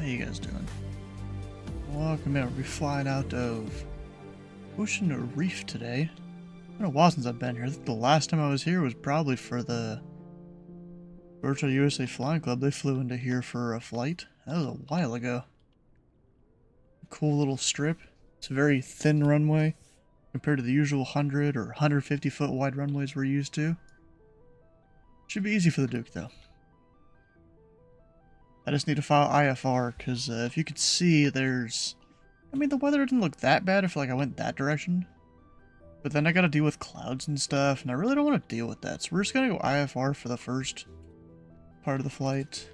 you guys doing? Welcome in. We'll be flying out of Ocean Reef today. It's been a while since I've been here. I think the last time I was here was probably for the Virtual USA Flying Club. They flew into here for a flight. That was a while ago. Cool little strip. It's a very thin runway compared to the usual 100 or 150 foot wide runways we're used to. Should be easy for the Duke though. I just need to file IFR because if you could see, there's... I mean, the weather didn't look that bad if I went that direction. But then I gotta deal with clouds and stuff, and I really don't want to deal with that. So we're just gonna go IFR for the first part of the flight.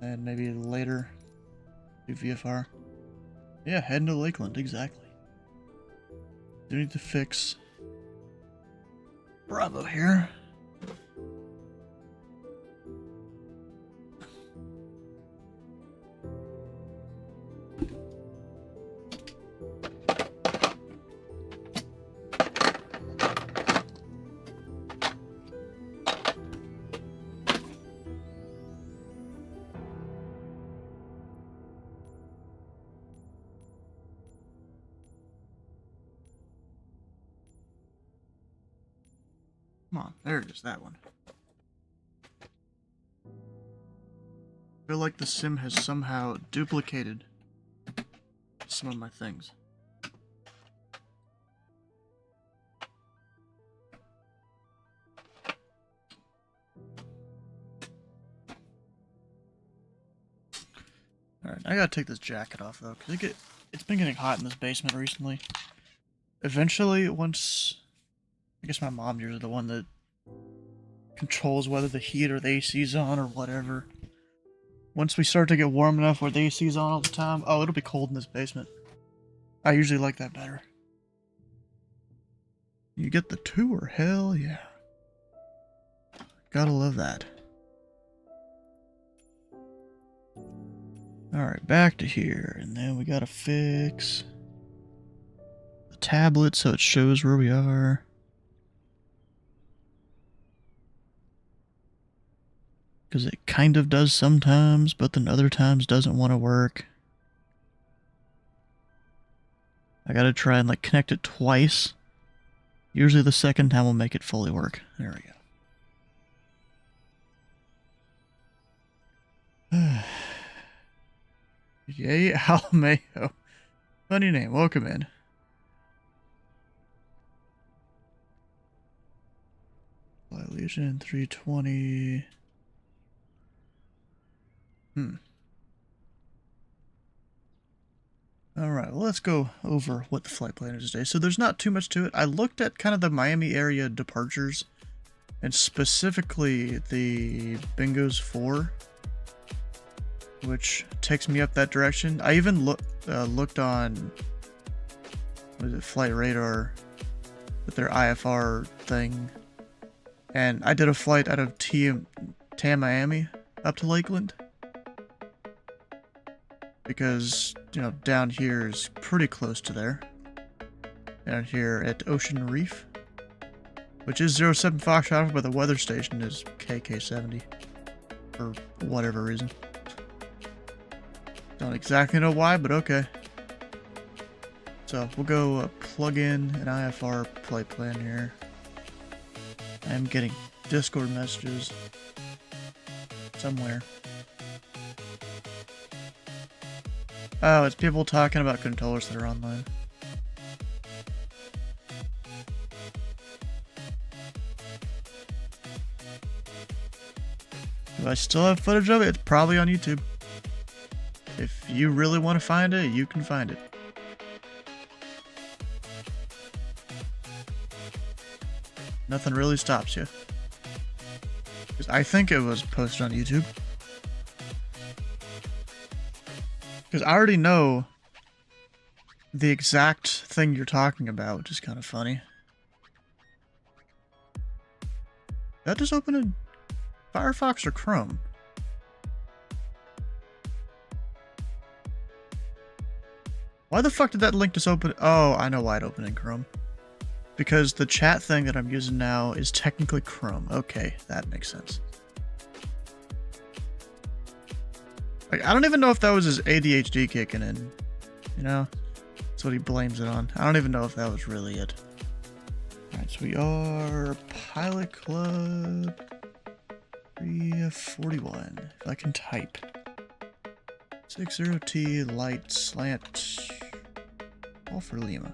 And maybe later do VFR. Yeah, heading to Lakeland, exactly. Do need to fix Bravo here. Come on, there it is, that one. I feel like the sim has somehow duplicated some of my things. Alright, I gotta take this jacket off though, because it's been getting hot in this basement recently. Eventually, once... I guess my mom's usually the one that controls whether the heat or the AC's on or whatever. Once we start to get warm enough where the AC's on all the time, oh, it'll be cold in this basement. I usually like that better. You get the tour, hell yeah. Gotta love that. Alright, back to here, and then we gotta fix the tablet so it shows where we are. Because it kind of does sometimes, but then other times doesn't want to work. I gotta try and connect it twice. Usually the second time will make it fully work. There we go. Yay, Alamayo. Funny name, welcome in. Fly Legion 320... Alright, well, let's go over what the flight plan is today. So there's not too much to it. I looked at kind of the Miami area departures, and specifically the Bingos 4, which takes me up that direction. I even looked on, what is it, Flight Radar, with their IFR thing, and I did a flight out of Miami up to Lakeland. Because, you know, down here is pretty close to there. Down here at Ocean Reef. Which is 07 Foxtrot, but the weather station is KK70. For whatever reason. Don't exactly know why, but okay. So, we'll go plug in an IFR flight plan here. I am getting Discord messages somewhere. Oh, it's people talking about controllers that are online. Do I still have footage of it? It's probably on YouTube. If you really want to find it, you can find it. Nothing really stops you. Because I think it was posted on YouTube. Because I already know the exact thing you're talking about, which is kind of funny. That just opened in Firefox or Chrome? Why the fuck did that link just open? Oh, I know why it opened in Chrome. Because the chat thing that I'm using now is technically Chrome. Okay, that makes sense. Like, I don't even know if that was his ADHD kicking in. You know? That's what he blames it on. I don't even know if that was really it. Alright, so we are Pilot Club 341. If I can type. 60T light slant. All for Lima.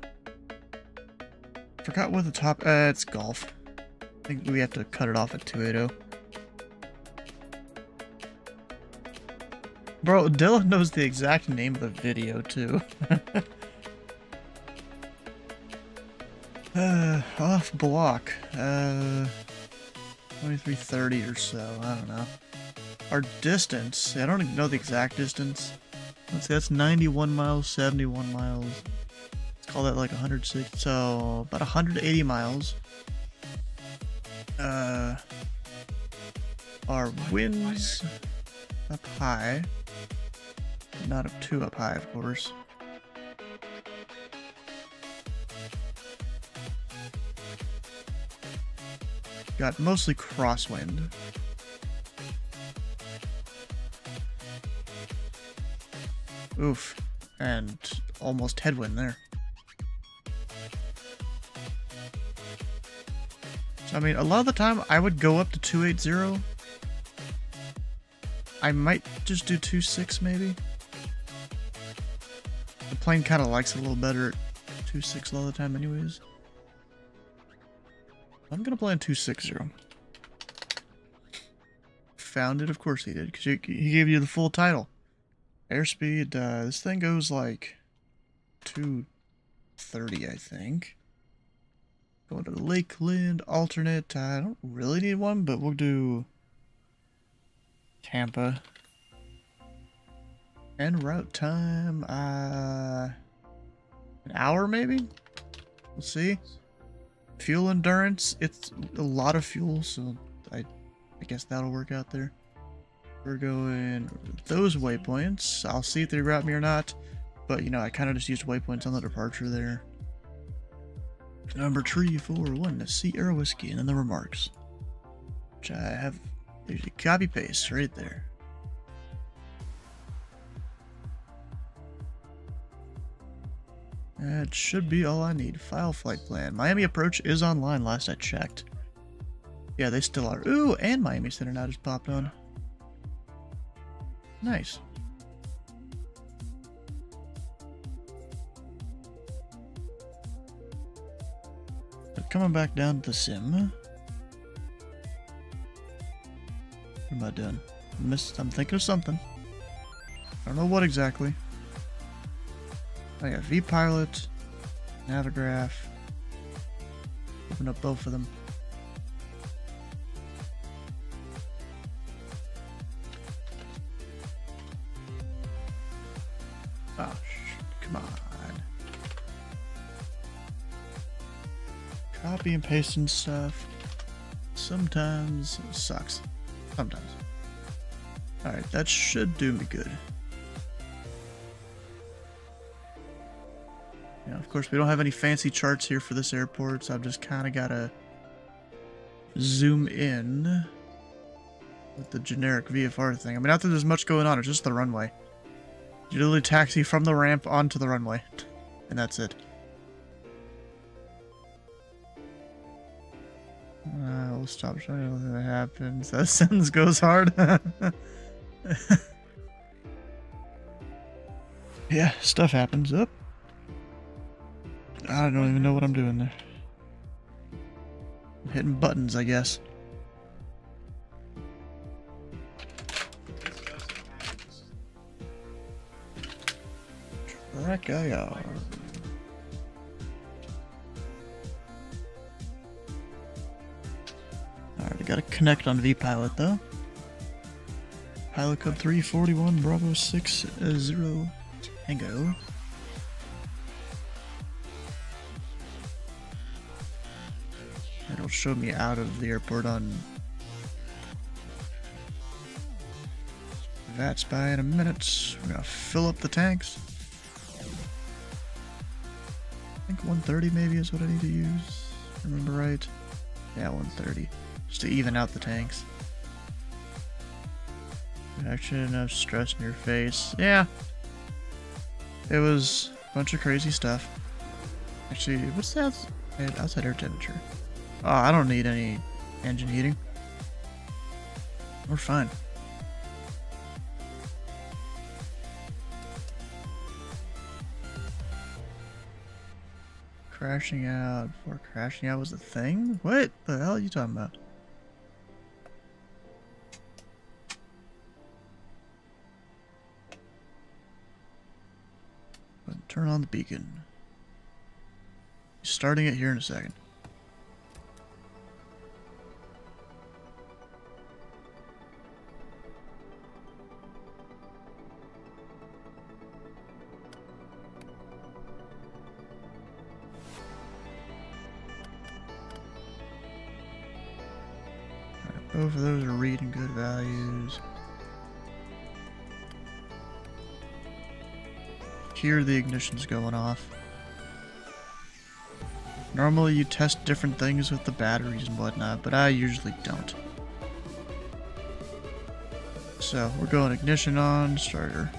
Forgot what the top. It's golf. I think we have to cut it off at 280. Bro, Dylan knows the exact name of the video too. Off block. 2330 or so. I don't know. Our distance. I don't even know the exact distance. Let's see, that's 91 miles, 71 miles. Let's call that like 160. So about 180 miles. Our winds up high. Not up too up high, of course. Got mostly crosswind. Oof. And almost headwind there. So, I mean, a lot of the time I would go up to 280. I might just do 2.6 maybe. The plane kind of likes it a little better at 2.6 a lot of the time anyways. I'm gonna play on 260. Found it, of course he did, because he gave you the full title. Airspeed, this thing goes like 230, I think. Going to Lakeland, alternate. I don't really need one, but we'll do Tampa. And route time, an hour maybe? We'll see. Fuel endurance, it's a lot of fuel, so I guess that'll work out there. We're going those waypoints. I'll see if they route me or not, but you know, I kind of just used waypoints on the departure there. Number 341 to Sierra Whiskey, and then the remarks, which I have. There's a copy paste right there. That should be all I need. File flight plan. Miami approach is online last I checked. Yeah, they still are. Ooh, and Miami Center now just popped on. Nice. But coming back down to the sim. What am I doing? I'm thinking of something. I don't know what exactly. I got V-Pilot, Navigraph. Open up both of them. Oh, come on. Copy and pasting stuff. Sometimes sucks. Sometimes. Alright, that should do me good. Yeah, of course, we don't have any fancy charts here for this airport, so I've just kind of got to zoom in with the generic VFR thing. I mean, not that there's much going on, it's just the runway. You literally taxi from the ramp onto the runway, and that's it. We'll stop showing you what happens. That sentence goes hard. Yeah, stuff happens. Up. I don't even know what I'm doing there. I'm hitting buttons, I guess. Track IR. Alright, I gotta connect on V-Pilot though. Pilot code 341 Bravo 60 Tango. It'll show me out of the airport on that's by in a minute. We're gonna fill up the tanks. I think 130 maybe is what I need to use. Remember right? Yeah, 130. Just to even out the tanks. Actually, enough stress in your face. Yeah. It was a bunch of crazy stuff. Actually, what's that? Outside air temperature. Oh, I don't need any engine heating. We're fine. Crashing out before crashing out was a thing? What the hell are you talking about? Turn on the beacon. Starting it here in a second. Alright, both of those are reading good values. Here the ignition's going off. Normally you test different things with the batteries and whatnot, but I usually don't. So we're going ignition on, starter.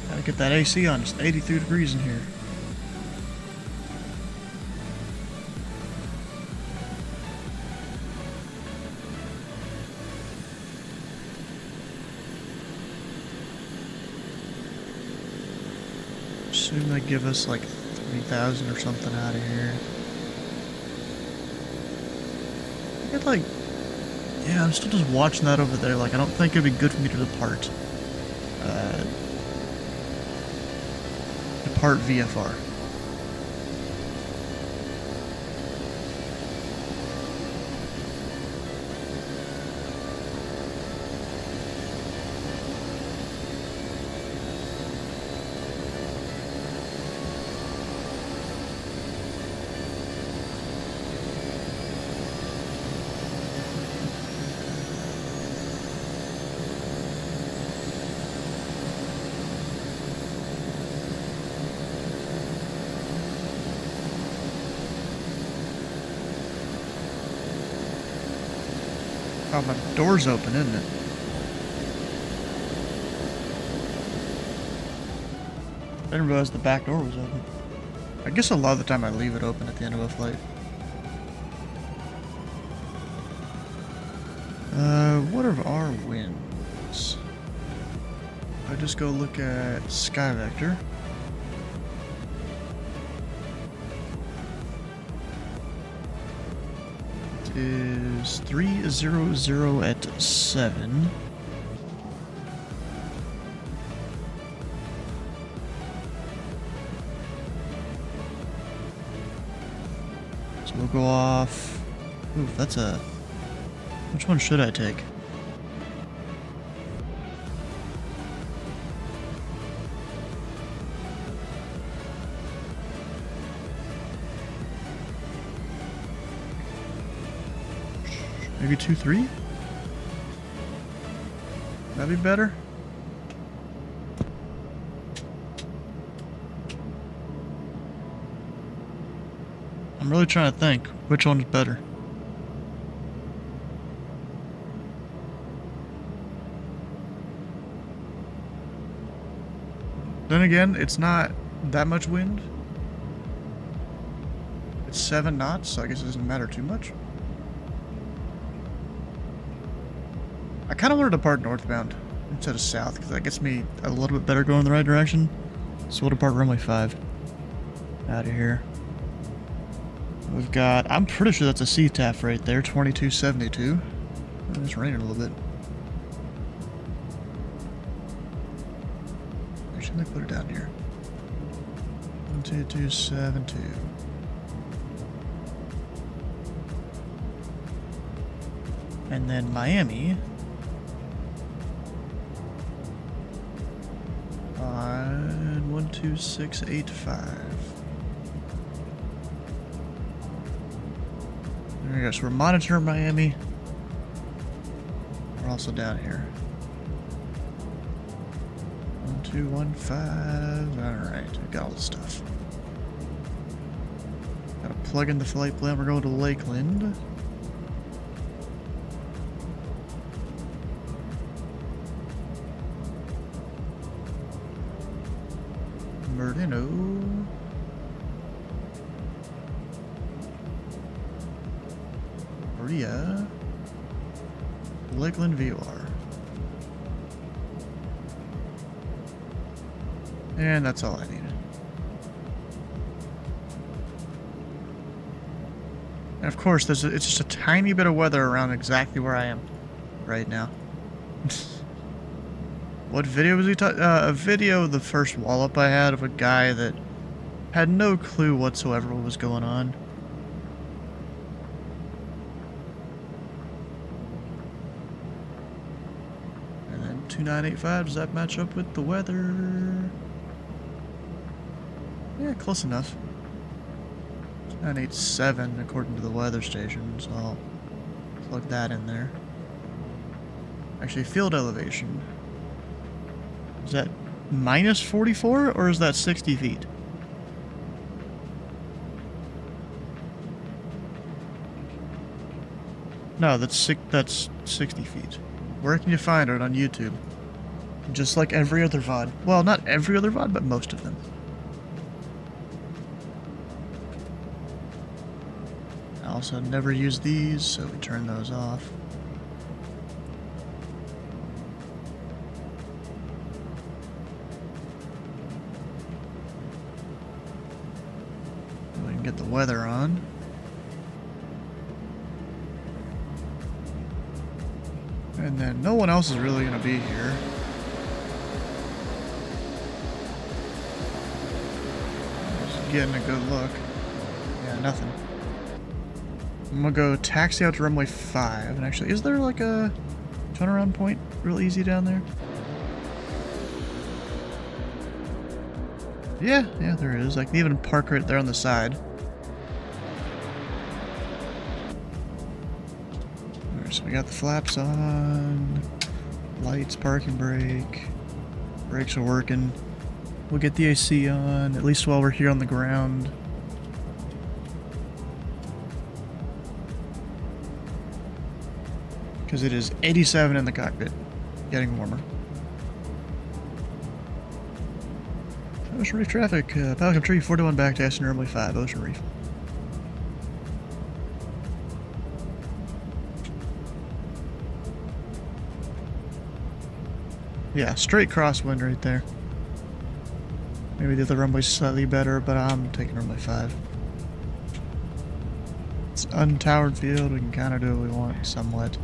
Gotta get that AC on, it's 83 degrees in here. Assume they give us like 3,000 or something out of here. I get like, yeah, I'm still just watching that over there. Like, I don't think it'd be good for me to depart. Depart VFR. Oh, my door's open, isn't it? I didn't realize the back door was open. I guess a lot of the time I leave it open at the end of a flight. What are our winds? I just go look at Sky Vector. It is 300 at 7. So we'll go off. Ooh, that's a. Which one should I take? Maybe 2-3? That'd be better. I'm really trying to think which one's better. Then again, it's not that much wind. It's 7 knots, so I guess it doesn't matter too much. I kind of wanted to depart northbound instead of south, because that gets me a little bit better going in the right direction. So we'll depart runway 5 out of here. We've got, I'm pretty sure that's a CTAF right there, 2272. It's raining a little bit. Actually, let me put it down here. 12272. And then Miami. 1, 12685. There we go. So we're monitoring Miami. We're also down here. 1215. Alright, we got all the stuff. Gotta plug in the flight plan. We're going to Lakeland. Merdino. Maria. Lakeland VOR. And that's all I needed. And of course, it's just a tiny bit of weather around exactly where I am right now. What video was he talking? A video, the first wallop I had of a guy that had no clue whatsoever what was going on. And then 2985, does that match up with the weather? Yeah, close enough. 987 according to the weather station, so I'll plug that in there. Actually, field elevation. Is that minus 44 or is that 60 feet? No, that's 60 feet. Where can you find it? On YouTube. Just like every other VOD. Well, not every other VOD, but most of them. I also never use these, so we turn those off. We can get the weather on. And then no one else is really going to be here. Just getting a good look. Yeah, nothing. I'm going to go taxi out to runway 5. And actually, is there like a turnaround point real easy down there? Yeah, there is. I can even park right there on the side. Alright, so we got the flaps on. Lights, parking brake. Brakes are working. We'll get the AC on, at least while we're here on the ground. Because it is 87 in the cockpit. Getting warmer. Ocean Reef traffic. Pelican Tree 41 back to Aston Runway 5, Ocean Reef. Yeah, straight crosswind right there. Maybe the other runway's slightly better, but I'm taking runway 5. It's an untowered field, we can kind of do what we want, somewhat.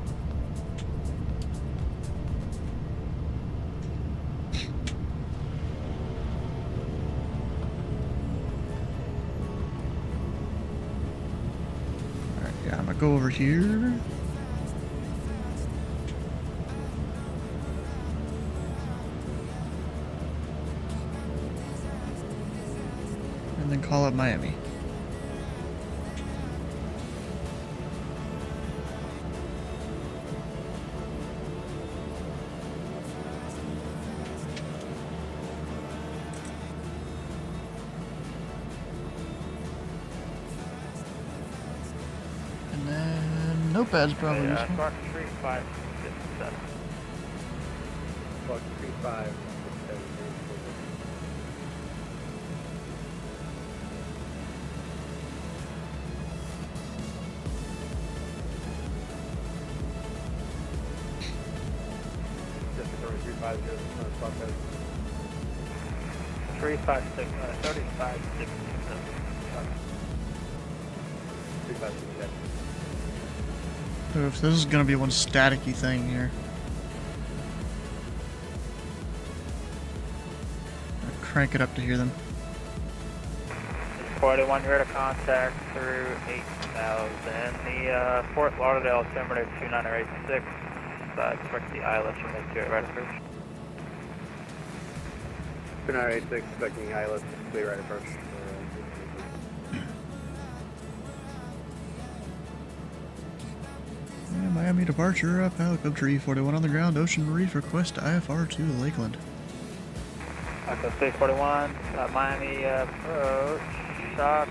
Alright, yeah, I'm gonna go over here. And then call up Miami. And then notepad's probably useful. Spark 3567. Spark 3567. Just 350. 356. 3567. 356. Oof, this is gonna be one staticky thing here. I'll crank it up to hear them. 41 here to contact through 8000. The Fort Lauderdale altimeter 2986. Expect the ILS from the right approach. 2986, expecting ILS, clear right approach. Yeah, Miami departure, pilot Club Tree 41 on the ground, Ocean Reef, request IFR to Lakeland. Echo 341, Miami approach, shock,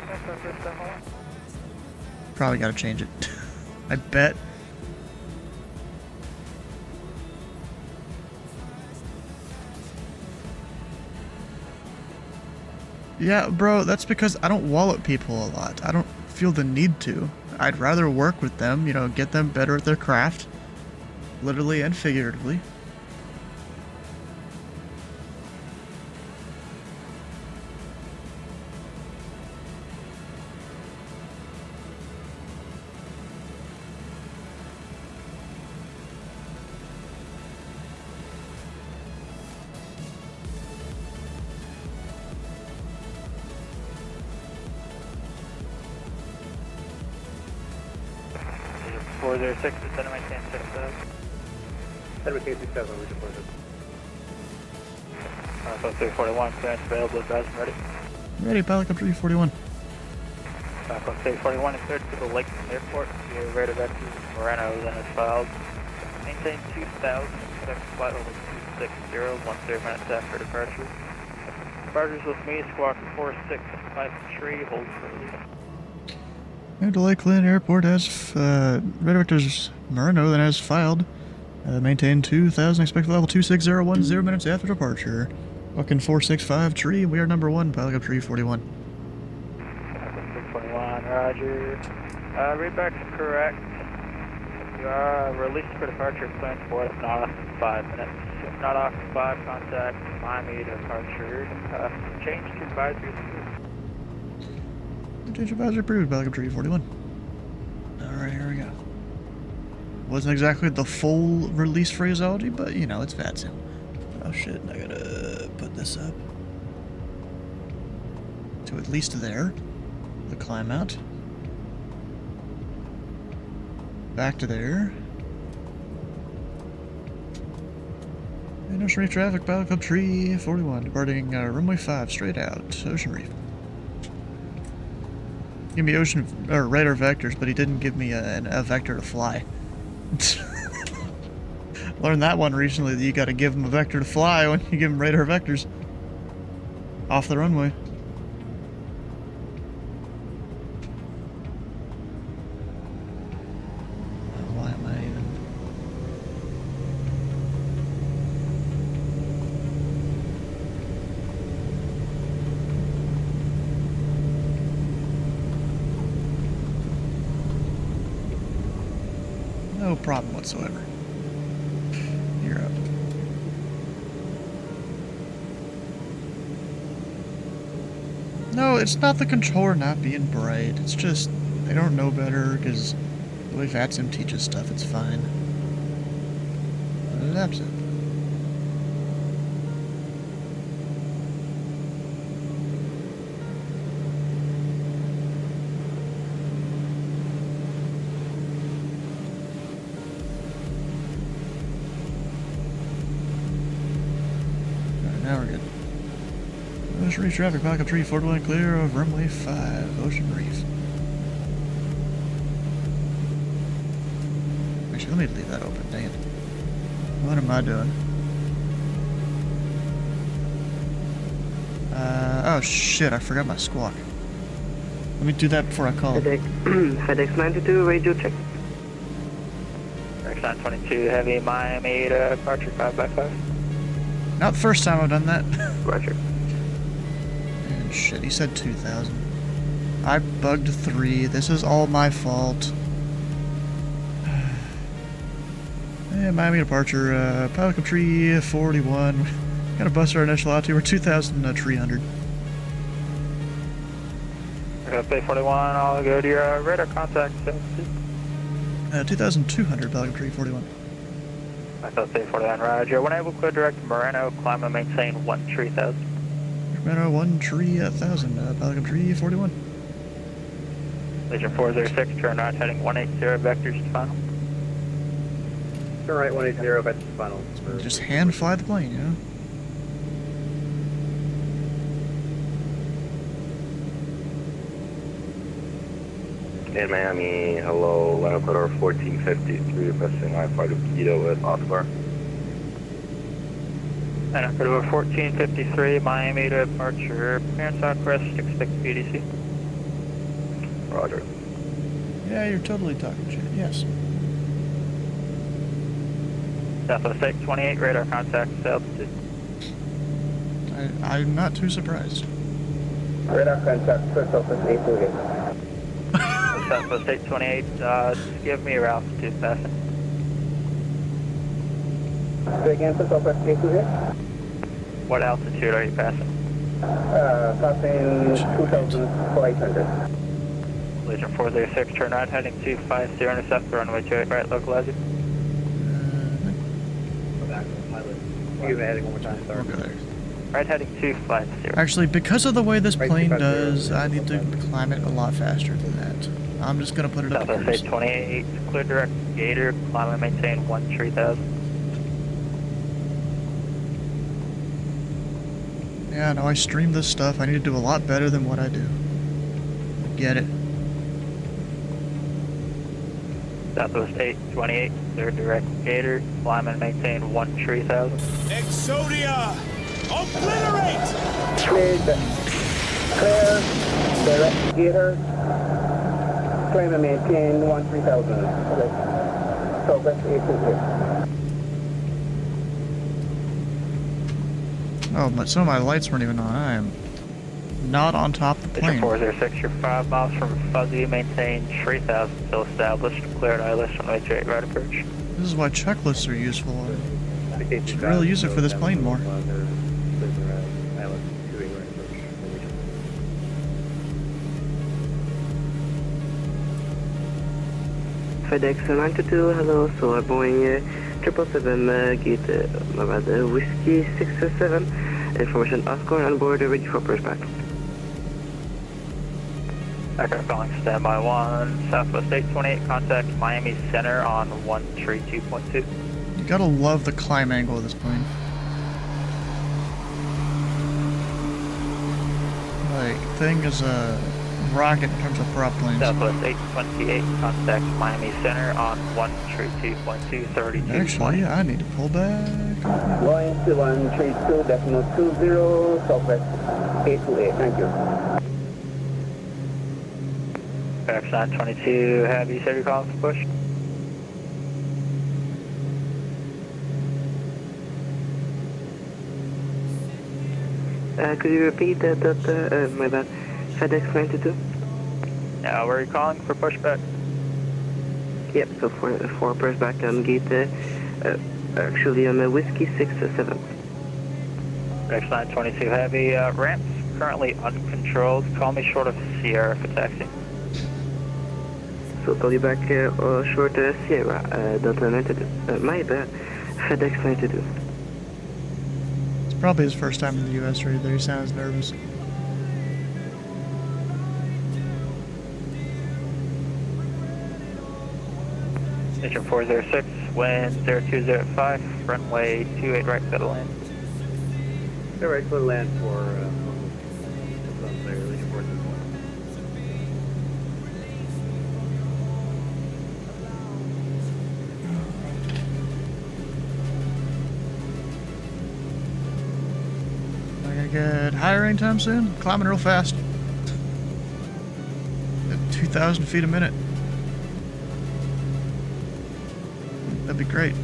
Probably gotta change it. I bet. Yeah, bro, that's because I don't wallet people a lot. I don't feel the need to. I'd rather work with them, you know, get them better at their craft. Literally and figuratively. Vision 406, descend maintain 6000. Send me 67, we deployed it. Echo 341, clearance available, advise and ready. Ready, pilot Club Tree 41. Echo 341 is cleared to the Lakeland Airport. Your rate of exit Moreno then is filed. Maintain 2000, expect flight over 260, 10 minutes after departure. Departures with me, squawk 4653, hold for release. And to Lakeland Airport has, Red Vector's Moreno then has filed. Maintain 2000, expect level 260, 10 minutes after departure. Fucking 465 tree, we are number 1, pilot Club Tree 41. 641, roger. Readback's correct. You are released for departure, planned for if not off in 5 minutes. If not off in 5, contact Miami departure. Change to advisory approved. Change advisory approved, pilot Club Tree 41. Alright, here we go. Wasn't exactly the full release phraseology, but you know, it's VATSIM. Oh shit, I gotta put this up to at least there. The climb out. Back to there. And Ocean Reef traffic, pilot Club Tree 41, departing runway 5, straight out, Ocean Reef. Give me ocean or radar vectors, but he didn't give me a vector to fly. Learned that one recently, that you gotta give him a vector to fly when you give him radar vectors. Off the runway. Why am I even... No problem whatsoever. You're up. No, it's not the controller not being bright. It's just they don't know better because the way VATSIM teaches stuff, it's fine. But it adapts it. Now we're good. Ocean Reef traffic, pilot Club Tree 41 clear of runway 5, Ocean Reef. Actually, let me leave that open, dang it. What am I doing? Oh shit, I forgot my squawk. Let me do that before I call. FedEx 92, radio check. FedEx 922, heavy Miami departure 5x5. Not the first time I've done that. Roger. And shit, he said 2,000. I bugged 3. This is all my fault. And Miami departure, pilot Club Tree 41. Gotta bust our initial altitude. We're 2,300. Okay, 41, I'll go to your radar contact. 2,200, pilot Club Tree 41. Echo 341, roger. When able, clear direct Moreno, climb and maintain 13000. Moreno 13000, pilot Club Tree 41. Legion 406, turn right heading 180, vectors to final. Turn right 180, vectors to final. Just hand fly the plane, you know? In Miami, hello, line Ecuador 1453, requesting I-5 to Quito with Oscar. And Ecuador 1453, Miami to departure, and Southwest 66 BDC. Roger. Yeah, you're totally talking shit. Yes. Southwest 828, radar contact, altitude. I'm not too surprised. Radar contact, first office 828. Southwest 828, just give me your altitude passing. Say again, first office 828. What altitude are you passing? Passing 2,400. Legion 406, turn right, heading 250, intercept runway 28 right, localizer. Give me heading one more time, sorry. Okay. Right, heading 250. Actually, because of the way this Right, plane 250. does, I need to climb it a lot faster than that. I'm just gonna put it up Southwest here. 828, clear direct Gator, climb and maintain 13,000. Yeah, no, I stream this stuff. I need to do a lot better than what I do. Get it. Southwest 828, clear direct Gator, climb and maintain 13,000. Exodia! Obliterate! Clear, direct Gator, climb and maintain 13,000. Okay. Southwest 828. Oh, but some of my lights weren't even on. I am not on top of the Legion plane. 406, you're 5 miles from Fuzzy, maintain 3,000, still established, cleared ILS, runway 28 right approach. This is why checklists are useful. I should really use it for this plane more. FedEx 92, hello, so I'm Boeing 777, gate, Whiskey 667, information Oscar on board, ready for pushback. Echo calling standby 1, Southwest 828, contact Miami Center on 132.2. You gotta love the climb angle of this plane. Like, thing is a rocket in terms of prop planes. Southwest 828, contact Miami Center on 132.2, 32. Actually, I need to pull back. Going to 132.20, Southwest 828, thank you. FedEx 922, have you said you're calling for push? Could you repeat that, my bad, FedEx 92? Yeah, where are you calling for pushback? Yep, so for pushback on gate, actually on Whiskey 667. FedEx 922 Heavy, ramps currently uncontrolled, call me short of Sierra for taxi. So call you back short Sierra, Delta 92. My bad, FedEx 92. It's probably his first time in the US right there. He sounds nervous. Station 406, wind 0205, runway 28 right, settle in. All right, clear land for Legion 406. Am I gonna get higher anytime soon? Climbing real fast. At 2,000 feet a minute. That'd be great.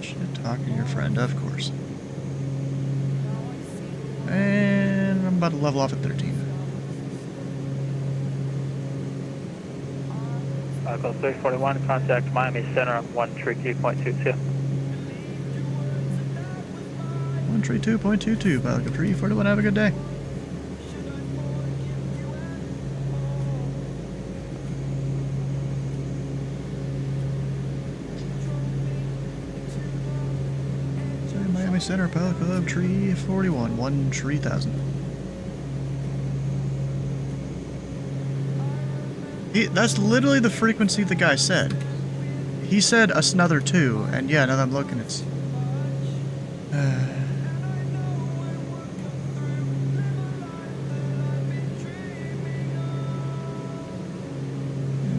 Shit talking to your friend, of course. And I'm about to level off at 13. Call 341, contact Miami Center on 132.22. 132.22, Pelican 341, have a good day. Center, Pilot Club, tree 41, 3000. That's literally the frequency the guy said. He said another 2, and yeah, now that I'm looking, it's...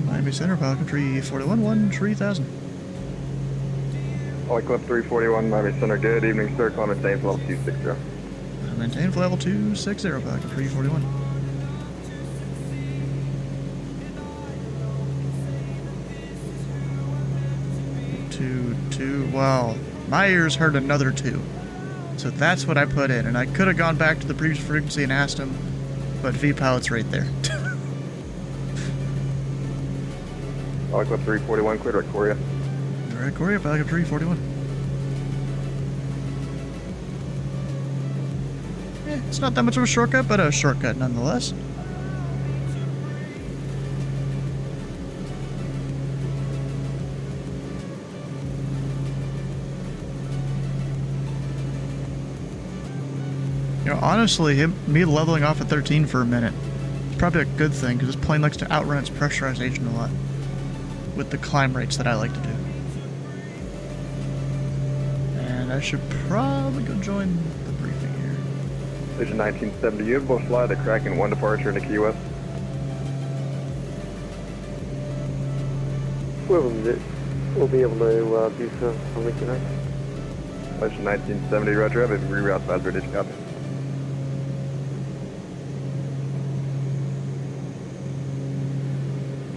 Miami Center, Pilot Club, tree 41, 3000. Pilot Club 341, Miami Center, good evening, sir. Call maintain for level 260. Maintain for level 260, Pilot Club, tree 41. Two. Wow, my ears heard another 2. So that's what I put in, and I could have gone back to the previous frequency and asked him, but V-Pilot's right there. Pilot Club 341, clear to Korea. Alright, Korea, Pilot Club 341. It's not that much of a shortcut, but a shortcut nonetheless. You know, honestly, me leveling off at 13 for a minute is probably a good thing, because this plane likes to outrun its pressurization a lot with the climb rates that I like to do. And I should probably go join the briefing here. Station 1970, you will fly the Kraken 1 departure into Key West. We'll be able to do so on Lincoln Heights. Station 1970, roger, have a reroute by British copy.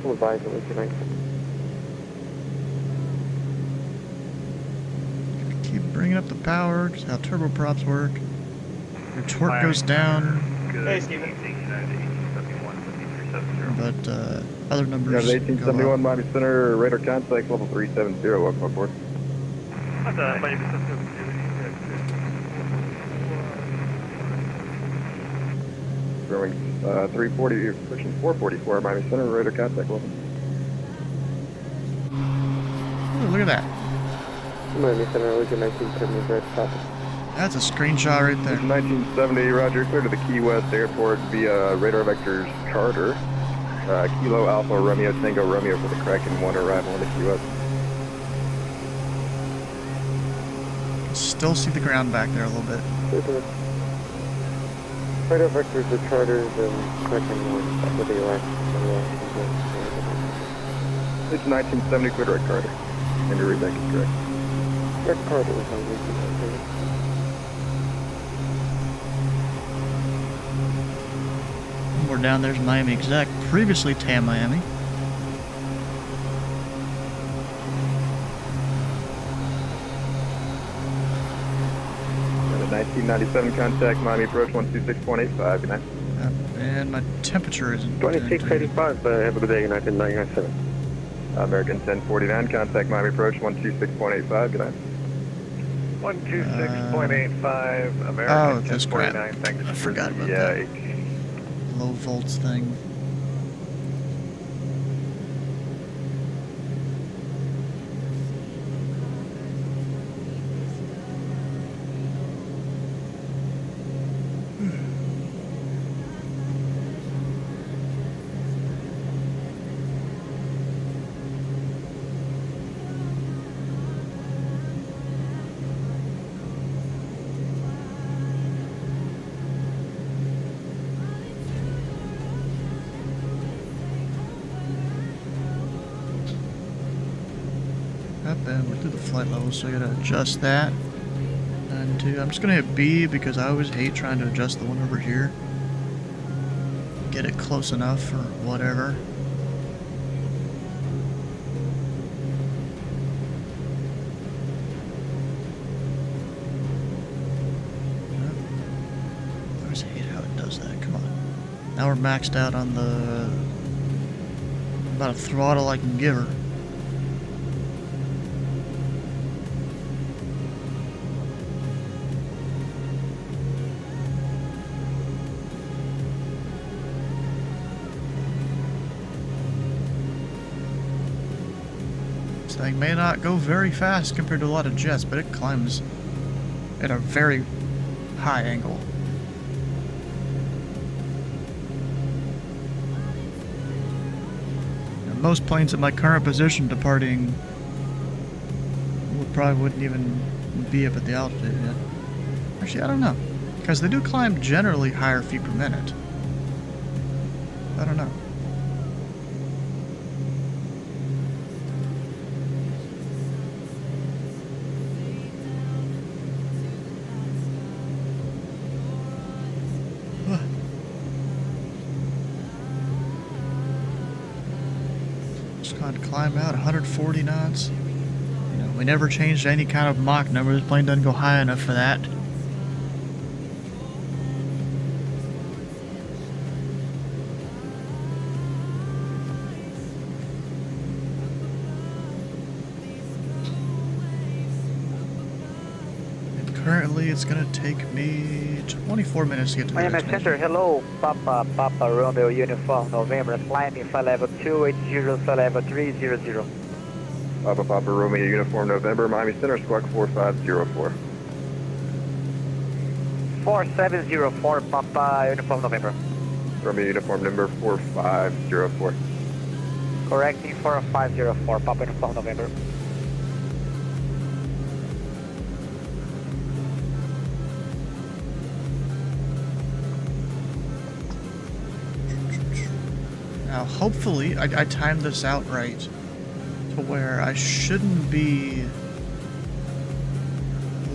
We'll advise on Lincoln Heights. Keep bringing up the power, because how turboprops work. Your torque goes down, Hey, Steven. but other numbers You have go 1871 up. Miami Center, radar contact level 370, welcome aboard. Growing 340, pushing 444 Miami Center, radar contact level. Ooh, look at that. Miami Center, Lincoln 1970, direct copy. That's a screenshot right there. 1970, roger, clear to the Key West Airport via radar vectors charter. Kilo Alpha Romeo Tango Romeo for the Kraken 1 arrival into Key West. Still see the ground back there a little bit. Radar vectors, the charters, and Kraken 1 with the Iraq. It's 1970, clear to Carter. And your readback is correct. Direct Carter was on Lincoln. We're down there's Miami Exec, previously TAM Miami. And a 1997 contact Miami approach 126.85, good night. And my temperature isn't 2685, have a good day, United 997. American 1049, contact Miami approach 126.85, good night. 126.85, American oh, this crap. 1049, thanks. I forgot about that. Low volts thing. And we're through the flight level, so I gotta adjust that. And I'm just gonna hit B because I always hate trying to adjust the one over here. Get it close enough or whatever. I always hate how it does that. Come on. Now we're maxed out on the about a throttle I can give her. This thing may not go very fast compared to a lot of jets, but it climbs at a very high angle. Now, most planes at my current position departing probably wouldn't even be up at the altitude yet. Actually, I don't know. Because they do climb generally higher feet per minute. I don't know. Just going to climb out 140 knots. You know, we never changed any kind of Mach number. This plane doesn't go high enough for that. Currently, it's going to take me 24 minutes to get to the IMX Center, hello, Papa Romeo Uniform November, climbing flight level 280, flight level 300. Papa Romeo Uniform November, Miami Center, squawk 4504. 4704, Papa Uniform November. Romeo Uniform number 4504. Correcting 4504, Papa Uniform November. Now, hopefully, I timed this out right to where I shouldn't be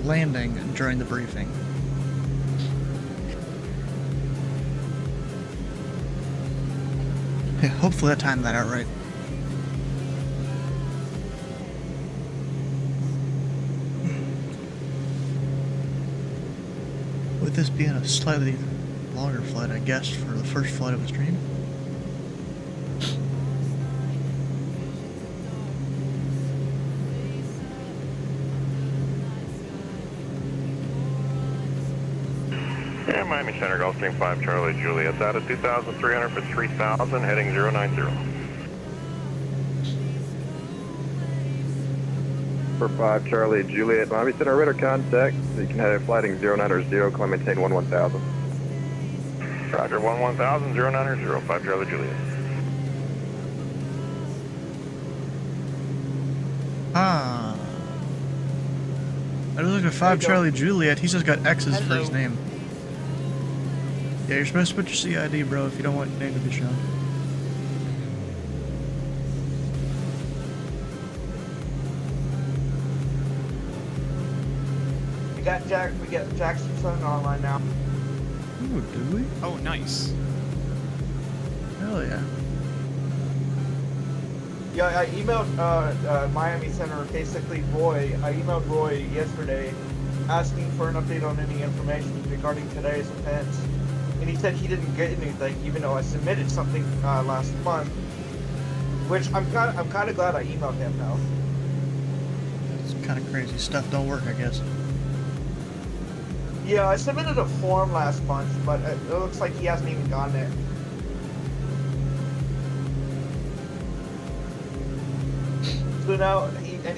landing during the briefing. Yeah, hopefully I timed that out right. With this being a slightly longer flight, I guess, for the first flight of the stream. Yeah, Miami Center, Gulfstream 5 Charlie Juliet, out of 2,300 for 3,000, heading 090. For 5 Charlie Juliet, Miami Center, radar contact, so you can have flighting 090, climb maintain 11,000. Roger, 11,000, 090, 5 Charlie Juliet. Ah. I was looking at 5 Charlie Juliet, he's just got X's for his name. Yeah, you're supposed to put your CID, bro, if you don't want your name to be shown. We got Jackson Sun online now. Oh, do we? Oh, nice. Hell yeah. Yeah, I emailed Miami Center, basically Roy. I emailed Roy yesterday asking for an update on any information regarding today's events. And he said he didn't get anything, even though I submitted something last month. Which I'm kind of glad I emailed him now. It's kind of crazy. Stuff don't work, I guess. Yeah, I submitted a form last month, but it looks like he hasn't even gotten it. So now,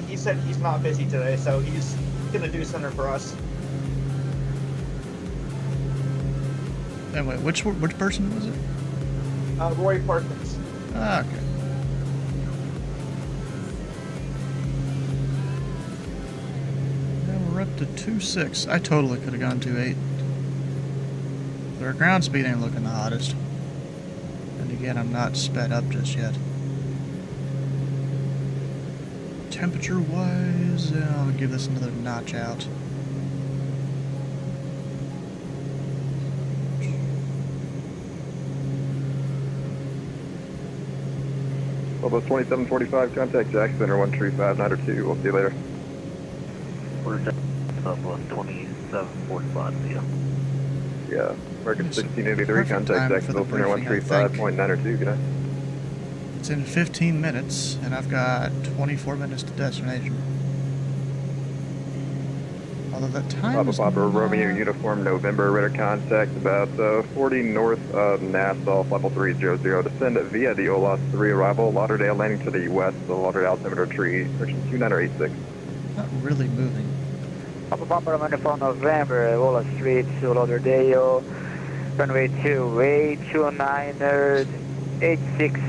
he said he's not busy today, so he's gonna do center for us. And wait, which person was it? Roy Parkins. Ah, okay. Now we're up to 2.6. I totally could have gone 2.8. Their ground speed ain't looking the hottest. And again, I'm not sped up just yet. Temperature-wise, I'll give this another notch out. Almost 2745, contact Jack Center 13592. We'll see you later. Southwest 2745, yeah. Yeah, American It's a 1683, perfect contact time Jack for the Center briefing, I think. 135.902. Good night. It's in 15 minutes, and I've got 24 minutes to destination. Although that time is Papa not... Romeo Uniform November, radar contact about 40 north of Nassau, level 300. Descend via the OLOS 3 arrival, Lauderdale landing to the west, the Lauderdale altimeter tree, section 2986. Not really moving. Papa Romeo for November, Wall Street, Zulu Rodeo, runway 28, 29ers, 86,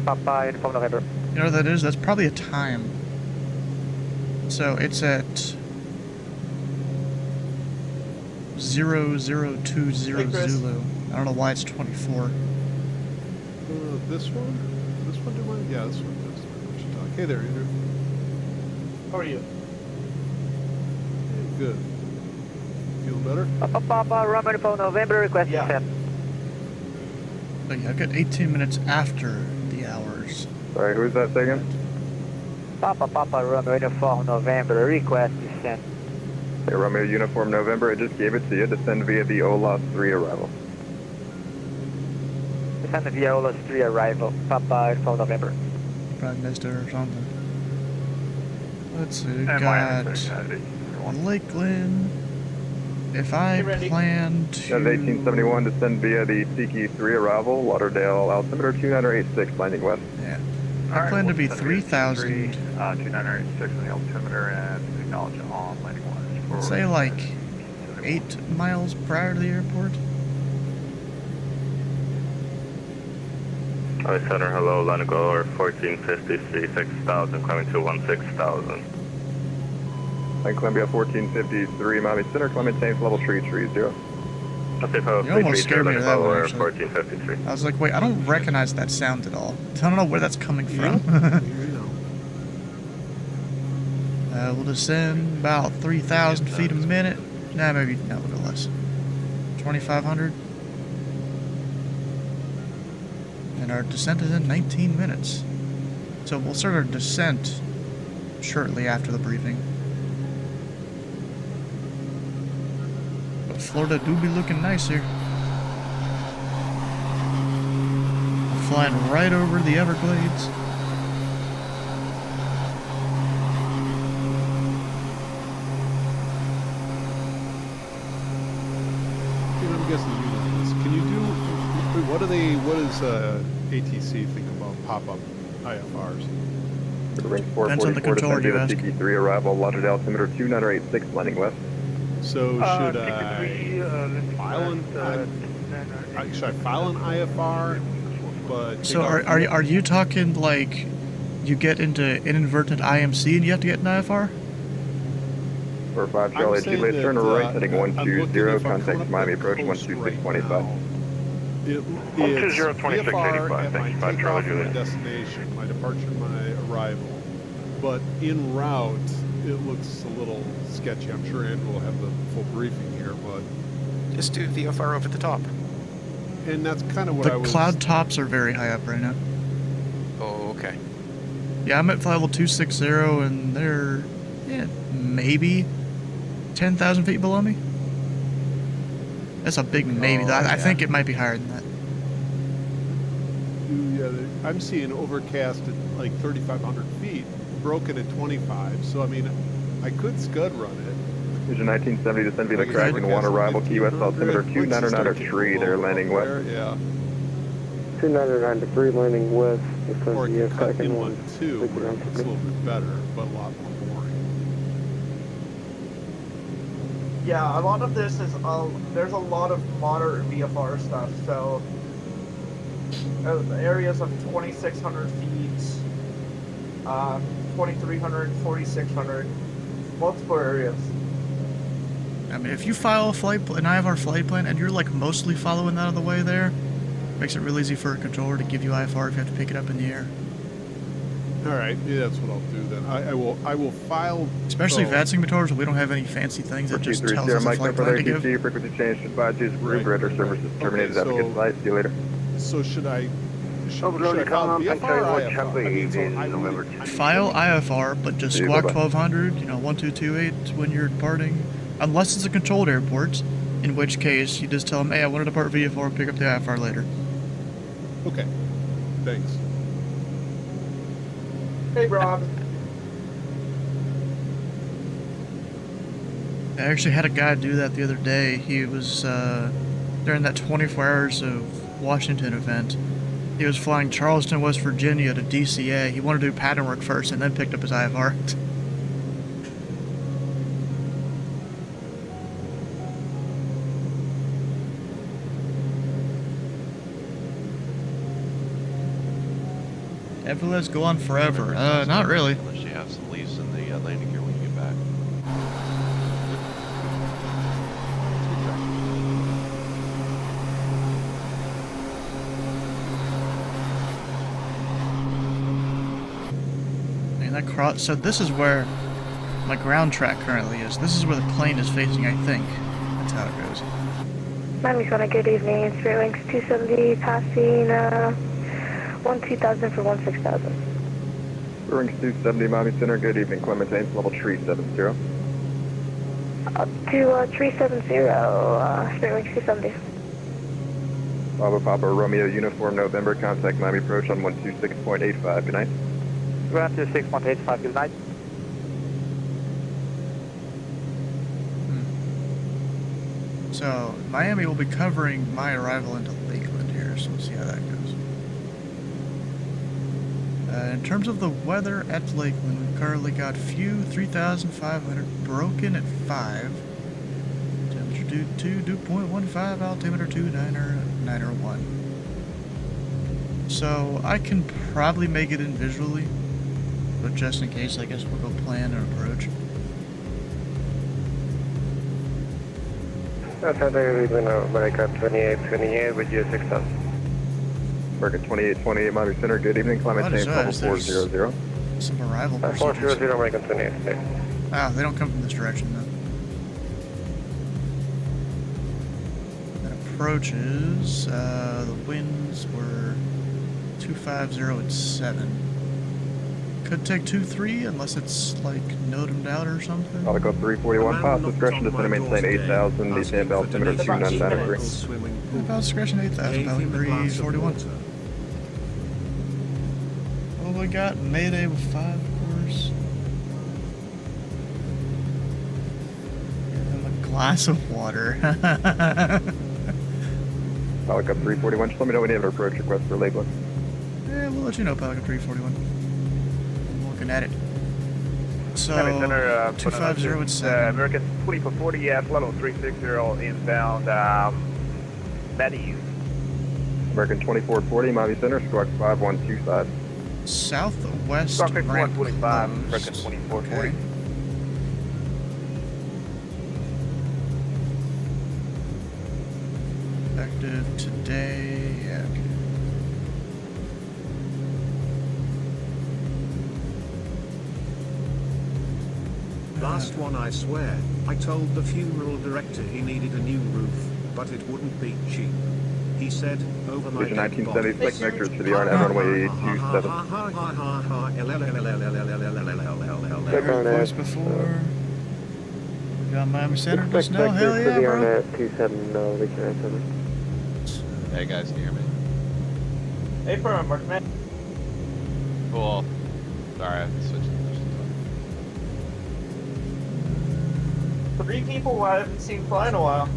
Papa Uniform November. You know what that is? That's probably a time. So it's at 0020 Zulu. I don't know why it's 24. This one? This one, do I? Yeah, this one does. We should talk. Hey there, Andrew. How are you? Hey, good. Feeling better? Papa Romeo for November, request Yeah. descent. So yeah, I've got 18 minutes after the hours. Sorry, who's that second? Papa Romeo Uniform November, request descent. Hey, Romeo Uniform November, I just gave it to you. Descend via the OLOS 3 arrival. Descend via Olas 3 arrival, Papa Uniform November. Probably missed it or something. Let's see, we've And got Miami, Lakeland. If I Hey, Randy. plan to... 1871, descend via the Tiki 3 arrival, Lauderdale, altimeter 2986, landing west. Yeah. I plan to be 3,000. 2986 on the altimeter and acknowledge on landing west. Say like 8 miles prior to the airport. Hi Center, hello, landing over 1453, 6,000, climbing to 16,000. Line Columbia 1453, Miami Center, climb maintains level 30. Okay, follow You almost scared me with that one, over actually. 1453. I was like, wait, I don't recognize that sound at all. I don't know where that's coming from. We'll descend about 3,000 feet a minute. Nah, maybe, no, we'll go less. 2,500. And our descent is in 19 minutes. So we'll start our descent shortly after the briefing. But Florida do be looking nice here. I'm flying right over the Everglades. I'm guessing you know this. Can you do... What does ATC think about pop-up IFRs? Ring Depends on the 444, controller descend you via ask. the Tiki 3 arrival, Lauderdale, altimeter 2986, landing west. So should should I file an IFR? But So are you talking like you get into inadvertent IMC and you have to get an IFR? 45 I'm Charlie, saying Juliet, that, turn right, heading I'm looking 120, if I'm coming contact up Miami, that approach coast 12625. right now, It's 120, VFR 2685, at my 55 takeoff Charlie, and my Juliet. destination, my departure and my arrival. But en route, it looks a little sketchy. I'm sure Andrew will have the full briefing here, but... Just do VFR over the top. And that's kind of what The I was... cloud tops are very high up right now. Oh, okay. Yeah, I'm at flight level 260 and they're maybe 10,000 feet below me. That's a big maybe. Oh, I yeah. think it might be higher than that. Yeah, I'm seeing overcast at like 3,500 feet, broken at 25. So, I mean, I could scud run it. Vision 1970, descend via the Like, Kraken overcast 1 at arrival, Key West, 1,500. altimeter Once you start 2990 getting tree, they're below landing up west. there, yeah. 2993 landing west. Or you cut Kraken inland 1. too, where it's a little bit better, but a lot more boring. Yeah, a lot of this is, there's a lot of moderate VFR stuff, so areas of 2,600 feet, 2,300, 4,600, multiple areas. I mean, if you file an IFR flight plan and you're like mostly following that on the way there, makes it real easy for a controller to give you IFR if you have to pick it up in the air. All right, yeah, that's what I'll do then. I will file. Especially advancing motors, we don't have any fancy things that just tells us a Mike, flight for plan their to give. ATC, frequency change, advises, Right. rudder services terminated, Okay, have a good flight, see you later. So should I? Should I Overload file your VFR or column, IFR? Charlie, I mean, so in I November. File IFR, but just See you, squawk bye-bye. 1200, 1228 when you're departing, unless it's a controlled airport, in which case you just tell them, hey, I want to depart VFR, pick up the IFR later. Okay, thanks. Hey, Rob. I actually had a guy do that the other day. He was, during that 24 hours of Washington event, he was flying Charleston, West Virginia to DCA. He wanted to do pattern work first and then picked up his IFR. Everlets go on forever. Not really. Unless you have some leaves in the landing gear when you get back. Man, that cross. So this is where my ground track currently is. This is where the plane is facing, I think. That's how it goes. Miami Center, good evening. Spirit Wings 270 passing 2000 for 16,000. Spirit Wings 270, Miami Center, good evening. Clementine, level 370. Up to 370, Spirit Wings 270. Bravo Papa Romeo Uniform November, contact Miami approach on 126.85, good night. 126.85, good night. So, Miami will be covering my arrival into Lakeland here, so we'll see how that goes. In terms of the weather at Lakeland, we've currently got few 3,500, broken at 5. Temperature 2.15, altimeter 2.901. So, I can probably make it in visually, but just in case, I guess we'll go plan an approach. American 2828 with you 6000. American 2828, Miami Center, good evening. Climate change level 400. Some arrival procedures. 400, American 28. Ah, they don't come from this direction though. That approaches, the winds were 250 at 7. Could take 2-3 unless it's like noted out or something. I'll go 341, pass discretion to maintain 8,000, descend altimeter 299. About discretion 8,000, Valley 341. What we got? Mayday with 5, of course. Give them a glass of water. Pelican 341, just let me know when you have an approach request for labeling. Yeah, we'll let you know, Pelican 341. At it. So, 250 at 7. American 2440, yes, level 360 inbound, Matthews. American 2440, Miami Center, squawk 5125. Southwest Squawk ramp 125, closed. American 2440. Okay. Effective today, yeah, okay. Last one, I swear. I told the funeral director he needed a new roof, but it wouldn't be cheap. He said, over my Vision dead 1976 body. vectors to the RN runway 27. Heard voice before. We got Miami Center just now. Hell yeah, bro. 27, Hey guys, can you hear me? Hey, firm, Mark, man. Cool. Sorry, I have to switch. 3 people I haven't seen fly in a while.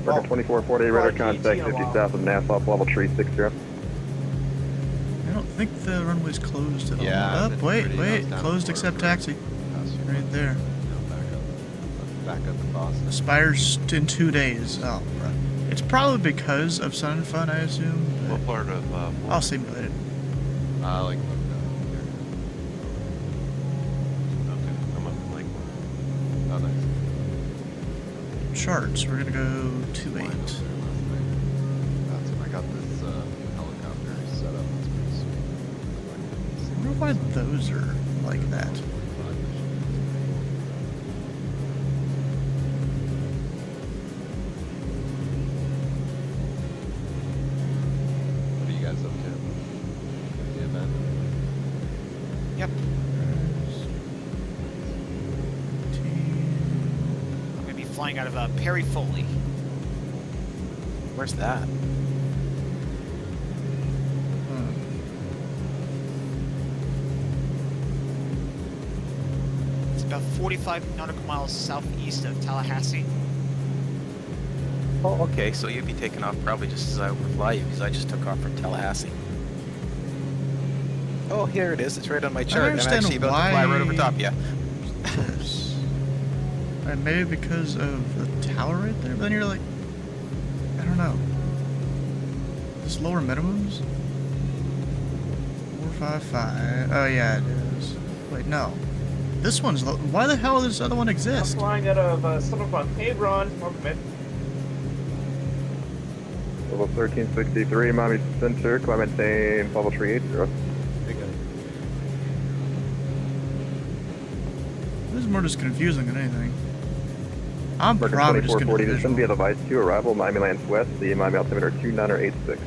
American 2440, radar contact 50 south of Nassau, level 360. I don't think the runway's closed at all. Yeah, Up, wait, closed except taxi. Right there. Back up in Boston. Expires in 2 days. Oh, bro. It's probably because of Sun and Fun, I assume. What part of I'll simulate it. like here. Okay, I'm up in Lakeland. Oh, nice. Charts, we're gonna go 28. I got this helicopter set up. It's pretty sweet. I wonder why those are like that. What are you guys up to? The event? Yep. I'm going to be flying out of Perry Foley. Where's that? It's about 45 nautical miles southeast of Tallahassee. Oh, okay, so you'd be taking off probably just as I would fly you, because I just took off from Tallahassee. Oh, here it is. It's right on my chart. I'm actually about to fly right over top, yeah. Maybe because of the tower right there, but then you're like, I don't know. Just lower minimums? 455. Oh, yeah, it is. Wait, no. This one's... Why the hell does this other one I'm exist? flying out of Sanford. Hey, Ron. Welcome in. Level 1363, Miami Center, climb maintain level 380. This is more just confusing than anything. I'm American probably just going to 2440, this shouldn't be a device 2 arrival, Miami lands west, the Miami altimeter 2986.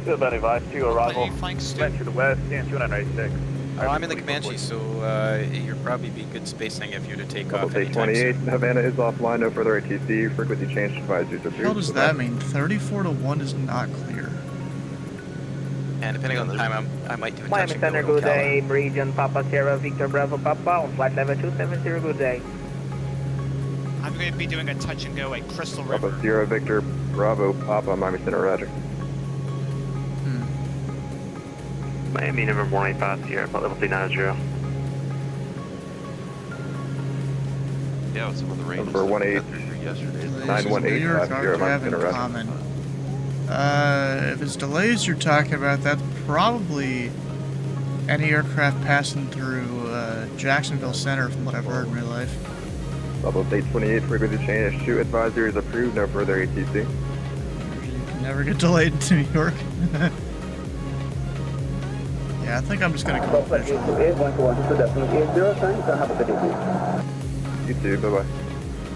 Good about advice 2 arrival. Flying Went to the west, and 2986. I'm in the Comanche, so you'll probably be good spacing if you're to take Level off anytime 828, soon. Havana is offline, no further ATC, frequency change advisories What the hell does that mean? 34 to 1 is not clear. And depending on the time, I might do a touch Miami and go Center, to good Ocala. day. Region Papa Sierra Victor Bravo Papa on flight level 270, good day. I'm going to be doing a touch and go at Crystal River. Papa Sierra Victor Bravo Papa, Miami Center, roger. Miami November 185 Sierra, flight level 390. Yeah, with some of the rain. Number 18 yesterday. 9185 Sierra, Miami Center, roger. Common. If it's delays you're talking about, that's probably any aircraft passing through Jacksonville Center, from what I've heard in real life. Level 828, frequency change, shoot advisory is approved, no further ATC. You can never get delayed into New York. Yeah, I think I'm just gonna go. You too, bye-bye.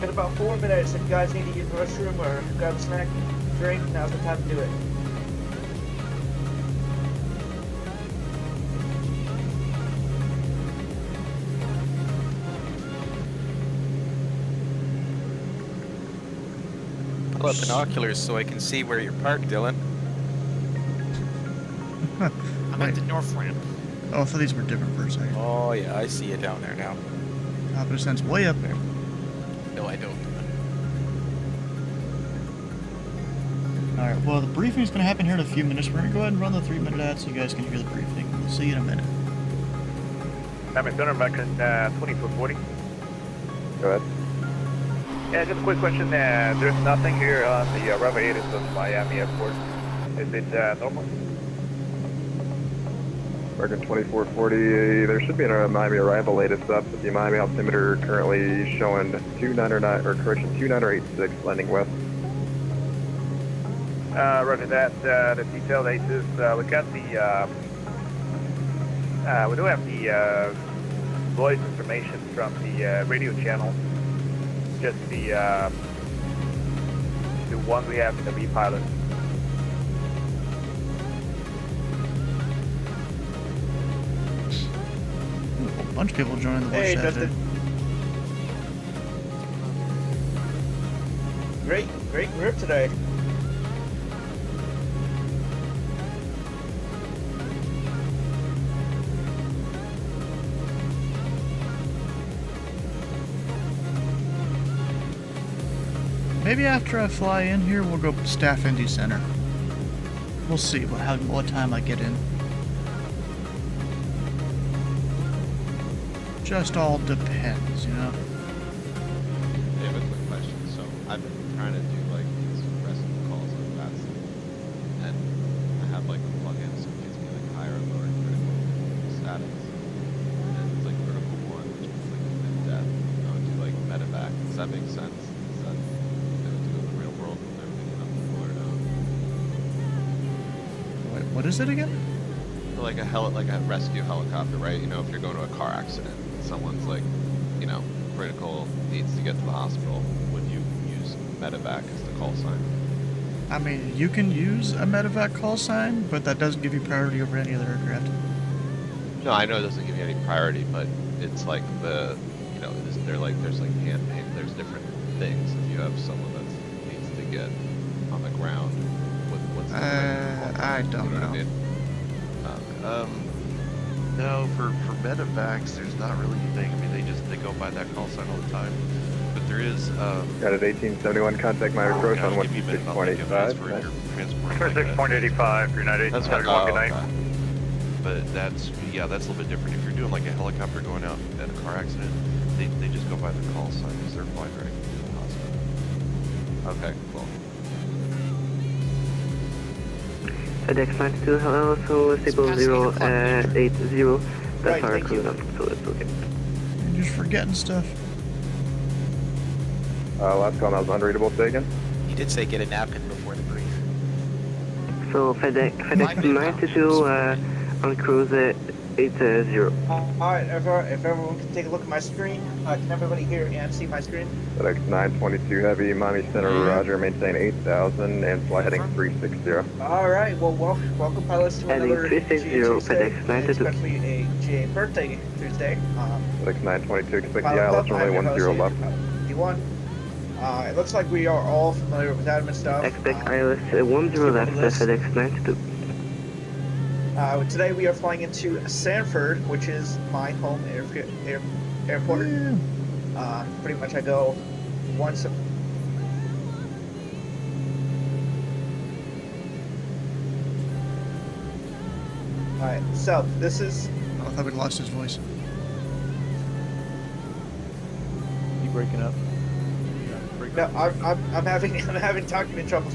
In about 4 minutes, if you guys need to use the restroom or grab a snack, drink, now's the time to do it. Pull up binoculars so I can see where you're parked, Dylan. I'm at the north ramp. Oh, I thought these were different for a second. Oh yeah, I see you down there now. Opposite sense, way up there. No, I don't. Alright, well, the briefing's going to happen here in a few minutes. We're going to go ahead and run the 3-minute ad so you guys can hear the briefing. We'll see you in a minute. Miami Center, American 2440. Go ahead. Yeah, just a quick question. There's nothing here on the runway 8 of Miami Airport. Is it normal? American 2440, there should be a Miami arrival latest up, but the Miami altimeter currently showing 2986, landing west. Roger that. The detailed aces. We got the. We do have the voice information from the radio channel. Just the one we have in the V pilot. A bunch of people joining the voice chat today. Great group today. Maybe after I fly in here, we'll go staff Indy Center. We'll see what time I get in. Just all depends, you know? I have a quick question. So I've been trying to do like these rescue calls on that, and I have like a plugin so it gives me like higher or lower critical status. And it's like vertical 1, which means like mid-death. I would do like medevac. Does that make sense? Is that do in the real world when they're picking up people or no? Wait, what is it again? Like a rescue helicopter, right? You know, if you're going to a car accident, someone's like, you know, critical, needs to get to the hospital, would you use medevac as the call sign? I mean, you can use a medevac call sign, but that doesn't give you priority over any other aircraft. No, I know it doesn't give you any priority, but it's like the, you know, there's like hand paint, there's different things. If you have someone that needs to get on the ground, what's the I don't know. What I mean? No, for medevacs, there's not really anything. I mean, they go by that call sign all the time. But there is. Got it, 1871, contact my approach on 16.85. 6.85, United. That's Have a good night. But that's a little bit different. If you're doing like a helicopter going out at a car accident, they just go by the call sign because they're flying right to the hospital. Okay, cool. FedEx 92, hello, so signal 080. That's Right, our thank you. crew number, so it's okay. You're just forgetting stuff. Last call, that was unreadable. Say again. He did say get a napkin before the brief. So FedEx 92 on cruise 80. Alright, if everyone can take a look at my screen, can everybody hear and see my screen? FedEx 922 Heavy, Miami Center, Roger, maintain 8,000 and fly heading 360. Alright, well, welcome pilots to Heading another 360, GA Tuesday, FedEx 92. especially a GA birthday Tuesday. FedEx 922, expect the Pilot ILS Club, runway I'm your 10 host, left. D1. It looks like we are all familiar with admin stuff. Expect ILS 10 left, FedEx 92. Today we are flying into Sanford, which is my home airport. Pretty much I go once a... Alright, so this is... Oh, I thought we lost his voice. You breaking up? No, I'm having talking troubles.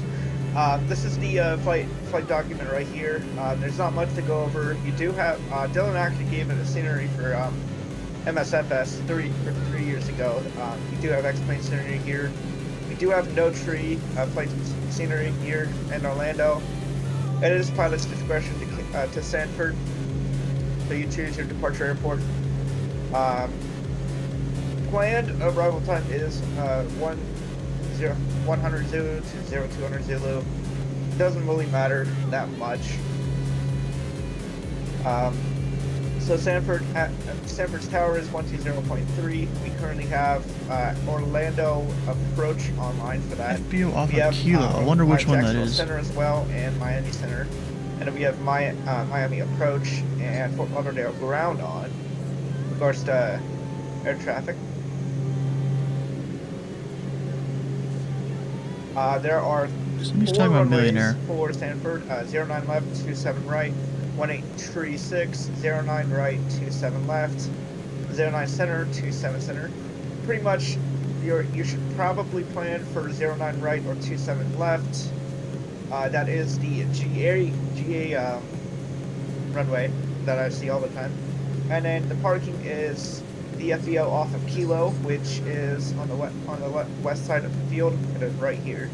This is the flight document right here. There's not much to go over. You do have Dylan actually gave it a scenery for MSFS 3 years ago. You do have X-plane scenery here. We do have no tree flight scenery here in Orlando. It is pilot's discretion to Sanford, so you choose your departure airport. Planned arrival time is 100 Zulu to 0200 Zulu. Doesn't really matter that much. So Sanford's tower is 120.3. We currently have Orlando approach online for that. FBO off we of Kilo. I wonder which one that Jacksonville is. Center as well, and Miami Center. And then we have Miami approach and Fort Lauderdale ground on in regards to air traffic. There are Somebody's 4 talking about runways Millionaire. for Sanford, 09 left, 27 right, 1836, 09 right, 27 left, 09 center, 27 center. Pretty much, you should probably plan for 09 right or 27 left. That is the GA runway that I see all the time. And then the parking is the FBO off of Kilo, which is on the west side of the field. It is right here.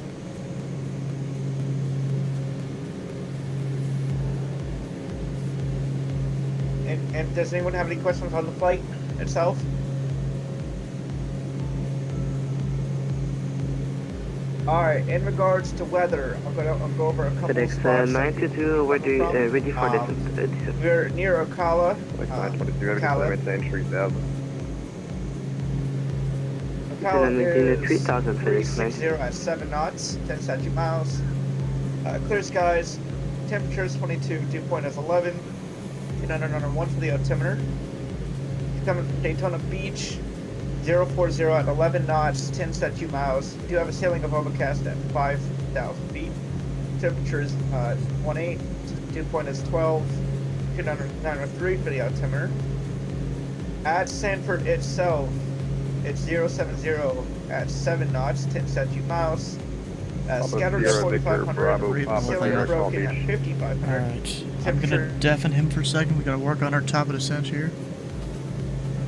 And does anyone have any questions on the flight itself? Alright, in regards to weather, I'll go over a couple of spots. FedEx 92, ready for descent. We're near Ocala. FedEx 922 Heavy, fly maintain 3,000. Ocala is 3,000, FedEx 360 at 7 knots, 10 statute miles. Clear skies, temperatures 22, dew point is 11. 901 for the altimeter. Coming from Daytona Beach, 040 at 11 knots, 10 statute miles. We do have a sailing of overcast at 5,000 feet. Temperature is 18, dew point is 12, 903 for the altimeter. At Sanford itself, it's 070 at 7 knots, 10 statute miles. Scattered at 4,500, sailing broken at 5,500. Alright, I'm gonna deafen him for a second. We gotta work on our top of descent here.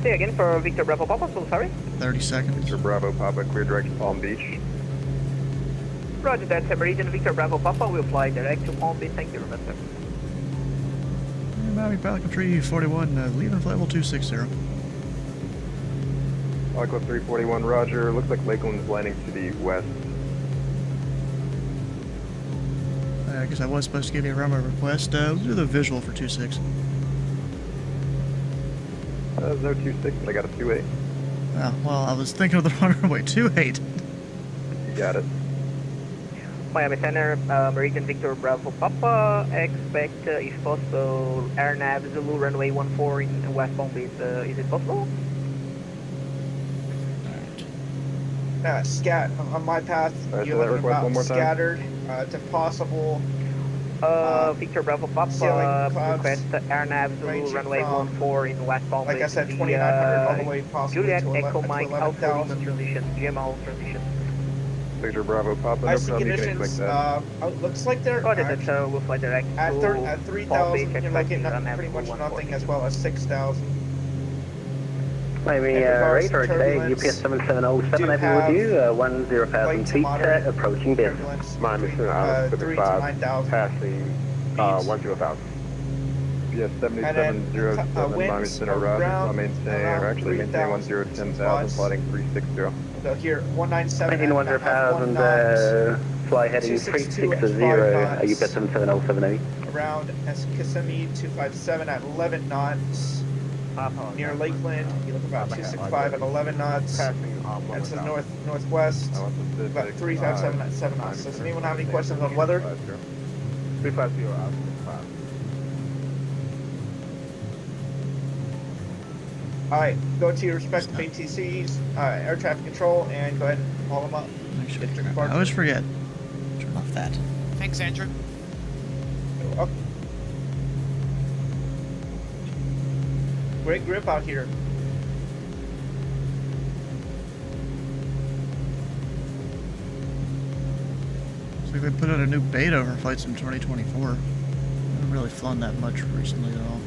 Say again for Victor Bravo Papa, so sorry. 30 seconds. Victor Bravo Papa, clear direct to Palm Beach. Roger that, Meridian Victor Bravo Papa will fly direct to Palm Beach. Thank you very much, sir. Miami Pelican 341, leaving flight level 260. Aqua 341, Roger. Looks like Lakeland's landing to the west. I guess I was supposed to give you a runway request. We'll do the visual for 26. There's no 26, but I got a 28. Oh, well, I was thinking of the wrong runway. 28. You got it. Miami Center, Meridian Victor Bravo Papa. Expect, if possible, AirNav Zulu runway 14 in West Palm Beach. Is it possible? On my path, you're looking about scattered. It's impossible. Victor Bravo Papa, request AirNav Zulu runway 14 in West Palm Beach. Like I said, 2,900 all the way possibly Juliet to Echo Mike Alpha 11,000. transition, GMO transition. Victor Bravo, Papa, no Icy problem, you can conditions, expect that. looks like they're Roger that, we'll fly direct at to 3,000, Palm you're Beach, looking expecting at pretty much nothing, as well as 6,000. Miami radar today, UPS 7707, I'll be with you, 10,000 feet, approaching base. Miami Center, Island 55, passing 10,000. Yes, 7707, Miami Center, Roger, I'll maintain, or actually maintain 10,000, flying 360. So here, 197 Maintain 10,000, fly heading 360, UPS 77070. Around Kissimmee 257 at 11 knots. Near Lakeland, you look about 265 at 11 knots. That's the northwest. About 357 at 7 knots. Does anyone have any questions on weather? 350 out. Alright, go to your respective ATCs, air traffic control, and go ahead and haul them up. I always forget. Turn off that. Thanks, Andrew. Up. Great grip out here. Looks like they put out a new beta for flights in 2024. I haven't really flown that much recently at all.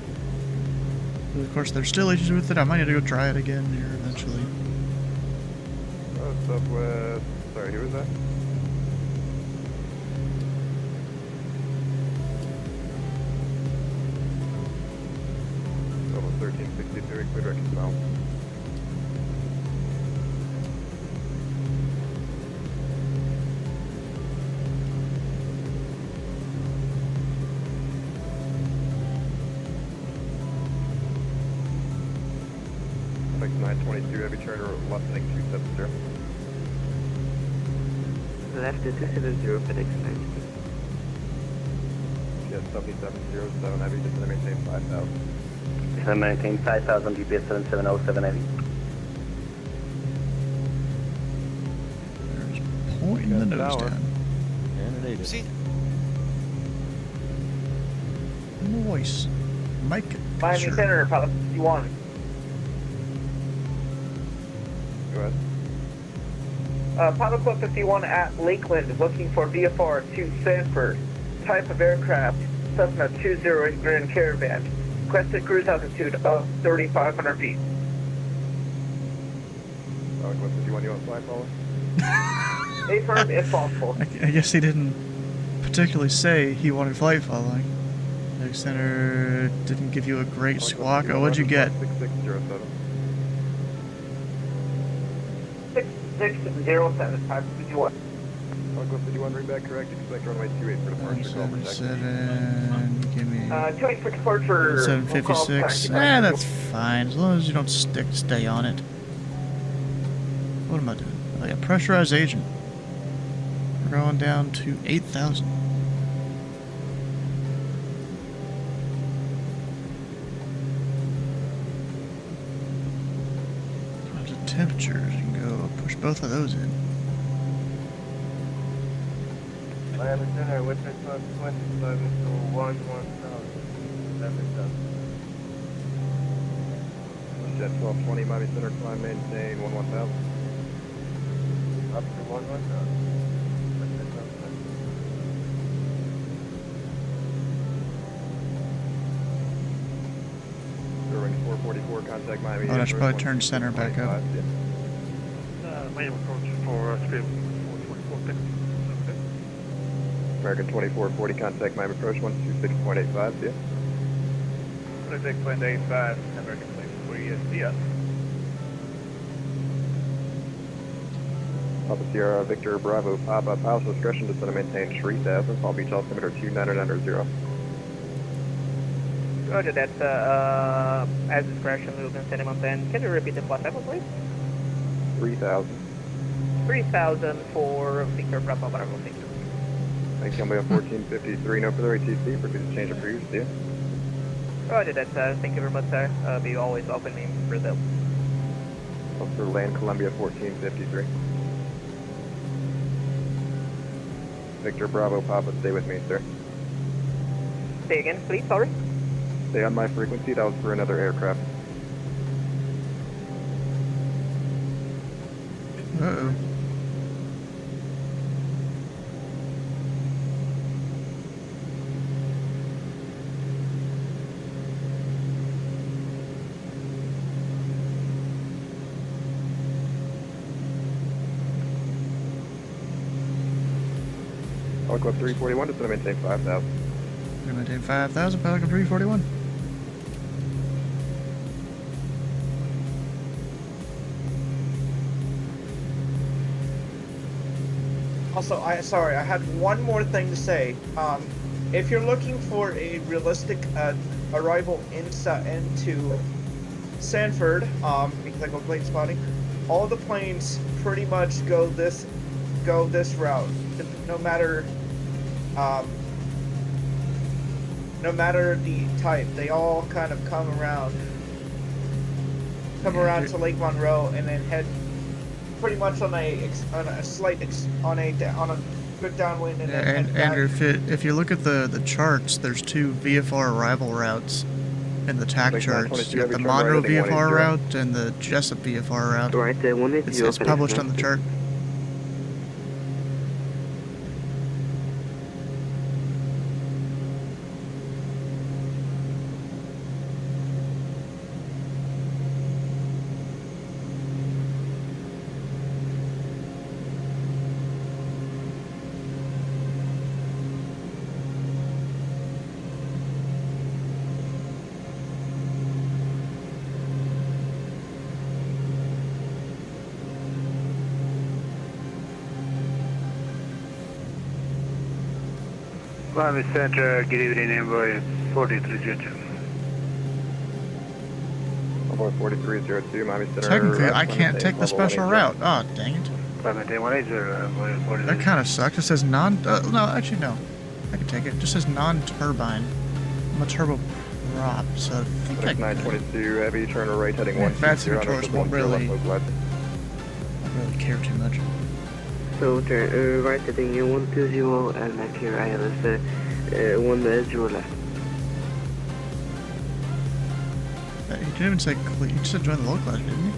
But of course, there's still issues with it. I might need to go try it again here eventually. Southwest. Sorry, who was that? Level 1363, clear direct south. Fix 922, heavy charter, left link 270. Left 270, FedEx 92. Yes, 7707, heavy, just to maintain 5,000. Just to maintain 5,000, UPS 7707 heavy. There's pointing the nose down. See? Noise. Mike. Miami Center, Pilot 51. Go ahead. Pilot Club 51 at Lakeland, looking for VFR to Sanford. Type of aircraft, Cessna 208 Grand Caravan. Requested cruise altitude of 3,500 feet. Pilot Club 51, you want to fly, follow? Affirm if possible. I guess he didn't particularly say he wanted flight following. The center didn't give you a great squawk. Oh, what'd you get? 6607. 6607, type 51. Pilot Club 51, ring back correct. Expect runway 28 for departure. Call for taxi. 7, give me 28 for departure. 756. That's fine, as long as you don't stay on it. What am I doing? Oh yeah, pressurized agent. We're going down to 8,000. The temperatures, you can go push both of those in. Miami Center, witness on 27 to 11,000. Jet 1220, Miami Center, climb, maintain 11,000. Up to 11,000. Ring 444, contact Miami. Oh, I should probably turn center back up. Miami approach for stream 444. American 2440, contact Miami approach 126.85, yeah. 126.85, American 24, yes, yeah. Papa Sierra, Victor Bravo, Papa, Pilot's discretion to maintain 3,000, Palm Beach altimeter 29900. Roger that, as discretion, we will send him on 10. Can you repeat the flight level, please? 3,000. 3,000 for Victor Bravo, Bravo, thank you. Thank you, I'm 1453, no further ATC, proceed to change of cruise, yeah. Roger that, thank you very much, sir. We always open in Brazil. Officer Land Columbia 1453. Victor Bravo, Papa, stay with me, sir. Say again, please, sorry. Stay on my frequency, that was for another aircraft. Uh-oh. Flight Club 341, just going to maintain 5,000. We're going to maintain 5,000, Pelican 341. Also, I had one more thing to say. If you're looking for a realistic arrival into Sanford, because I go plane spotting, all the planes pretty much go this route. No matter the type, they all kind of come around to Lake Monroe and then head pretty much on a good downwind and then head Andrew, back. if you look at the charts, there's two VFR arrival routes in the TAC charts. You got the Monroe VFR route and the Jessup VFR route. Right, It's published on the chart. Miami Center, good evening, envoy 4302. Envoy 4302, Miami Center. Technically, I can't take the special route. Oh, dang it. Miami 180, That kind of sucks. It says no, actually, no. I can take it. It just says non-turbine. I'm a turbo prop, so I think I can. 922, heavy, turn right, heading 120. Fancy controllers won't really care too much. So turn right heading 120 and back here I have 10 left. He didn't even say, he just said join the localizer, didn't he?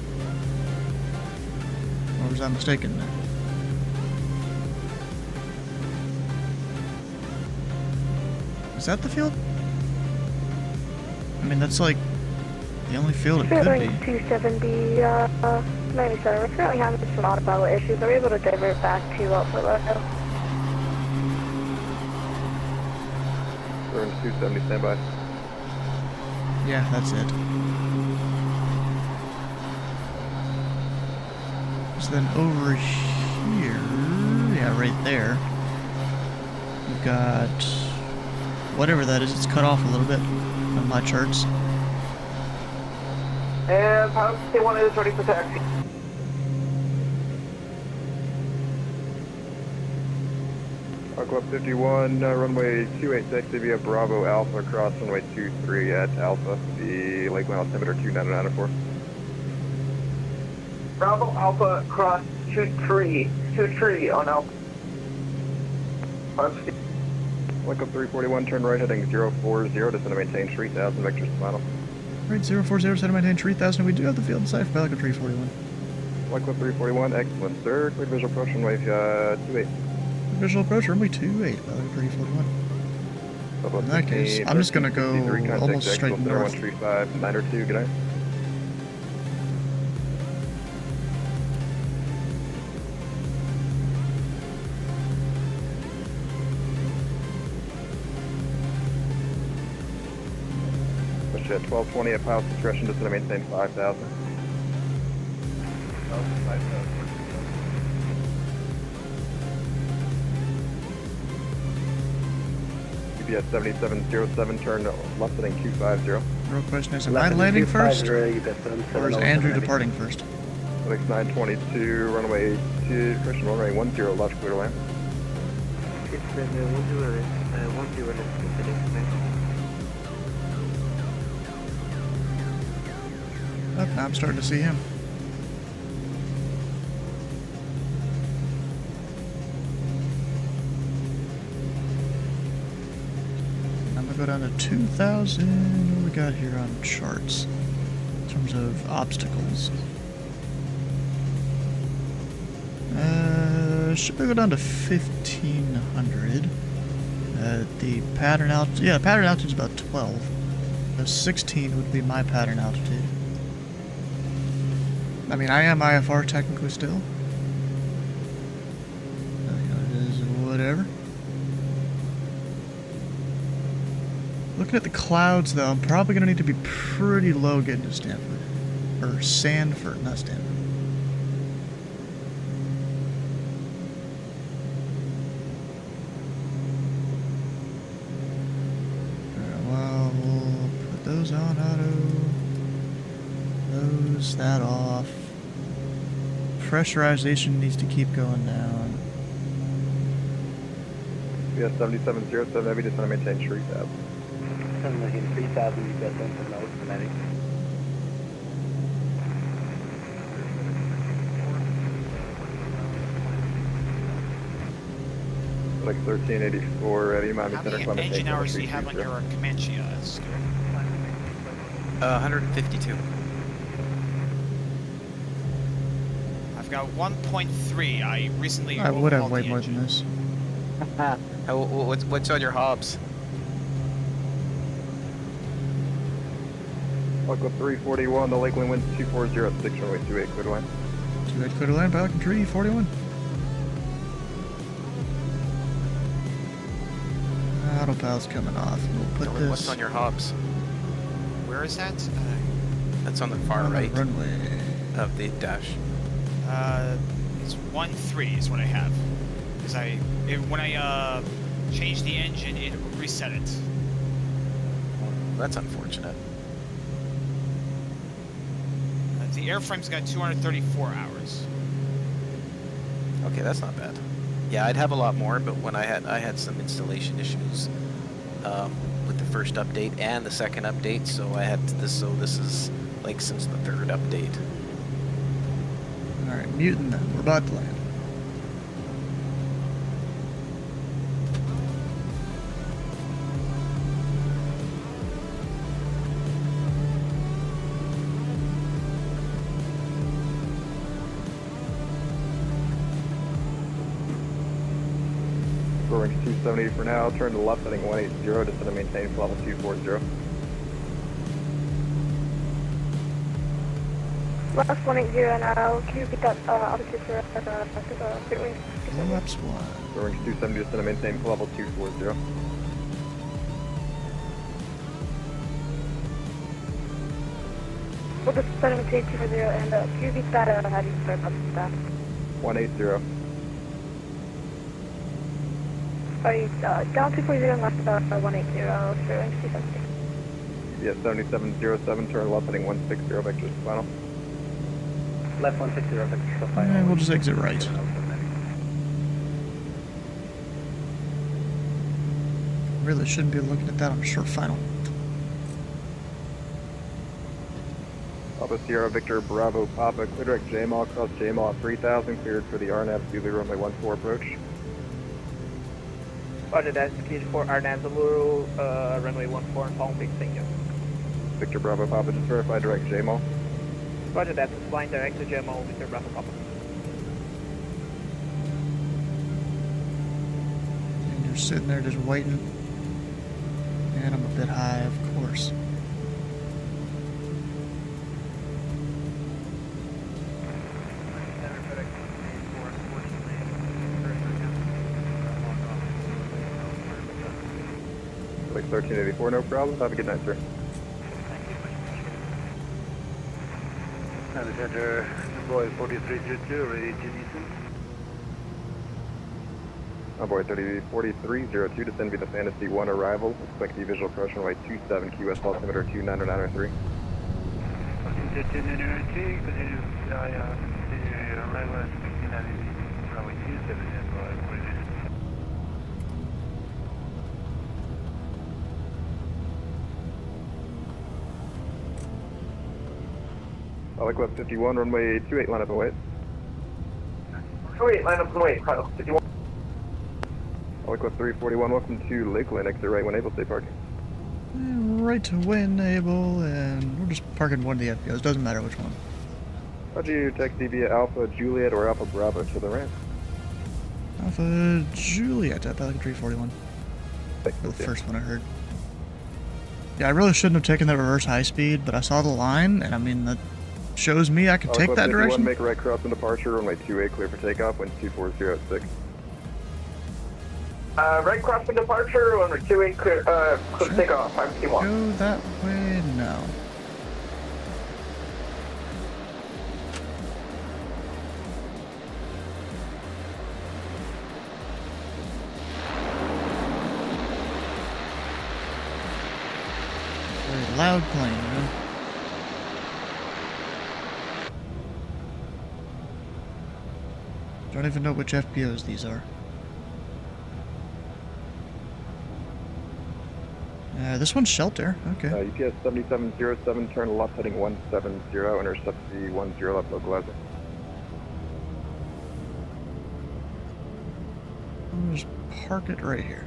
Or was I mistaken there? Is that the field? I mean, that's like the only field it could be. 270, 97. We're currently having some autopilot issues. Are we able to divert back to Fort Lauderdale? We're in 270, standby. Yeah, that's it. So then over here, yeah, right there, we've got whatever that is. It's cut off a little bit on my charts. And pilot K1 is ready for taxi. Club 51, runway 286 via Bravo Alpha, cross runway 23 at Alpha, the Lakeland altimeter 29994. Bravo Alpha, cross 23 on Alpha. Lake up 341, turn right heading 040, descend to maintain 3000, vectors final. Right, 040, descend to maintain 3000, we do have the field in sight for Pelican 341. Lake up 341, excellent sir, clear visual approach runway 28. Visual approach, runway 28, Pelican 341. In that case, I'm just gonna go almost straight north. 135, 902, good night. Push at 1220 at pilot's discretion, just to maintain 5,000. GPS 7707, turn left heading 250. Real question is, am I landing first, or is Andrew departing first? FedEx 922, runway 2, correction, runway 10, left, clear to land. It's 10 left, FedEx 9. Oh, now I'm starting to see him. I'm gonna go down to 2,000. What do we got here on charts in terms of obstacles? Should we go down to 1,500? The pattern altitude, yeah, pattern altitude is about 12. 16 would be my pattern altitude. I mean, I am IFR technically still. It is whatever. Looking at the clouds, though, I'm probably going to need to be pretty low getting to Stanford. Or Sanford, not Stanford. Alright, well, we'll put those on auto. Close that off. Pressurization needs to keep going down. Yeah, 7707 Heavy, just want to maintain 3000. 3000, you got them for notes, kinetic. Like 1384 Heavy, Miami Center, How many engine hours do you have on your Comanche, Stuart? 152. I've got 1.3. I recently I would have overhauled way the more engine. than this. What's on your hobs? Aqua 341, the Lakeland winds 240 at 6 runway 28, clear to land. 28 clear to land, Pelican Tree, 41. Autopilot's coming off. We'll put this... What's on your hobs? Where is that? That's on the far on right the runway of the dash. It's 1.3 is what I have. Because when I changed the engine, it reset it. That's unfortunate. The airframe's got 234 hours. Okay, that's not bad. Yeah, I'd have a lot more, but when I had some installation issues with the first update and the second update, so I had this. So this is like since the third update. All right, mutant then. We're about to land. Scoring 270 for now, turn to the left heading 180, just to maintain for level 240. Last 180 now, can you repeat that altitude for wings? Laps 1. Scoring 270, just to maintain for level 240. We'll just send him to 240 and can you repeat that, how do you start up that? 180. Are you down 240 and left 180, straight wings 270? Yeah, 7707, turn left heading 160, vectors final. Left 160, vectors final. And we'll just exit right. Really shouldn't be looking at that on a short final. Papa Sierra Victor Bravo Papa, clear direct JMAL, cross JMAL at 3000, cleared for the RNAV Zulu runway 14 approach. Roger that, cleared for RNAV Zulu, runway 14 and Palm Beach, thank you. Victor Bravo Papa, just verify direct JMAL. Roger that, it's flying direct to JMAL, Victor Bravo Papa. And you're sitting there just waiting. And I'm a bit high, of course. Like 1384, no problem. Have a good night, sir. Command Center, boy 4322, ready to descend. Envoy 4302, descend via the Fantasy 1 arrival. Expect the visual approach runway 27, QS altimeter 29903. 1393, continue arrival at 1690, runway 27, envoy 43. Aliquot 51, runway 28, line up and wait. 28, line up and wait, 51. Aliquot 341, welcome to Lakeland, exit right when able, stay parking. Right to when able, and we're just parking one of the FBOs, doesn't matter which one. Roger, taxi via Alpha Juliet or Alpha Bravo to the ramp. Alpha Juliet at Pelican Tree 41. The first one I heard. Yeah, I really shouldn't have taken that reverse high speed, but I saw the line, and I mean, that shows me I can take that direction. Make right cross and departure, runway 28, clear for takeoff, wind 240 at 6. Right crossing departure, under 28 clear, clear takeoff, 551. Go that way now. Very loud plane, man. Don't even know which FPOs these are. This one's shelter. Okay. UPS 7707, turn left heading 170, intercept the 10 left localizer. I'll just park it right here.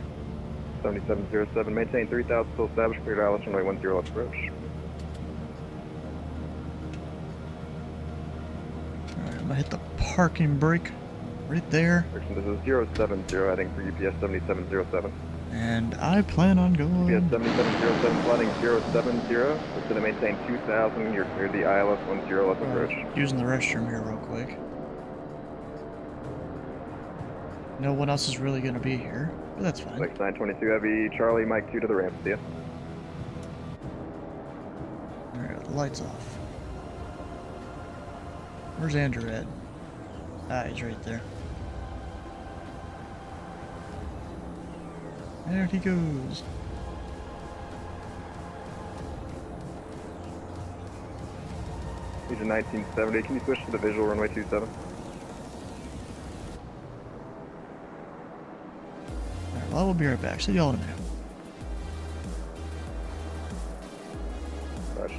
7707, maintain 3000, still established, cleared ILS, runway 10 left approach. Alright, I'm gonna hit the parking brake right there. This is 070, heading for UPS 7707. And I plan on going. UPS 7707, flying 070, it's going to maintain 2000, you're cleared the ILS 10 left approach. Using the restroom here real quick. No one else is really going to be here, but that's fine. Flex 922 Heavy, Charlie, Mike 2 to the ramp, see ya. Alright, lights off. Where's Andrew at? Ah, he's right there. There he goes. Region 1970, can you switch to the visual runway 27? Alright, well, we'll be right back. See y'all in a minute. Roger.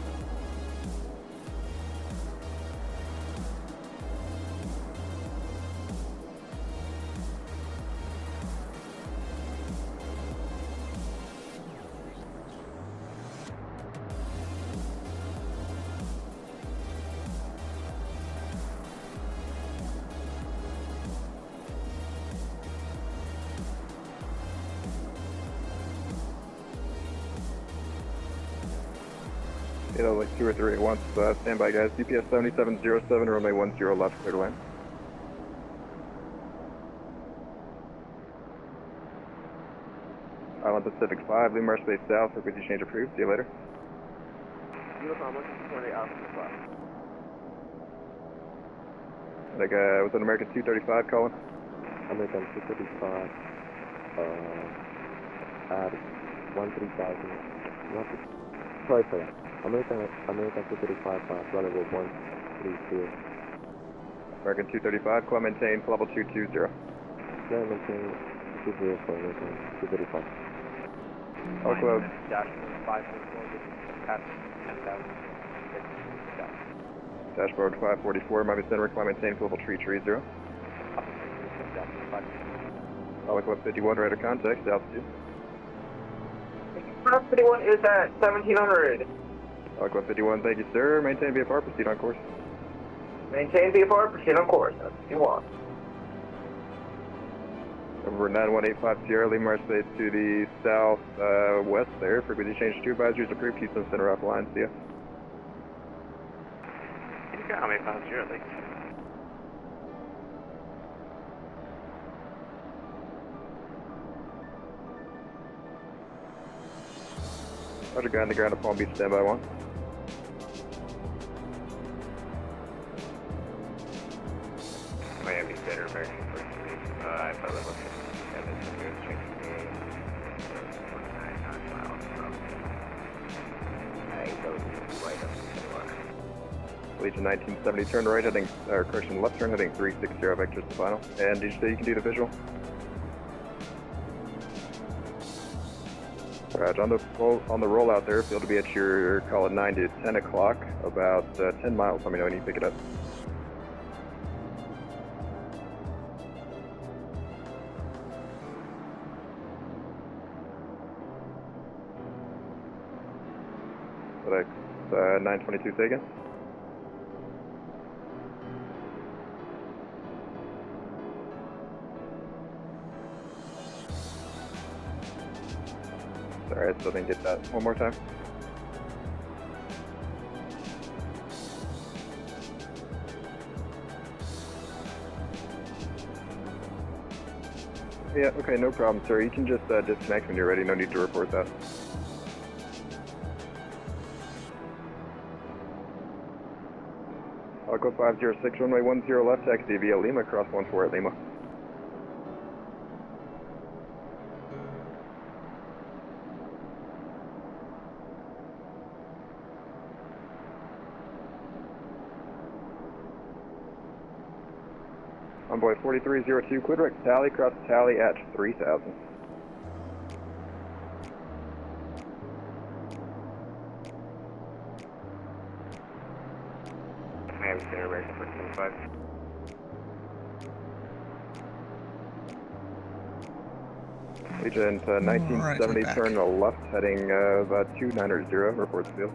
Like 2 or 3 at once. Stand by, guys. UPS 7707, runway 10 left, clear to land. Island Pacific 5, Lee Marsh Base South, frequency change approved. See you later. Like, was it American 235 calling? American 235, at 13,000. Sorry for that. American 235, runway 132. American 235, climb maintain, level 220. Yeah, maintain 20 for American 235. All close. Dashboard 544, Miami Center, climb maintain, level 330. All Club 51, radar contact, altitude. Club 51 is at 1700. Club 51, thank you, sir. Maintain VFR, proceed on course. Maintain VFR, proceed on course. That's what you want. Over 91850 Sierra, Lee Marsh Base to the southwest there. Frequency change 2 advisories approved. Houston Center offline. See ya. You got me 50 Lake. Roger, guy on the ground at Palm Beach, standby 1. Miami Center, American First Street. I thought that was Legion 1970, turn right heading, or correction, left turn heading 360, vectors to final. And did you say you can do the visual? Alright, on the rollout there, field to be at your, call it 9 to 10 o'clock, about 10 miles. Let me know when you pick it up. FedEx 922 taken. Sorry, I still didn't get that. One more time. Yeah, okay, no problem, sir. You can just disconnect when you're ready. No need to report that. Alco 506, runway 10 left, taxi via Lima, cross 14 at Lima. Envoy 4302, clear direct tally, cross tally at 3000. Miami Center, ready for 25. Agent 1970, right, turn left, heading 2900, reports field.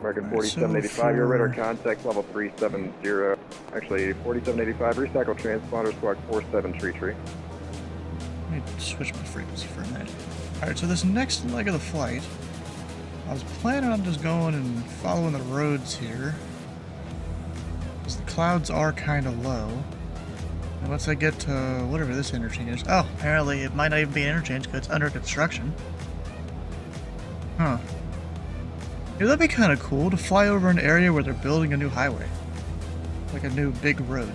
American 4785, your radar contact level 370. Actually, 4785, recycle transponder squawk 47 tree. Let me switch my frequency for a minute. Alright, so this next leg of the flight, I was planning on just going and following the roads here, because the clouds are kind of low. And once I get to whatever this interchange is, oh, apparently it might not even be an interchange because it's under construction. Huh. Yeah, that'd be kind of cool to fly over an area where they're building a new highway. Like a new big road.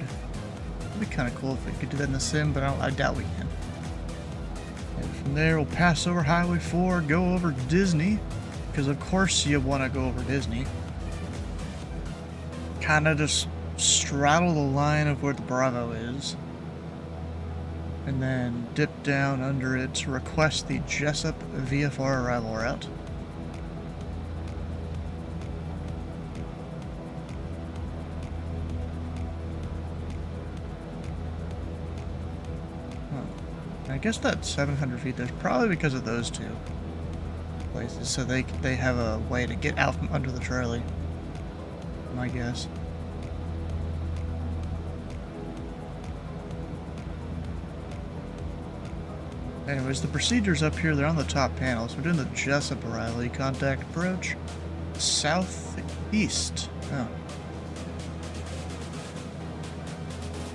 It'd be kind of cool if we could do that in the sim, but I doubt we can. And from there, we'll pass over Highway 4, go over Disney, because of course you want to go over Disney. Kind of just straddle the line of where the Bravo is. And then dip down under it to request the Jessup VFR arrival route. I guess that 700 feet there's probably because of those two places, so they have a way to get out from under the trolley, my guess. Anyways, the procedures up here, they're on the top panel, so we're doing the Jessup arrival, contact approach, southeast.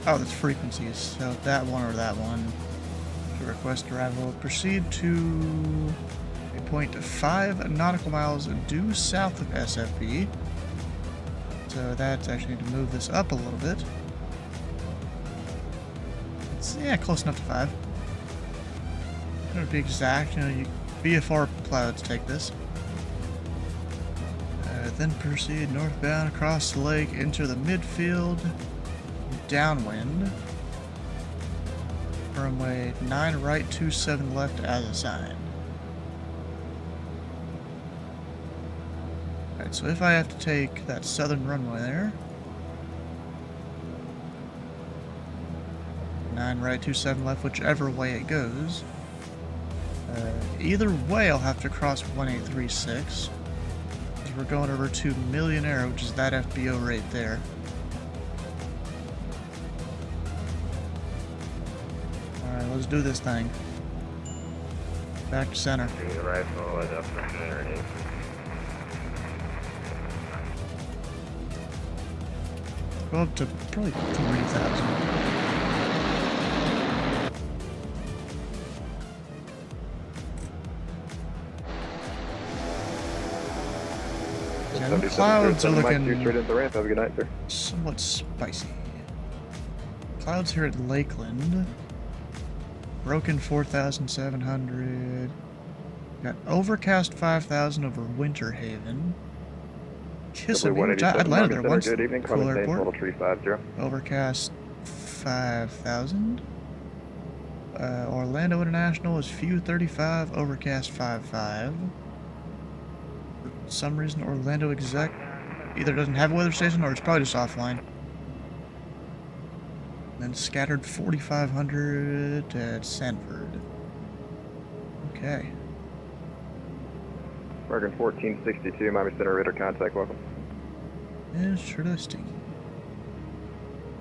Oh, that's frequencies, so that one or that one. Request arrival. Proceed to a point 5 nautical miles due south of SFB. So that's actually need to move this up a little bit. It's, yeah, close enough to 5. To be exact, you know, VFR clouds take this. Then proceed northbound across the lake, enter the midfield, downwind. Runway 9 right, 27 left as assigned. Alright, so if I have to take that southern runway there, 9 right, 27 left, whichever way it goes, either way I'll have to cross 1836, because we're going over to Millionaire, which is that FBO right there. Let's do this thing. Back to center. Go up to probably 3,000. Yeah, the clouds are looking somewhat spicy. Clouds here at Lakeland. Broken 4,700. Got overcast 5,000 over Winter Haven. Kissimmee, I'd landed there once. Good evening, Cool airport. 350. Overcast 5,000. Orlando International is few 35, overcast 5,5. For some reason, Orlando exec either doesn't have a weather station or it's probably just offline. Then scattered 4,500 at Sanford. Okay. American 1462, Miami Center, radar contact, welcome. Interesting.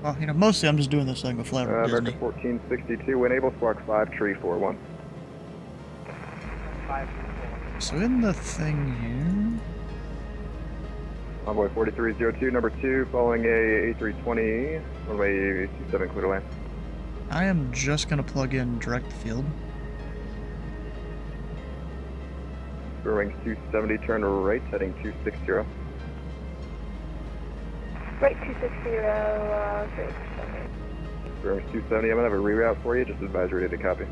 Well, you know, mostly I'm just doing this so I can go fly over Disney. American 1462, wind able, squawk 5, tree 41. So in the thing here... Envoy 4302, number 2, following a A320, runway 27, clear to land. I am just gonna plug in direct field. Wings 270, turn right, heading 260. Right 260, great. Wings 270, I'm gonna have a reroute for you, just advise ready to copy.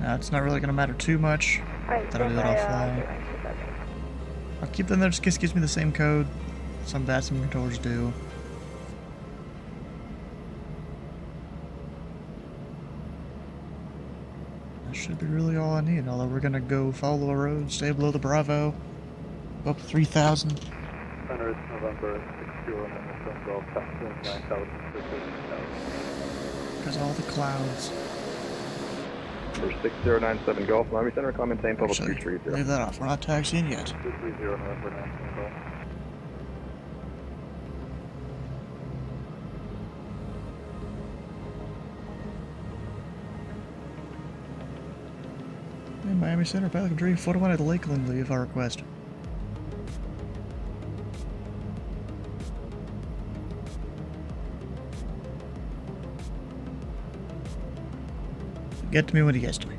It's not really gonna matter too much. That'll do that offline. I'll keep them there just in case it gives me the same code. Some bad, some controllers do. That should be really all I need, although we're gonna go follow a road, stay below the Bravo, go up to 3,000. Center is November 60, Golf, passing 9,000 for 15,000. Because all the clouds. For 6097 Golf, Miami Center, call maintain public 230. Leave that off, we're not taxiing yet. 230 November 19 Golf. In Miami Center, Pelican Tree, 41 at Lakeland, leave our request. Get to me when he gets to me.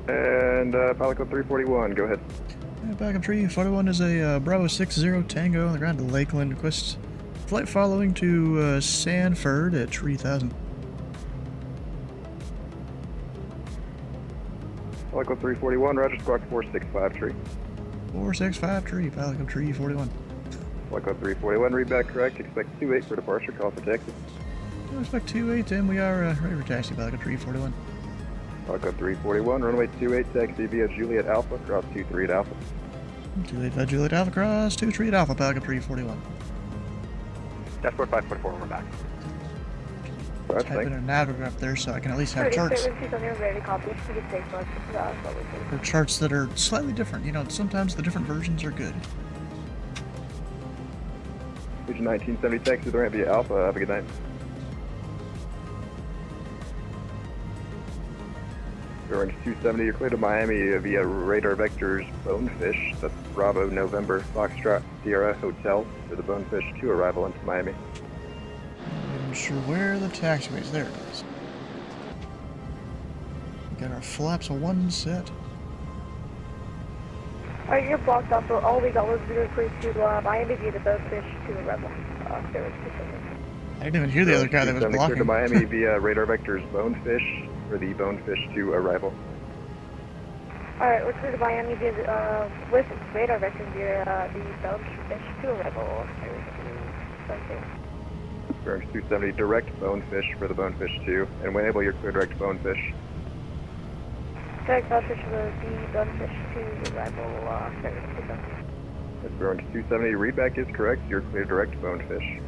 And Pelican 341, go ahead. Yeah, Pelican Tree, 41 is a Bravo 60 Tango on the ground to Lakeland. Request flight following to Sanford at 3,000. Pelican 341, Roger, squawk 465 tree. 465 tree, Pelican Tree 41. Pelican 341, read back correct, expect 28 for departure, call for taxi. Expect 28, and we are ready for taxi, Pelican Tree 41. Pelican 341, runway 28, taxi via Juliet Alpha, cross 23 at Alpha. 28 via Juliet Alpha, cross 23 at Alpha, Pelican Tree 41. Dashboard 544, we're back. Right, type in a navigator up there so I can at least have charts. Or charts that are slightly different. You know, sometimes the different versions are good. Region 1970, taxi to the ramp via Alpha, have a good night. Orange 270, you're clear to Miami via Radar Vectors Bonefish, that's Bravo November Foxtrot Sierra Hotel for the Bonefish 2 arrival into Miami. I'm sure where the taxiway is. There it is. We got our flaps of one set. Alright, you're blocked off, so all we got was zero crew to Miami via the Bonefish to the Rebel. I didn't even hear the other guy that was blocking. Clear to Miami via Radar Vectors Bonefish for the Bonefish 2 arrival. Alright, we're clear to Miami via with Radar Vectors via the Bonefish 2 arrival. Orange 270, direct Bonefish for the Bonefish 2, and when able, you're clear direct Bonefish. Direct Bonefish for the Bonefish 2 arrival, That's Orange 270, readback is correct, you're clear direct Bonefish.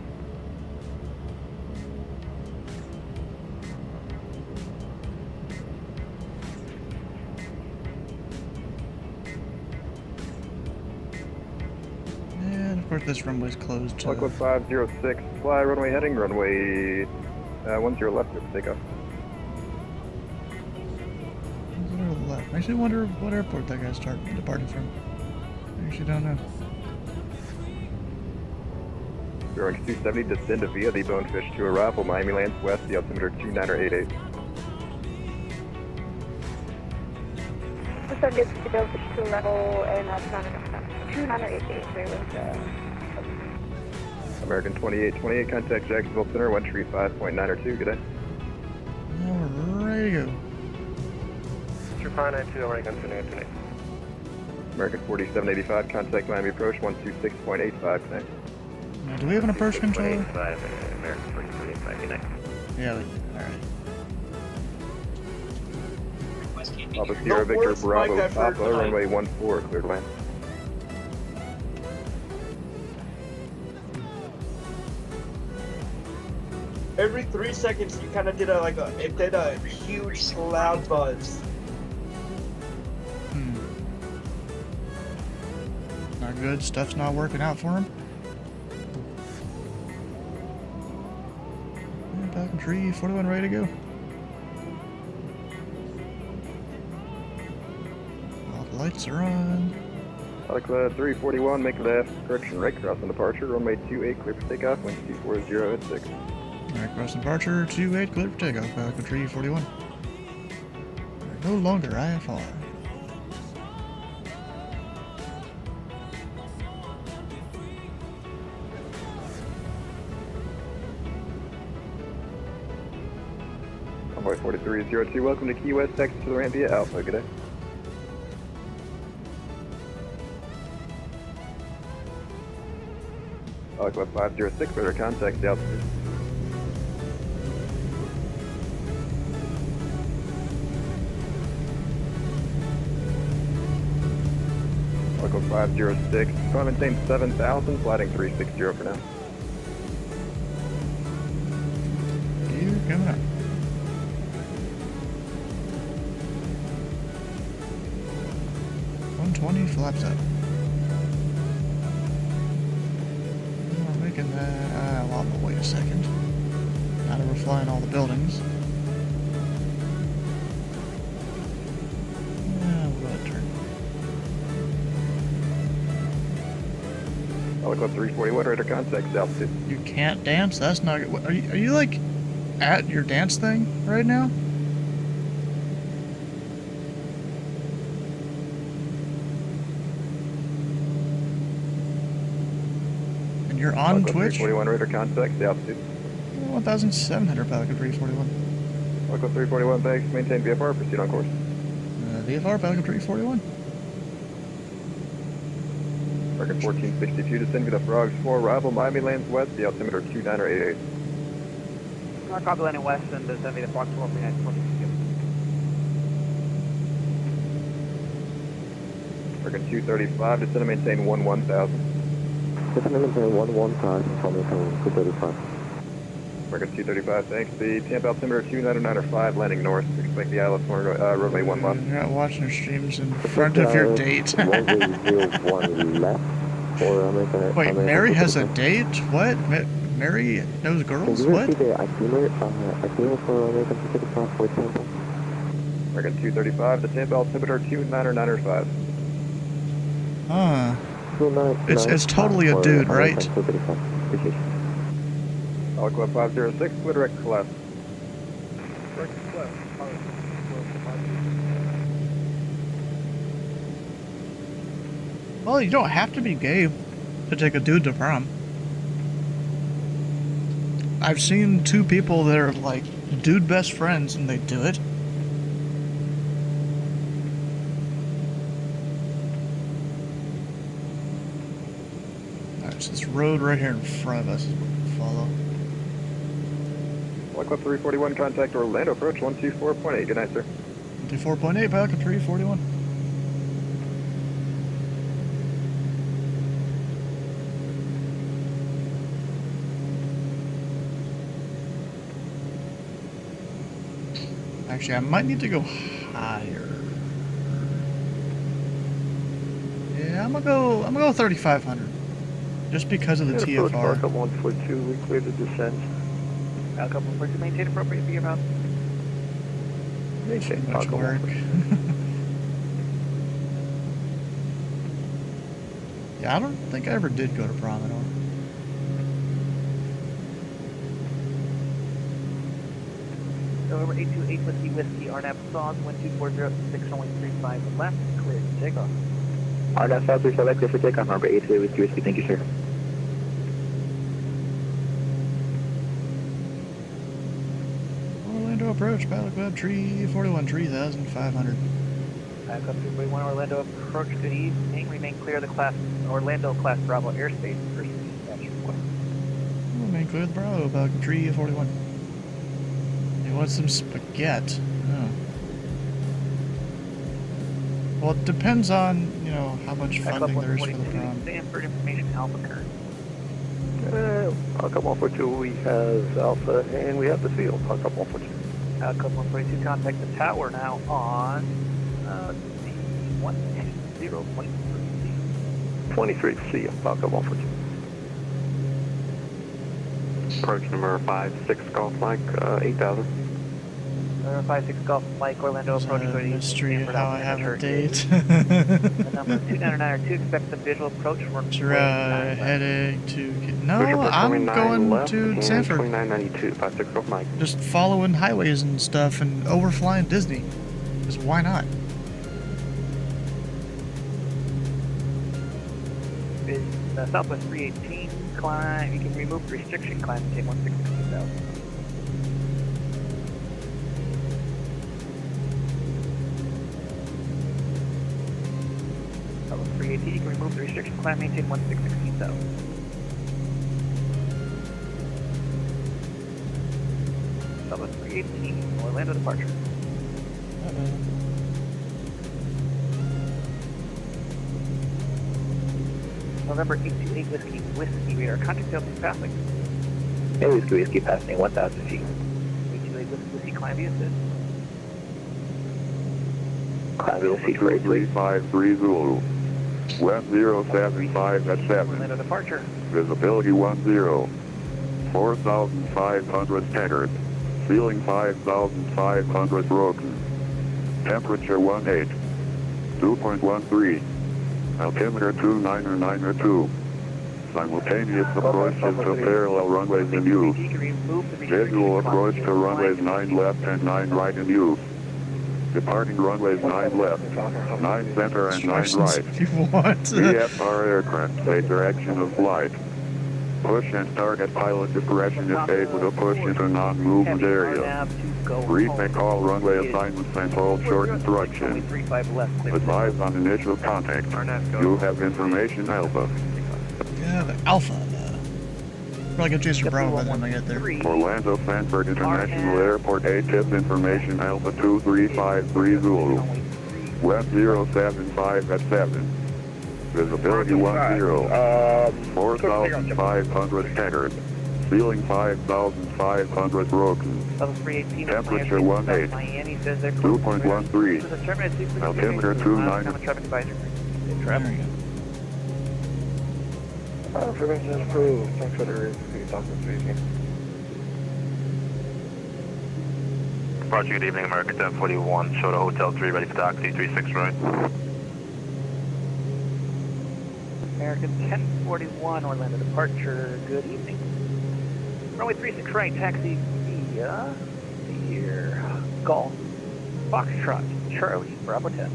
And of course this runway's closed to... Lockwood 506, fly runway heading, runway 10 left, good takeoff. 10 left. I actually wonder what airport that guy's departing from. I actually don't know. Orange 270, descend via the Bonefish 2 arrival, Miami lands west, the altimeter 2988. The sun gets to Bonefish 2 arrival, and that's 2988, American 2828, contact Jacksonville Center, 135.902, good day. Now we're ready to go. Mr. 592, American 2828. American 4785, contact Miami approach, 126.85, thanks. Now, do we have an approach controller? American 4785, good night. Yeah, we do. Alright. Alpha Sierra Victor Bravo, Papa, runway 14, cleared land. Every 3 seconds, you kind of did a huge loud buzz. Not good. Stuff's not working out for him. Pelican Tree 41 ready to go. Lights are on. Cloud 341, make left, correction, right crossing departure, runway 28, clear for takeoff, wind 240 at 6. Right crossing departure, 28, clear for takeoff, Pelican 341. We're no longer IFR. Convoy 4302, welcome to Key West, Texas to the ramp via Alpha, good day. Club 506, better contact the altitude. Club 506, maintain 7,000, flighting 360 for now. You coming up. $120 flaps up. Well, wait a second. Now that we're flying all the buildings. Yeah, we'll go ahead and turn. Club 341, radar contact altitude. You can't dance? That's not good. Are you like at your dance thing right now? You're on Twitch? 341 radar contact, the altitude. 1,700 Pelican 341. Club 341, thanks. Maintain VFR, proceed on course. VFR, Pelican 341. Record 1462, descend via the Frogs 4, arrival Miami lands west, the altimeter 2988. Copy landing west and descend via the Frogs 4, 3942. Record 235, descend and maintain 11,000. Descend and maintain 11,000, from maintain 235. Record 235, thanks. The Tampa altimeter 2995, landing north. Expect the ILS runway 1 left. You're not watching your streams in front of your date. 1 left. Wait, Mary has a date? What? Mary knows girls? What? Can you see the itinerary for American Pacific for Tampa? Record 235, the Tampa altimeter 2995. Huh. It's totally a dude, right? Club 506, clear direct class. Well, you don't have to be gay to take a dude to prom. I've seen two people that are like dude best friends and they do it. This road right here in front of us is what we follow. Club 341, contact Orlando, approach 124.8. Good night, sir. 124.8, Pelican 341. Actually, I might need to go higher. Yeah, I'm gonna go 3,500. Just because of the TFR. Falcon 142, we cleared the descent. Falcon 142, maintain appropriate via route. Maintain much work. Yeah, I don't think I ever did go to prom at all. Over 828 Whiskey, RNAV SAWS, 1240 runway 35 left, clear to takeoff. RNAV SAWS, clear for takeoff, number 828 Whiskey, thank you, sir. Orlando approach, Pilot Club 341, 3,500. Pilot Club 341, Orlando approach, good evening. Remain clear of the class, Orlando class Bravo airspace, first dispatch request. Remain clear of the Bravo, Pilot Club 341. They want some spaghetti. Oh. Well, it depends on, you know, how much funding there is for the prom. Sanford information Alpha current. Falcon 142, we have Alpha and we have the field. Falcon 142. Falcon 142, contact the tower now on the 120.3C. 23C, Falcon 142. Approach number 56, golf flag, 8,000. November 56 Golf Mike, Orlando It's approach a 30. mystery Sanford, how I Alpha, have a Church. date. The number 29902 expects the visual approach for Headache to get... No, I'm going to Sanford. 2992, 56 Golf Mike. Just following highways and stuff and overflying Disney. Because why not? Southwest 318 climb. You can remove the restriction climb and take 162,000. Southwest 318, you can remove the restriction climb, maintain 162,000. Southwest 318, Orlando departure. November 828 Whiskey radar. Contact failed to passing. Hey, Whiskey passing 1,000 feet. 828 Whiskey climb via assist. Climb via seat 353 Zulu. West 075 at 7. Orlando departure. Visibility 10. 4,500 staggered. Ceiling 5,500 broken. Temperature 18. 2.13. Altimeter 2992. Simultaneous approach to parallel runways in use. Visual approach to runways 9 left and 9 right in use. Departing runways 9 left, 9 center and 9 right. VFR aircraft, state direction of flight. Push and start at pilot discretion if paid with a push into non-movement area. Brief may call runway assignments and hold short instructions. Advise on initial contact. You have information Alpha. Yeah, the Alpha. Probably get Jason Bravo by the time I get there. Orlando Sanford International Airport ATIP information Alpha 2353 Zulu. West 075 at 7. Visibility 10. 4,500 staggered. Ceiling 5,500 broken. Temperature 18. 2.13. Altimeter 29. Information is approved. Thanks for the speaking. Roger, good evening, American 1041. Show to Hotel 3, ready for taxi, 36 right. American 1041, Orlando departure. Good evening. Runway 36 right, taxi via here. Golf. Foxtrot, Charlie, Bravo 10.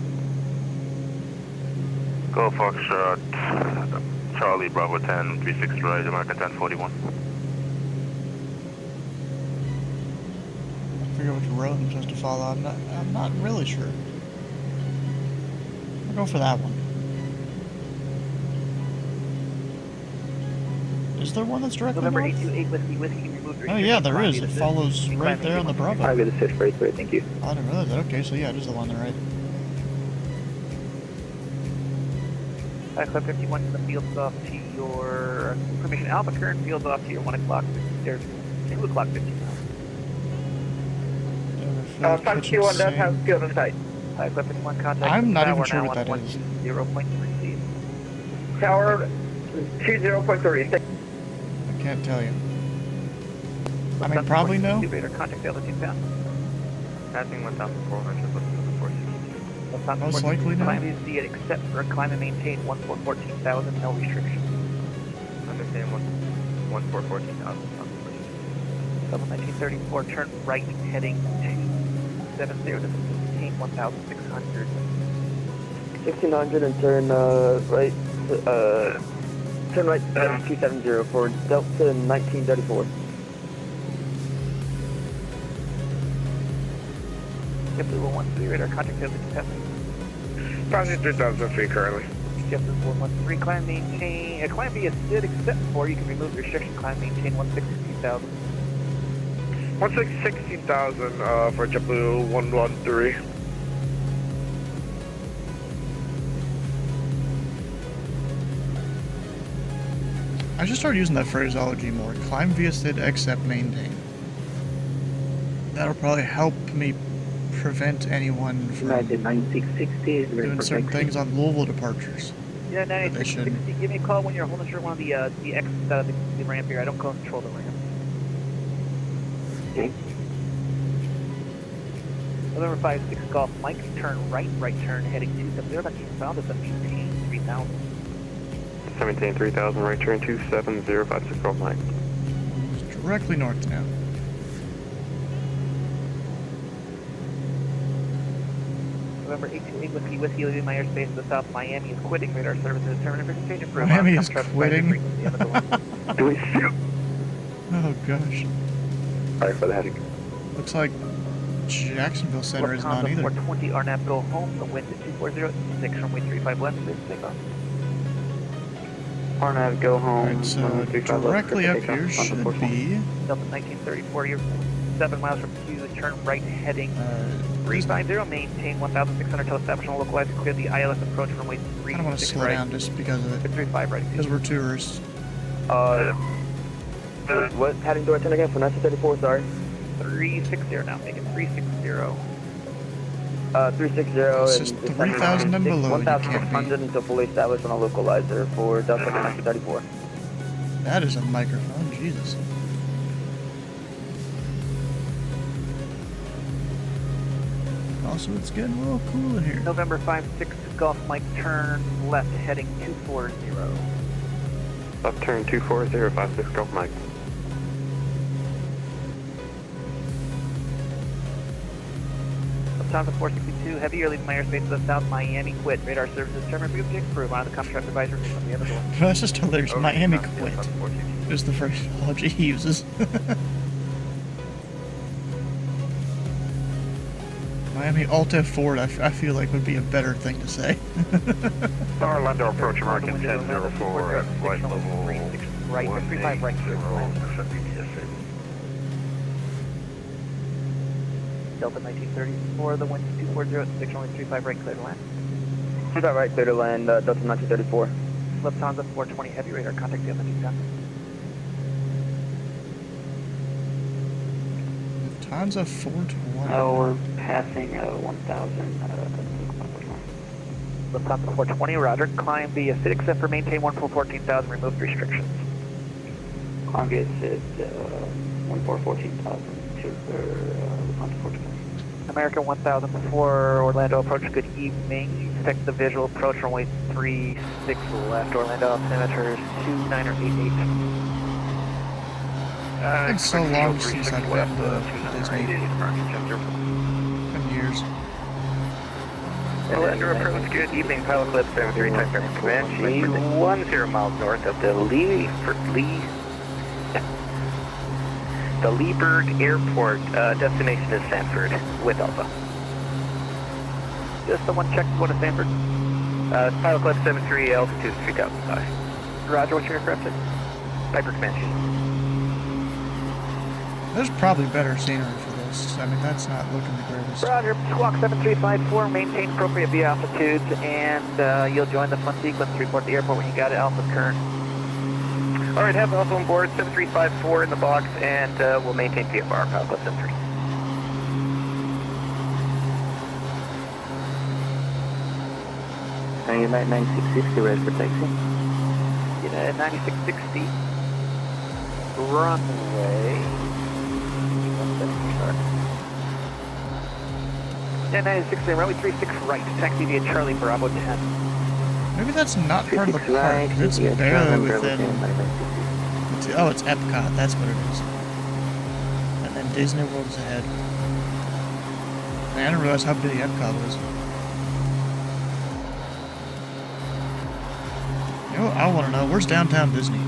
Go Foxtrot, Charlie, Bravo 10, 36 right, American 1041. I forget which road I'm supposed to follow. I'm not really sure. I'll go for that one. Is there one that's directly November north? 828 Whiskey removed. Oh yeah, there is. It follows right there on the Bravo. I'll get assist right there, thank you. I didn't realize that. Okay, so yeah, it is the one on the right. Club 51 to the fields off to your information Alpha, current fields off to your 1 o'clock, there's 2 o'clock 15 miles. 521 does have field in sight. Club 51 contact. I'm not even sure what that is. 0.3 feet. Tower 20.3. I can't tell you. I mean, probably no. Radar contact failed at 2 pounds. Passing 1,400, looking for 460. Most likely no. Climb is the except for climb and maintain 14,000, no restriction. Understand 14,000. Level 1934, turn right, heading 270 to maintain 1,600. 1600 and turn right, turn right 270 for Delta 1934. JetBlue 113, radar contact failed at 2 pounds. Passing 3,000 feet currently. JetBlue 113, climb maintain, climb via SID except for you can remove the restriction, climb maintain 116,000. 16,000 for JetBlue 113. I should start using that phraseology more. Climb via SID except maintain. That'll probably help me prevent anyone from doing certain things on Louisville departures. Yeah, 9660, give me a call when you're holding short one of the exits out of the ramp here. I don't control the ramp. Okay. November 56 Golf Mike, turn right, right turn, heading 270, that's southbound, that's a maintain 3000. 17 3000, right turn 27056 Golf Mike. It's directly north now. November 828 Whiskey, leaving my airspace to the south. Miami is quitting. Radar service is determined for stage improvement. Miami is quitting? Do we shoot? Oh gosh. Sorry for the headache. Looks like Jacksonville Center is not either. 420 RNAV, go home. The wind is 240, 6 runway 35 left, please take off. RNAV, go home. Alright, so directly up here should be... Delta 1934, you're 7 miles from Q, turn right heading 350, maintain 1,600 till establishment localized, clear the ILS approach runway 36 I don't want to slow right. down just because of it. 35 right. Because we're tourists. What heading do I turn again for 1934, sorry? 360 now, make it 360. 360 it's just 3,000 and below, 1,600 until fully established on a localizer for Delta 1934. That is a microphone, Jesus. Also, it's getting a little cool in here. November 56 Golf Mike, turn left heading 240. Left turn 240, 56 Golf Mike. Lufthansa 462, heavy, you're leaving my airspace to the south, Miami quit. Radar services determined for object crew. On the contract advisor from the other door. That's just hilarious. Miami quit. Is the phraseology he uses. Miami Alta Ford, I feel like would be a better thing to say. Orlando approach American 1004 at flight level 35 right. Delta 1934, the wind 240, 6 only 35 right, clear to land. 35 right, clear to land, Delta 1934. Lufthansa 420, heavy radar, contact the other meantime. Lufthansa 420. Oh, we're passing 1,000. Lufthansa 420, roger. Climb via SID except for maintain 14,000, remove restrictions. Climb via SID 14,000 to Lufthansa 420. American 1000 before Orlando approach, good evening. Expect the visual approach runway 36 left, Orlando altimeter 2988. It's so long since I've been to Disney. Been years. Orlando approach, good evening. Pilot clip 73 type Comanche 10 miles north of the Leeburg Airport. Destination is Sanford with Alpha. Just the one check to go to Sanford. Pilot clip 73, altitude 3005. Roger, what's your aircraft? Piper Comanche. There's probably better scenery for this. I mean, that's not looking the greatest. Roger, squawk 7354, maintain appropriate via altitudes, and you'll join the fun sequence to report the airport when you got it, Alpha current. Alright, have Alpha on board, 7354 in the box, and we'll maintain VFR, Pilot Club 73. United 9660, ready for taxi. United 9660, runway... Yeah, 9660, runway 36 right, taxi via Charlie Bravo 10. Maybe that's not part of the park. It's barely within... Oh, it's Epcot, that's what it is. And then Disney World's ahead. Man, I didn't realize how big Epcot was. You know, I want to know, where's downtown Disney? You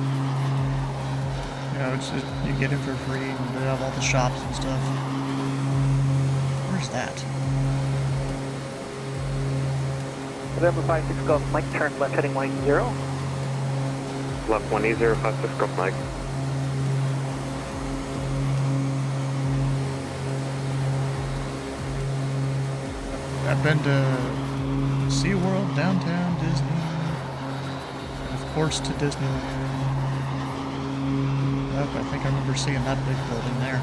know, it's just, you get in for free and they have all the shops and stuff. Where's that? November 56 Golf Mike, turn left heading 180. Left 180, 56 Golf Mike. I've been to SeaWorld, downtown Disney, and of course to Disneyland. Yep, I think I remember seeing that big building there.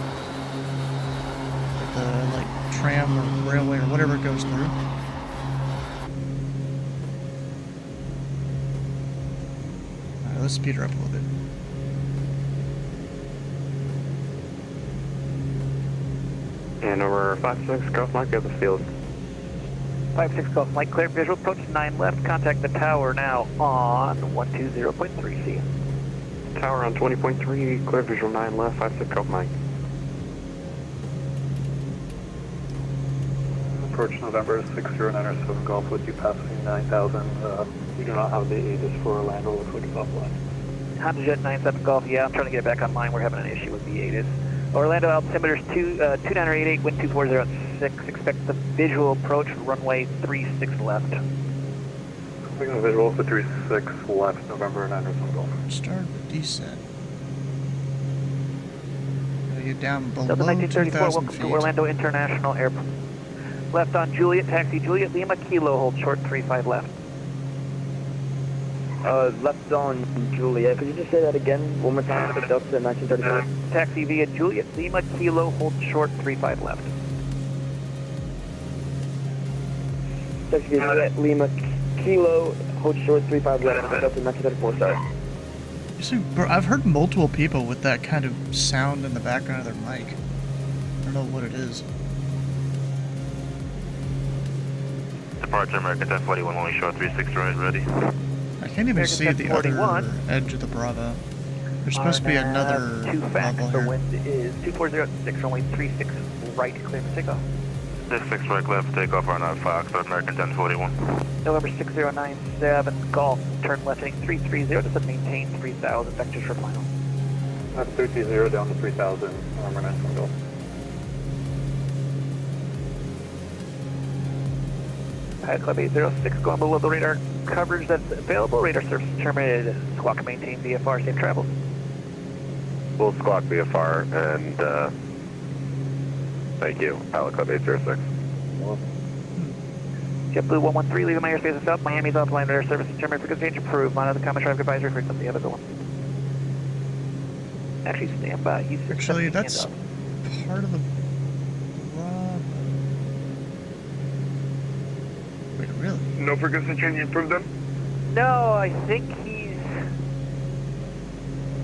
With the, like, tram or railway or whatever it goes through. Alright, let's speed her up a little bit. And over 5-6, Golf Mike at the field. 5-6 Golf Mike, clear visual, approach 9 left, contact the tower now on 120.3, see you. Tower on 20.3, clear visual 9 left, 5-6 Golf Mike. Approach November 60907 Golf with you passing 9,000. We do not have the Aegis for Orlando, looks like it's offline. Honda Jet 97 Golf, yeah, I'm trying to get it back online. We're having an issue with the Aegis. Orlando altimeter's 2988, wind 2406. Expect the visual approach, runway 36 left. Signal visual for 36 left, November 907 Golf. Start descent. Gotta get down below Delta 1934, 2,000 welcome feet. to Orlando International Airport. Left on Juliet, taxi Juliet, Lima, Kilo, hold short 35 left. Left on Juliet. Could you just say that again one more time for Delta 1934? Taxi via Juliet, Lima, Kilo, hold short 35 left. Taxi via Juliet, Lima, Kilo, hold short 35 left. Delta 1934, sorry. You see, bro, I've heard multiple people with that kind of sound in the background of their mic. I don't know what it is. Departure American 1041, only short 36 right, ready. I can't even see the other edge of the Bravo. There's supposed to be another level The here. wind is 2406, runway 36 right, clear for takeoff. 66 right, clear for takeoff, on out Fox, American 1041. November 6097 Golf, turn left heading 330, just maintain 3000 vectors for final. That's 330 down to 3000, November 907 Golf. Pilot Club 806 going below the radar coverage that's available. Radar service terminated. Squawk maintain VFR, safe travels. We'll squawk VFR and thank you, Pilot Club 806. JetBlue 113, leaving my airspace south. Miami's offline. Radar service terminated. Frequency change approved. Monitor the common traffic advisory frequency. Have a good one. Actually, stand by. Actually, that's part of the Bravo. Wait, really? No frequency change approved then? No, I think he's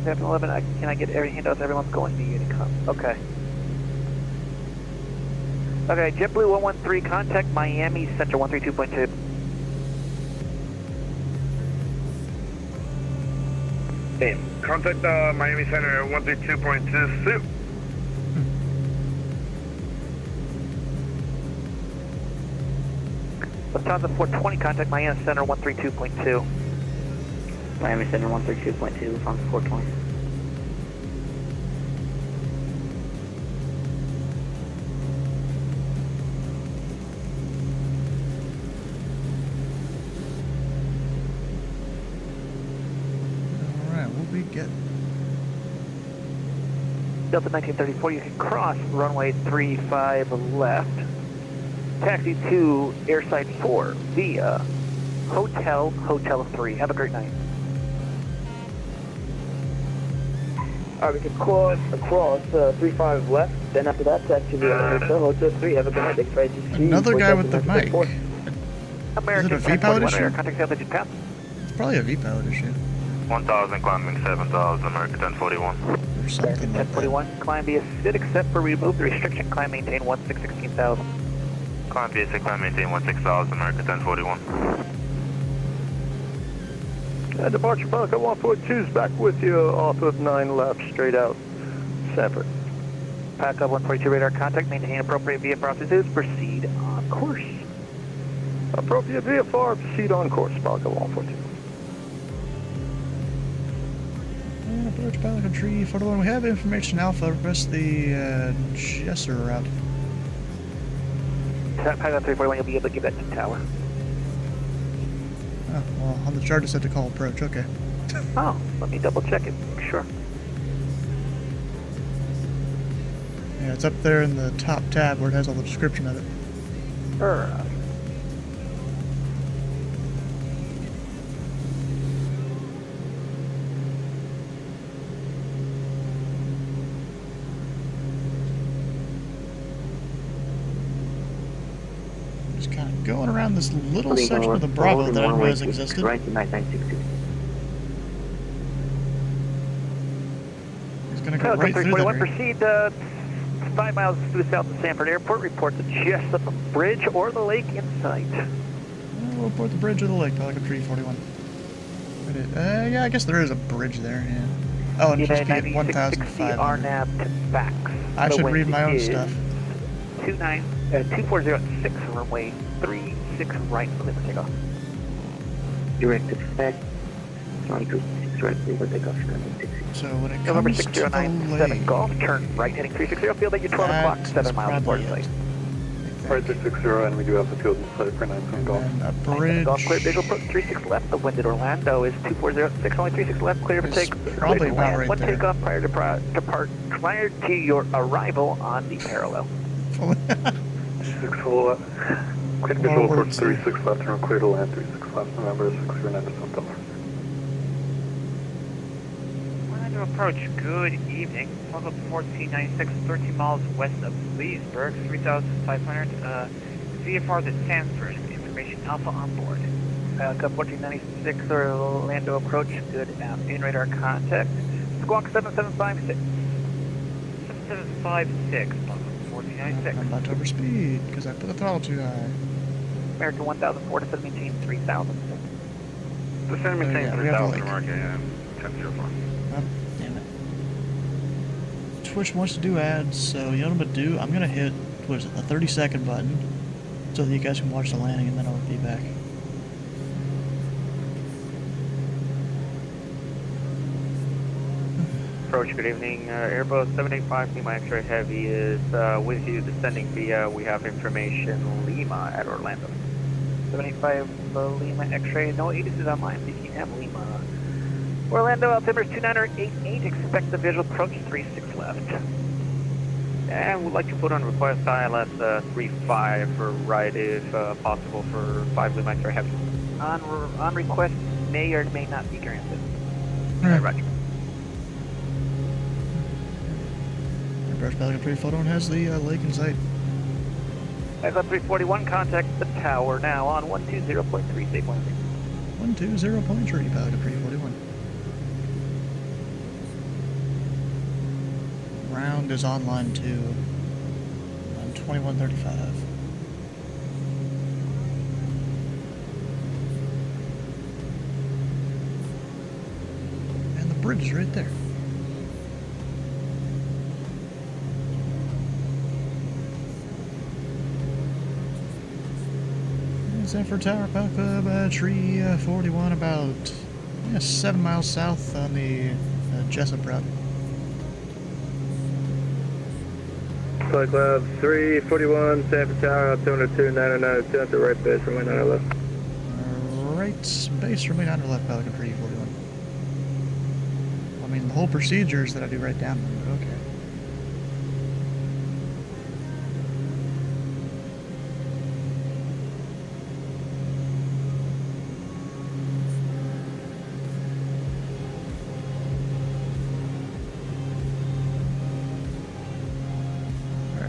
711. Can I get every handout? Everyone's going to Unicom. Okay. Okay, JetBlue 113, contact Miami Center 132.2. Hey, contact Miami Center 132.2. Lufthansa 420, contact Miami Center 132.2. Miami Center 132.2, Lufthansa 420. Alright, what we get? Delta 1934, you can cross runway 35 left. Taxi to airside 4 via Hotel 3. Have a great night. Alright, we can cross 35 left, then after that, taxi to Hotel 3. Have a good night. Thanks for ATC. Another guy with the mic. American Is it a V-pilot issue? Contact South Engine Pass. It's probably a V-pilot issue. 1000 climbing 7000, American 1041. Or something like that. 1041, climb via SID, except for remove the restriction, climb maintain 16,000. Climb VA6, climb maintain 16,000, American 1041. Departure Falcon 142 is back with you off of 9 left, straight out, Sanford. Pack up 142 radar contact, maintain appropriate VFR altitudes, proceed on course. Appropriate VFR, proceed on course, Falcon 142. And approach Pelican Tree 41. We have information Alpha. Request the Jesser route. Pilot 341, you'll be able to give that to the tower. Oh, well, on the chart it said to call approach. Okay. Oh, let me double check it. Sure. Yeah, it's up there in the top tab where it has all the description of it. Just kind of going around this little section of the Bravo that I didn't realize existed. Right to 9962. He's going to go right through that area. Proceed 5 miles due south of Sanford Airport. Report the just at the bridge or the lake in sight. We'll report the bridge or the lake, Pelican 341. Yeah, I guess there is a bridge there, yeah. Oh, and it's supposed to be at 1,500. RNAV to fax. I should read my own stuff. 2406, runway 36 right, limit for takeoff. Directed fax. 126 right, limit for takeoff. So when it November comes to the 6097 lake, Golf, turn right heading 360, field at your 12 o'clock, 7 miles before site. Right 660, and we do have the field in sight for 97 Golf. And a bridge. Golf clear, visual approach 36 left, the wind at Orlando is 2406, only 36 left, clear for take. Probably about right one there. takeoff prior to your arrival on the parallel. 6 full left. Clear visual approach 36 left, and clear to land 36 left, November 6097 Delta. Approach, good evening. Level 1496, 13 miles west of Leesburg, 3,500. VFR the Sanford. Information Alpha on board. Cup 1496 Orlando approach, good afternoon, radar contact. Squawk 7756. 7756, 1496. I'm about to overspeed because I put the throttle too high. American 1004 to maintain 3000. Descend maintain 3000, mark AM 1004. Damn it. Twitch wants to do ads, so you know what I'm gonna do? I'm gonna hit, what is it, the 30-second button, so that you guys can watch the landing, and then I'll be back. Approach, good evening. Airbus 785, Lima X-ray Heavy is with you, descending via, we have information, Lima at Orlando. 785 Lima X-ray, no 80 is online, BPM Lima. Orlando, altimeter 2988, expect the visual approach 36 left. And we'd like to put on request ILS 35 for right if possible for 5 Lima X-ray Heavy. On request, may or may not be granted. Roger. Brush Pelican 341 has the lake in sight. Echo 341, contact the tower now on 120.3, safe landing. 120.3, Pelican 341. Round is online too. On 2135. And the bridge is right there. Sanford Tower, Pelican Club, tree 41, about 7 miles south on the Jessup route. Pelican Club 341, Sanford Tower, altimeter 2992 at the right base, runway 90 left. Right base, runway 90 left, Pelican 341. I mean, the whole procedure is that I do write down, but okay.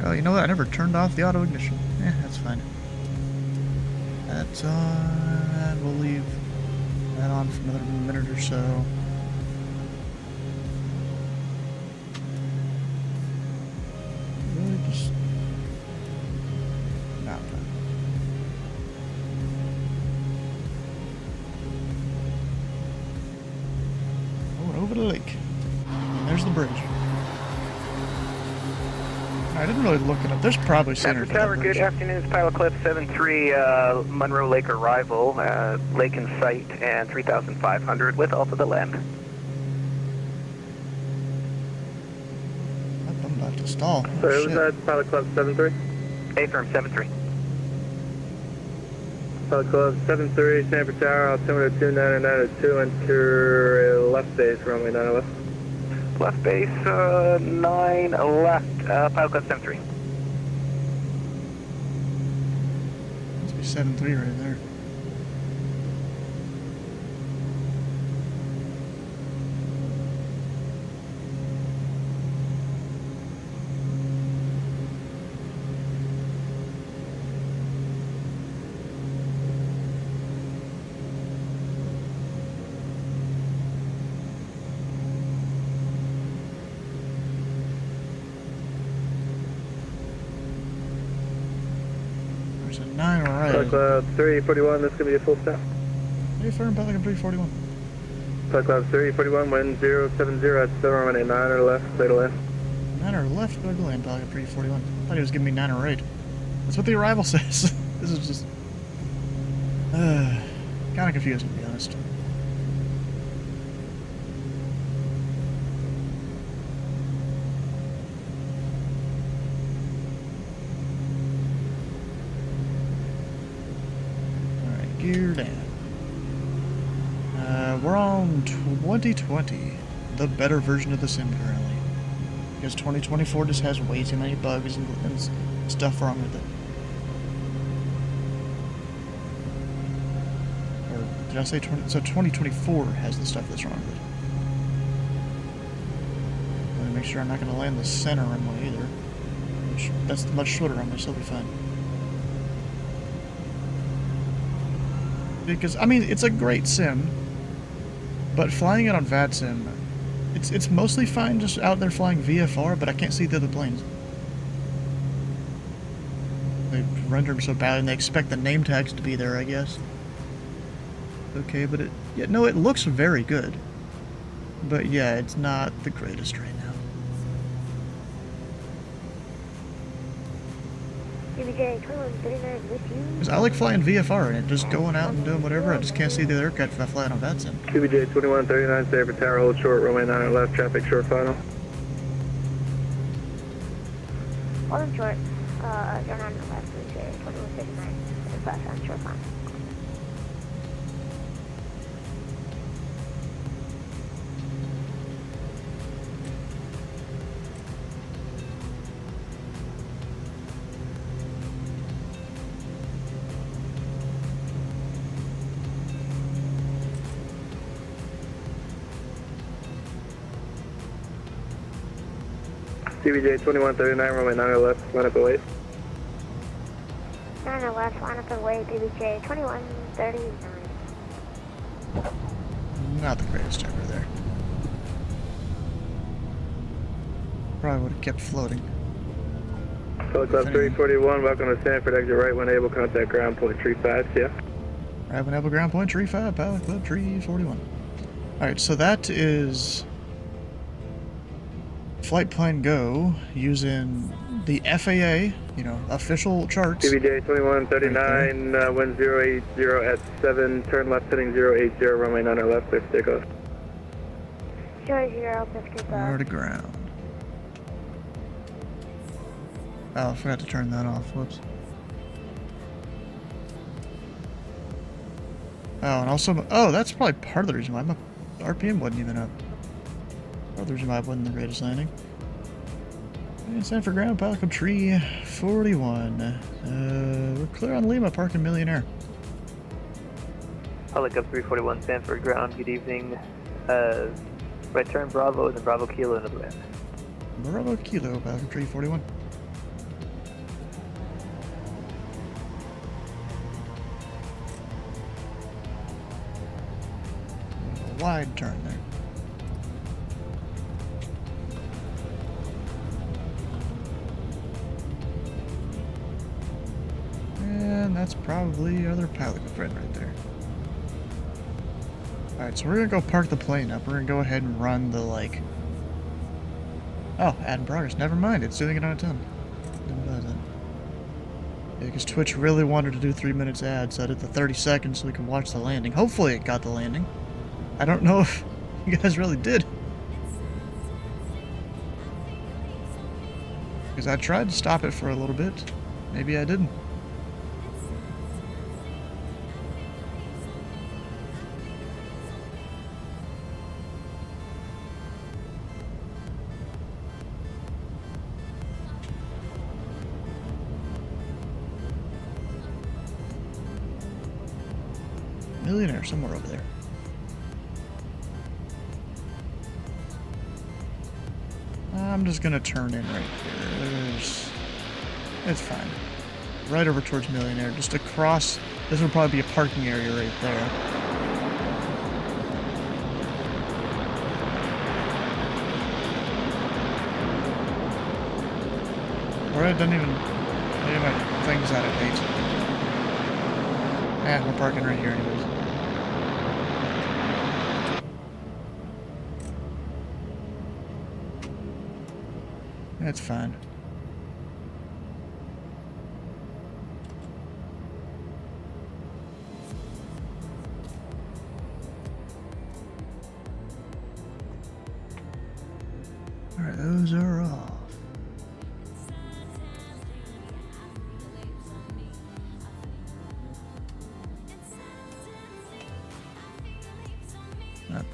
Oh, you know what? I never turned off the auto ignition. That's fine. That's on. We'll leave that on for another minute or so. Really just. Not fun. Going over the lake. And there's the bridge. I didn't really look it up. There's probably center for Tower, good afternoon. It's Pilot Clip 73, Monroe Lake arrival, lake in sight, and 3,500 with Alpha to land. I'm about to stall. So it was that Pilot Club 73? A-firm 73. Pilot Club 73, Sanford Tower, altimeter 2992, enter left base, runway 90 left. Left base, 9 left, Pilot Club 73. Must be 7-3 right there. 9 right. Flight Cloud 341, this is going to be a full stop. Hey, firm Pelican 341. Flight Cloud 341, wind 070 at 718, 9 or left, clear to land. 9 or left, clear to land, Pelican 341. I thought he was giving me 9 or right. That's what the arrival says. This is just... kind of confusing, to be honest. Alright, gear down. We're on 2020, the better version of the sim currently. Because 2024 just has way too many bugs and stuff wrong with it. Or did I say 20? So 2024 has the stuff that's wrong with it. I want to make sure I'm not going to land the center runway either. Which, that's the much shorter runway, so it'll be fine. Because, I mean, it's a great sim, but flying it on VATSIM, it's mostly fine just out there flying VFR, but I can't see the other planes. They render them so bad, and they expect the name tags to be there, I guess. Okay, but it looks very good. But yeah, it's not the greatest right now. Because I like flying VFR and it, just going out and doing whatever. I just can't see the other aircraft if I fly it on VATSIM. QBJ 2139, Sanford Tower, hold short, runway 9 left, traffic short final. Hold short, you're on the left, 2139, fast on short final. CBJ 2139, runway 9 left, line up and wait. 9 left, line up and wait, BBJ 2139. Not the greatest ever there. Probably would have kept floating. Flight Club 341, welcome to Sanford, exit right when able, contact ground point 35, yeah. Right when able, ground point 35, Pilot Club 341. Alright, so that is Flight Plan Go using the FAA, official charts. CBJ 2139, wind 080 at 7, turn left heading 080, runway 9 left, clear for takeoff. 00, biscuit Lower to ground. Oh, I forgot to turn that off, whoops. Oh, and also, that's probably part of the reason why my RPM wasn't even up. Part of the reason why it wasn't the greatest landing. And Sanford ground, Pilot Club Tree 41. We're clear on Lima, parking Millionaire. Pilot Club 341, Sanford ground, good evening. Right turn Bravo and then Bravo Kilo in the blend. Bravo Kilo, Pilot Club Tree 41. Wide turn there. And that's probably other pilot friend right there. Alright, so we're gonna go park the plane up. We're gonna go ahead and run the, Oh, add in progress. Never mind, it's doing it on its own. Didn't realize that. Yeah, because Twitch really wanted to do 3 minutes ad, so I did the 30 seconds so we can watch the landing. Hopefully it got the landing. I don't know if you guys really did. Because I tried to stop it for a little bit. Maybe I didn't. Millionaire somewhere over there. I'm just gonna turn in right here. It's fine. Right over towards Millionaire, just across. This would probably be a parking area right there. Alright, doesn't even. Maybe my thing's out of date. We're parking right here anyways. That's fine. Alright, those are off.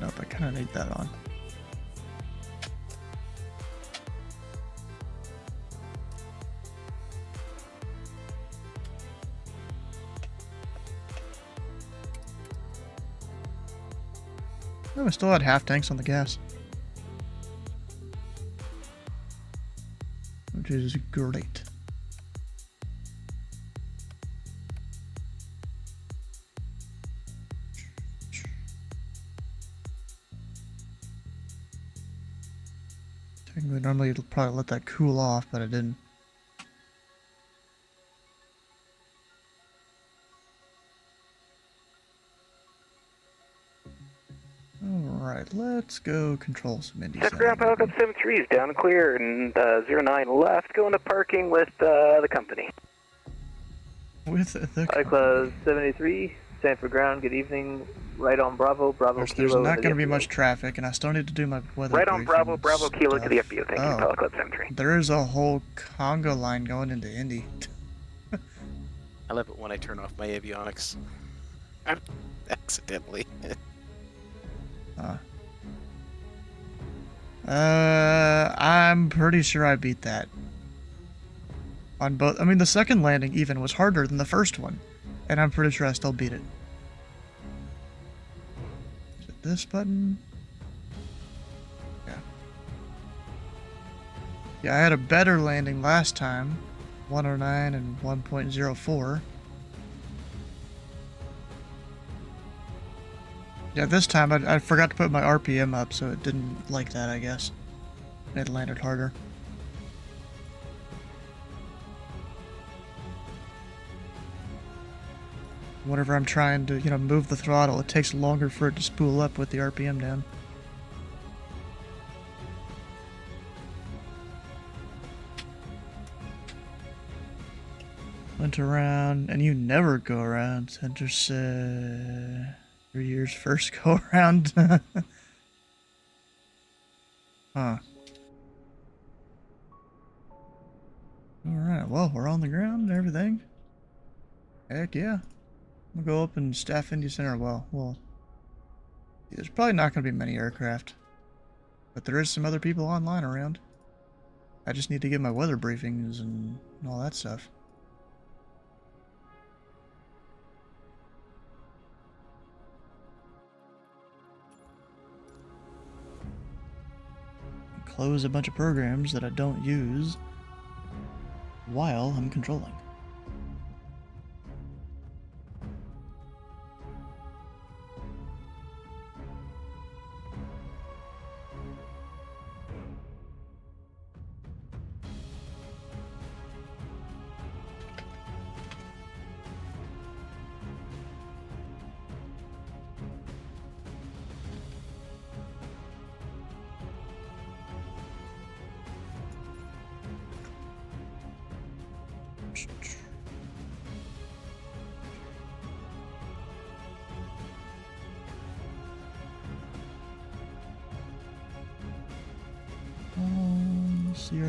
Nope, I kind of need that on. Oh, I still had half tanks on the gas. Which is great. Technically, normally it'll probably let that cool off, but it didn't. Alright, let's go control some Indy. Ground Pilot up 73 is down and clear, and 09 left, going to parking with the company. With the Close 73, Sanford ground, good evening. Right on Bravo, Bravo there's Kilo. not going to be much traffic, and I still need to do my weather Right on Bravo, briefing Bravo Kilo stuff. to the FBO. Thank you, Pilot Club 73. There is a whole Congo line going into Indy. I love it when I turn off my avionics. Accidentally. I'm pretty sure I beat that. On both, I mean, the second landing even was harder than the first one, and I'm pretty sure I still beat it. Is it this button? Yeah. Yeah, I had a better landing last time, 109 and 1.04. Yeah, this time I forgot to put my RPM up, so it didn't like that, I guess. It landed harder. Whenever I'm trying to, you know, move the throttle, it takes longer for it to spool up with the RPM down. Went around, and you never go around. Center's 3 years first go around. Huh. Alright, well, we're on the ground and everything. Heck yeah. We'll go up and staff Indy Center. Well, there's probably not going to be many aircraft. But there is some other people online around. I just need to get my weather briefings and all that stuff. Close a bunch of programs that I don't use while I'm controlling.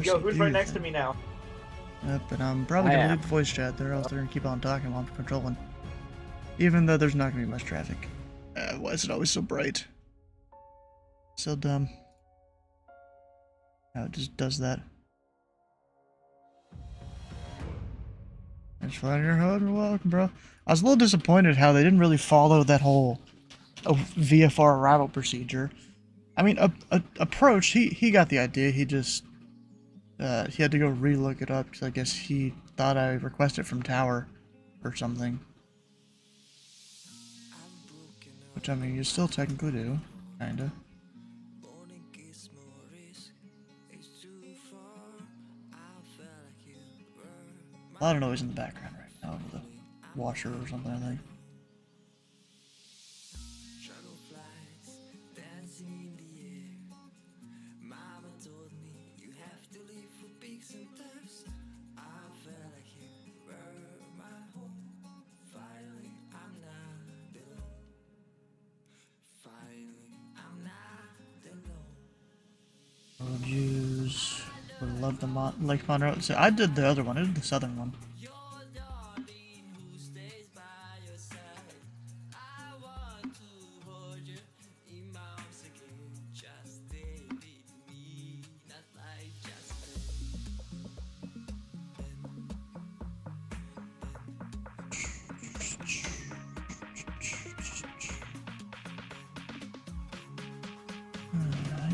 Yo, who's right next to me now? Yep, and I'm probably going to leave the voice chat there, else they're going to keep on talking while I'm controlling. Even though there's not going to be much traffic. Why is it always so bright? So dumb. How it just does that. Thanks for letting your hood. Welcome, bro. I was a little disappointed how they didn't really follow that whole VFR arrival procedure. I mean, approach, he got the idea, he just... he had to go re-look it up, because I guess he thought I requested from Tower or something. Which, I mean, you still technically do, kinda. A lot of noise in the background right now over the washer or something, I think. love the Lake Monroe. So I did the other one. I did the southern one.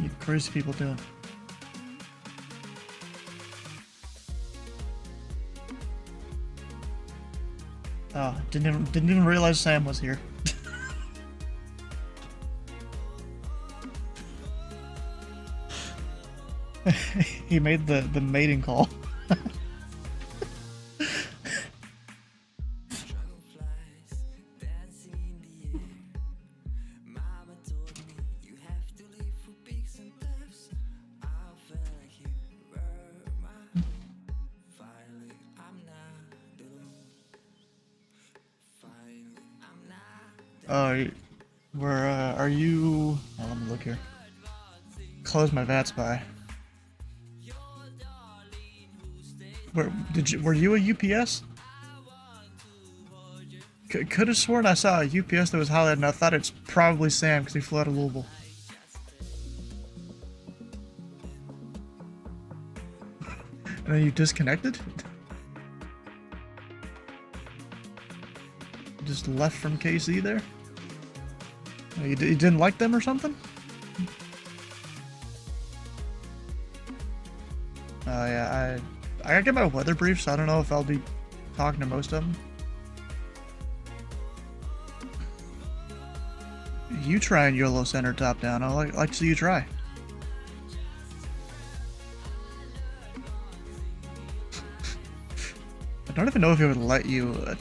You crazy people doing? Oh, didn't even realize Sam was here. He made the mating call. Where are you? Oh, let me look here. Close my VATS by. Were you a UPS? Could have sworn I saw a UPS that was highlighted, and I thought it's probably Sam because he flew out of Louisville. And then you disconnected? Just left from KC there? You didn't like them or something? Oh yeah, I gotta get my weather brief, so I don't know if I'll be talking to most of them. You try and YOLO center top down. I like to see you try. I don't even know if it would let you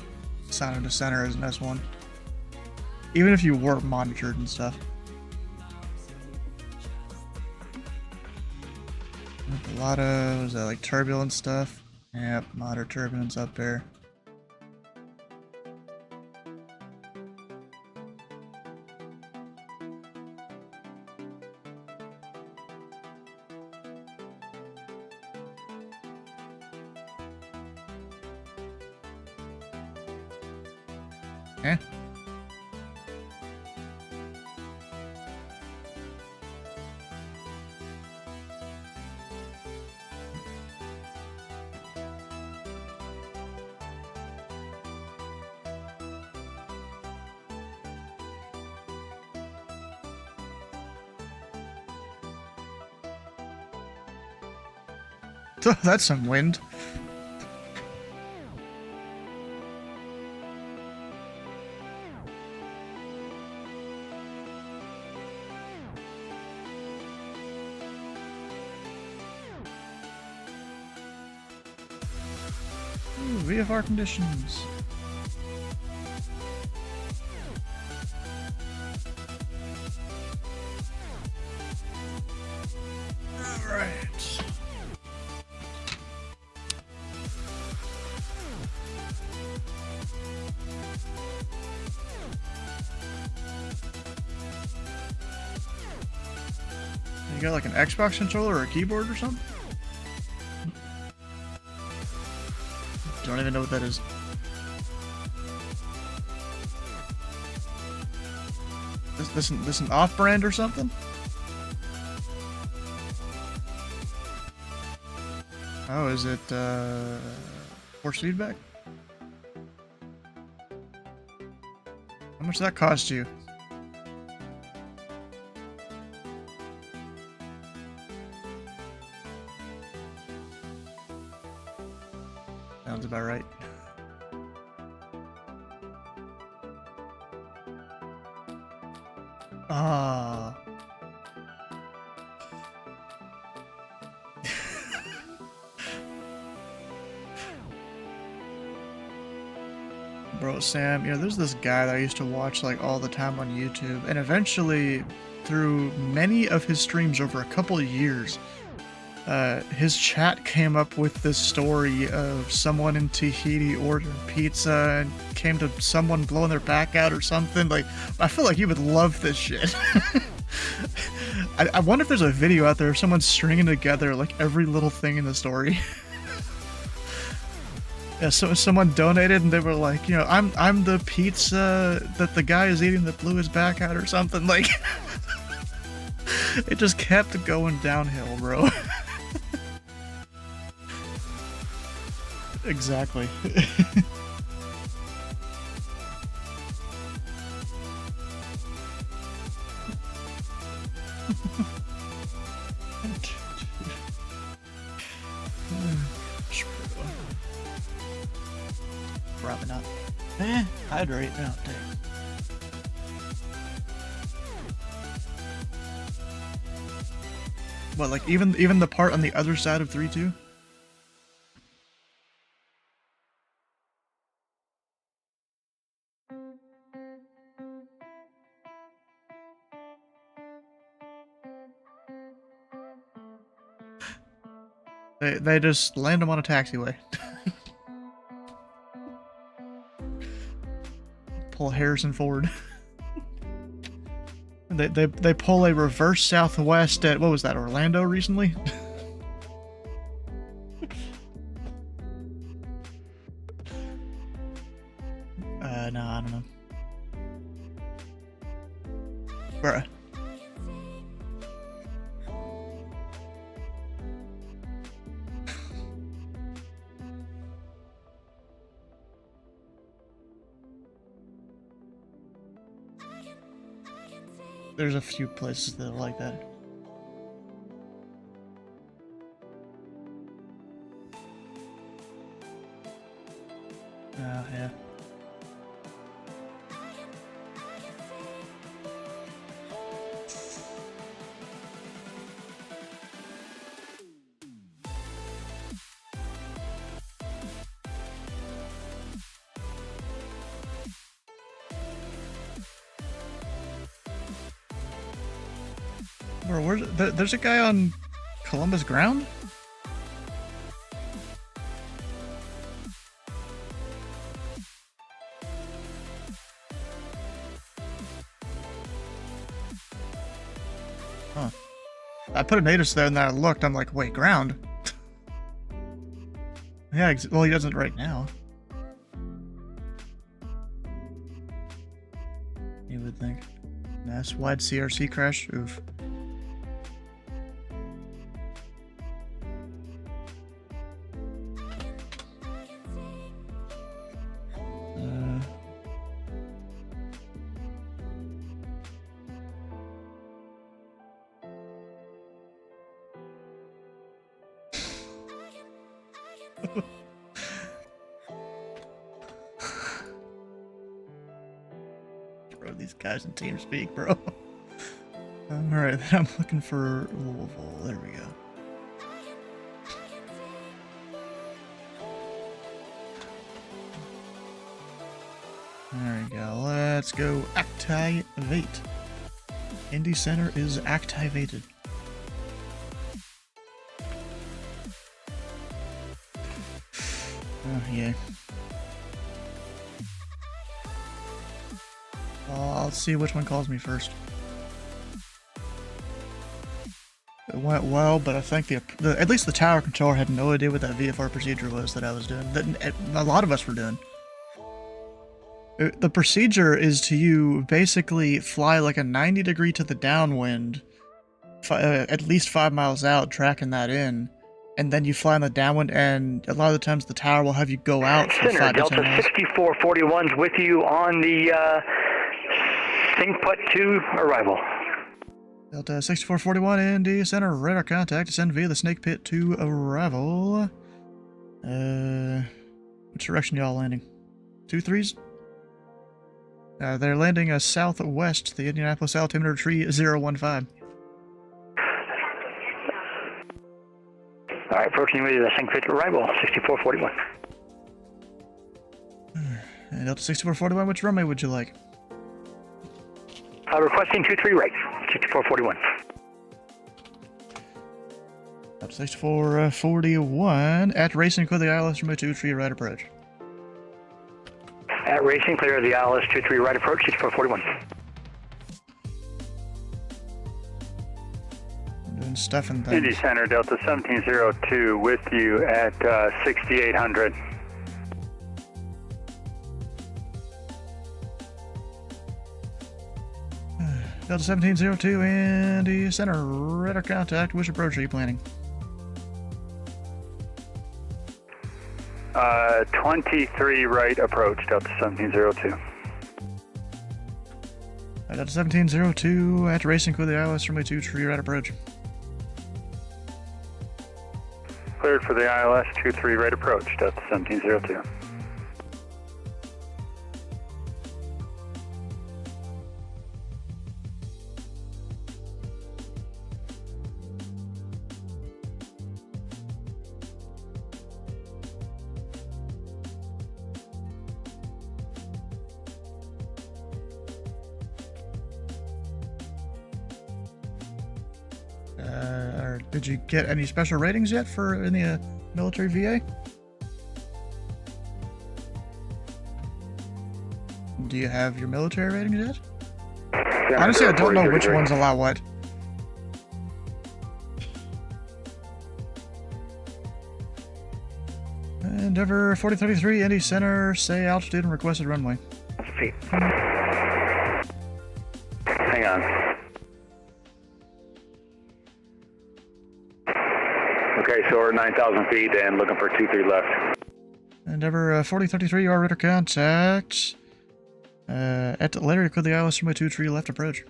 sign into center as an S1. Even if you weren't monitored and stuff. A lot of, was that like turbulence stuff? Yep, moderate turbulence up there. Eh? That's some wind. Ooh, VFR conditions. Alright. You got like an Xbox controller or a keyboard or something? Don't even know what that is. This an off-brand or something? Oh, is it force feedback? How much does that cost you? Sounds about right. Ah. Bro, Sam, you know, there's this guy that I used to watch like all the time on YouTube, and eventually, through many of his streams over a couple of years, his chat came up with this story of someone in Tahiti ordering pizza and came to someone blowing their back out or something. Like, I feel like you would love this shit. I wonder if there's a video out there of someone stringing together like every little thing in the story. Yeah, so someone donated and they were like, you know, I'm the pizza that the guy is eating that blew his back out or something. Like, it just kept going downhill, bro. Exactly. Probably not. Hydrate. No, dang. What, like even the part on the other side of 3-2? They just land them on a taxiway. Pull Harrison Ford. They pull a reverse southwest at, what was that, Orlando recently? No, I don't know. Bruh. There's a few places that are like that. Yeah. Bro, there's a guy on Columbus ground? Huh. I put a notice there and then I looked, I'm like, wait, ground? Yeah, well, he doesn't right now. You would think. Mass wide CRC crash? Oof. Bro, these guys in TeamSpeak, bro. Alright, I'm looking for Louisville. There we go. There we go. Let's go activate. Indy Center is activated. Oh, yeah. I'll see which one calls me first. It went well, but I think at least the tower controller had no idea what that VFR procedure was that I was doing. That a lot of us were doing. The procedure is to basically fly like a 90-degree to the downwind, at least 5 miles out, tracking that in. And then you fly on the downwind, and a lot of the times the tower will have you go out for Center, 5 to 10 Delta miles. 6441's with you on the Singput 2 arrival. Delta 6441 Indy Center, radar contact, descend via the Snake Pit to arrival. Which direction y'all landing? 2-3s? They're landing southwest, the Indianapolis altimeter tree 015. Alright, approaching with the Singput arrival, 6441. Delta 6441, which runway would you like? Requesting 23 right, 6441. Delta 6441, at racing, clear the ILS runway 23 right approach. At racing, clear the ILS 23 right approach, 6441. and stuffing Indy things. Center, Delta 1702 with you at 6800. Delta 1702, Indy Center, radar contact. Which approach are you planning? 23 right approach, Delta 1702. Delta 1702, at racing with the ILS runway 23 right approach. Cleared for the ILS 23 right approach, Delta 1702. Did you get any special ratings yet for in the military VA? Do you have your military ratings yet? Honestly, I don't know which ones allow what. Endeavor 4033, Indy Center, say altitude and requested runway. Feet. Hang on. Okay, so we're 9,000 feet and looking for 23 left. Endeavor 4033, your radar contact. At the later, could the ILS runway 23 left approach.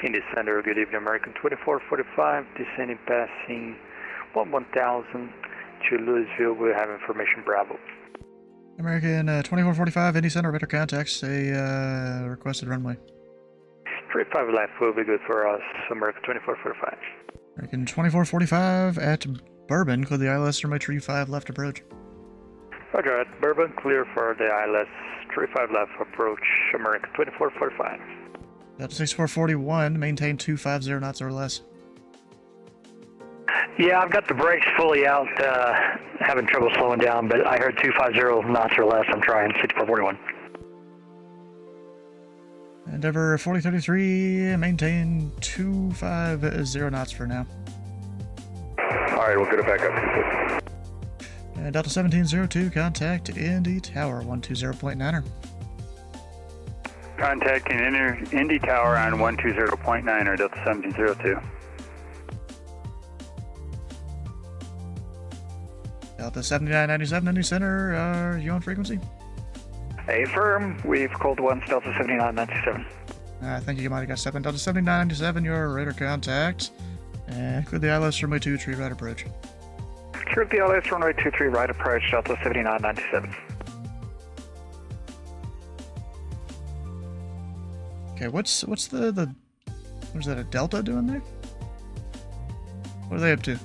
Indy Center, good evening, American 2445, descending passing 1000 to Louisville. We have information Bravo. American 2445, Indy Center, radar contact, say requested runway. 35 left will be good for us, American 2445. American 2445 at Bourbon, could the ILS runway 35 left approach. Roger, at Bourbon, clear for the ILS 35 left approach, American 2445. Delta 6441, maintain 250 knots or less. Yeah, I've got the brakes fully out, having trouble slowing down, but I heard 250 knots or less. I'm trying 6441. Endeavor 4033, maintain 250 knots for now. Alright, we'll get it back up. Delta 1702, contact Indy Tower 120.9er. Contacting Indy Tower on 120.9 or Delta 1702. Delta 7997, Indy Center, are you on frequency? Affirm, we've called once, Delta 7997. I think you might have got 7. Delta 7997, your radar contact. And clear the ILS runway 23 right approach. Clear the ILS runway 23 right approach, Delta 7997. Okay, what's the what's that, a Delta doing there? What are they up to?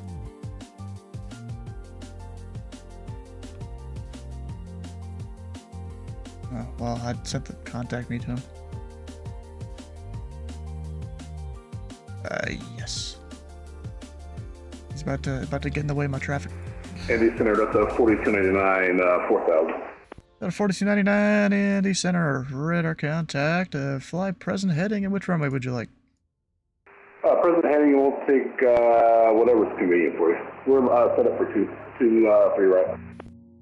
Oh, well, I'd sent the contact me to him. Yes. He's about to get in the way of my traffic. Indy Center, that's a 4299, 4000. Got a 4299, Indy Center, radar contact, fly present heading, and which runway would you like? Present heading, we'll take whatever's convenient for you. We're set up for 3 right.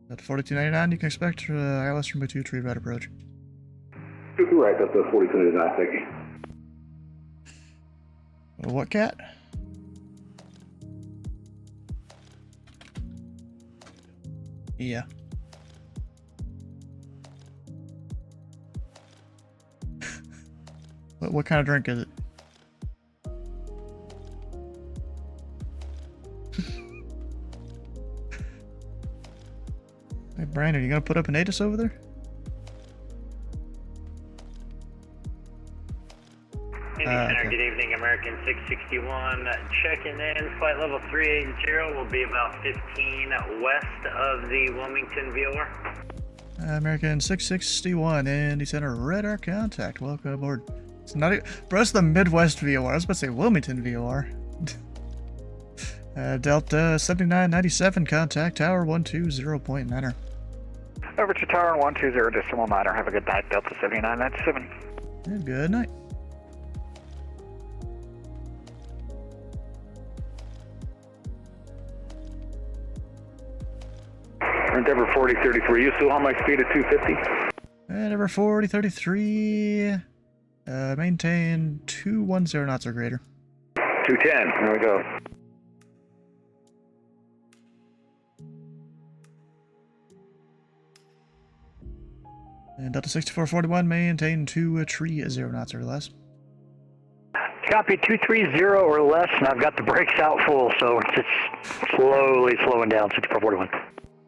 At 4299, you can expect ILS runway 23 right approach. 2 right, that's a 4299, thank you. What cat? Yeah. What kind of drink is it? Hey, Brandon, you gonna put up an ATIS over there? Center, good evening, American 661. Checking in, flight level 380 will be about 15 west of the Wilmington VOR. American 661, Indy Center, radar contact. Welcome aboard. It's not bro, it's the Midwest VOR. I was about to say Wilmington VOR. Delta 7997, contact tower 120.9er. Over to Tower 120 decimal 9, have a good night, Delta 7997. Good night. Endeavor 4033, you still on my speed at 250? Endeavor 4033, maintain 210 knots or greater. 210, there we go. And Delta 6441, maintain 230 knots or less. Copy 230 or less, and I've got the brakes out full, so it's slowly slowing down, 6441.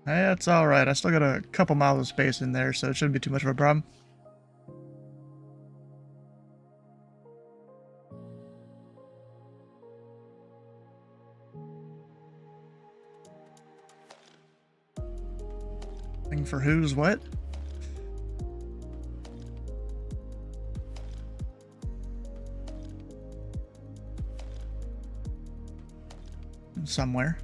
That's alright, I still got a couple miles of space in there, so it shouldn't be too much of a problem. Thing for who's what? Somewhere.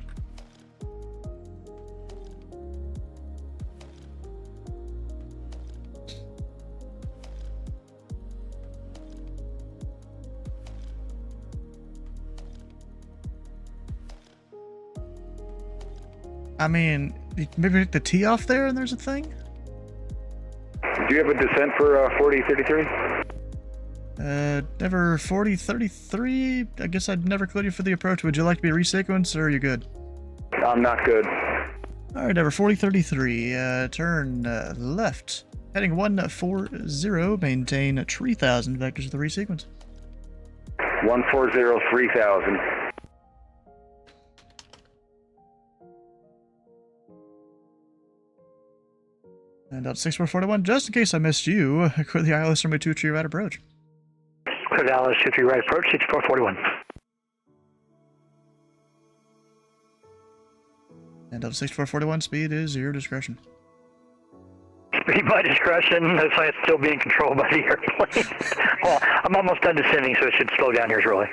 I mean, maybe take the T off there and there's a thing? Do you have a descent for 4033? Never 4033. I guess I'd never cleared you for the approach. Would you like to be resequenced or are you good? I'm not good. Alright, never 4033. Turn left. Heading 140, maintain 3000 vectors of the resequence. 140, 3000. And out 6441, just in case I missed you, clear the ILS runway 23 right approach. Clear the ILS 23 right approach, 6441. And out 6441, speed is your discretion. Speed by discretion, that's why it's still being controlled by the airplane. Well, I'm almost done descending, so it should slow down here shortly.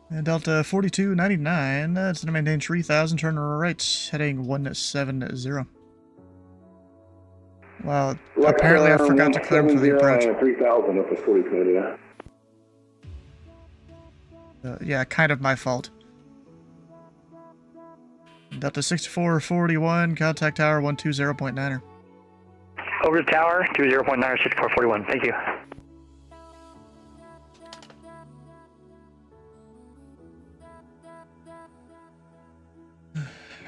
And Delta 4299, it's going to maintain 3000, turn right, heading 170. Well, apparently I forgot to clear him for the approach. 3000 up to 4020, yeah, kind of my fault. Delta 6441, contact tower 120.9er. Over to tower, 20.9er, 6441, thank you.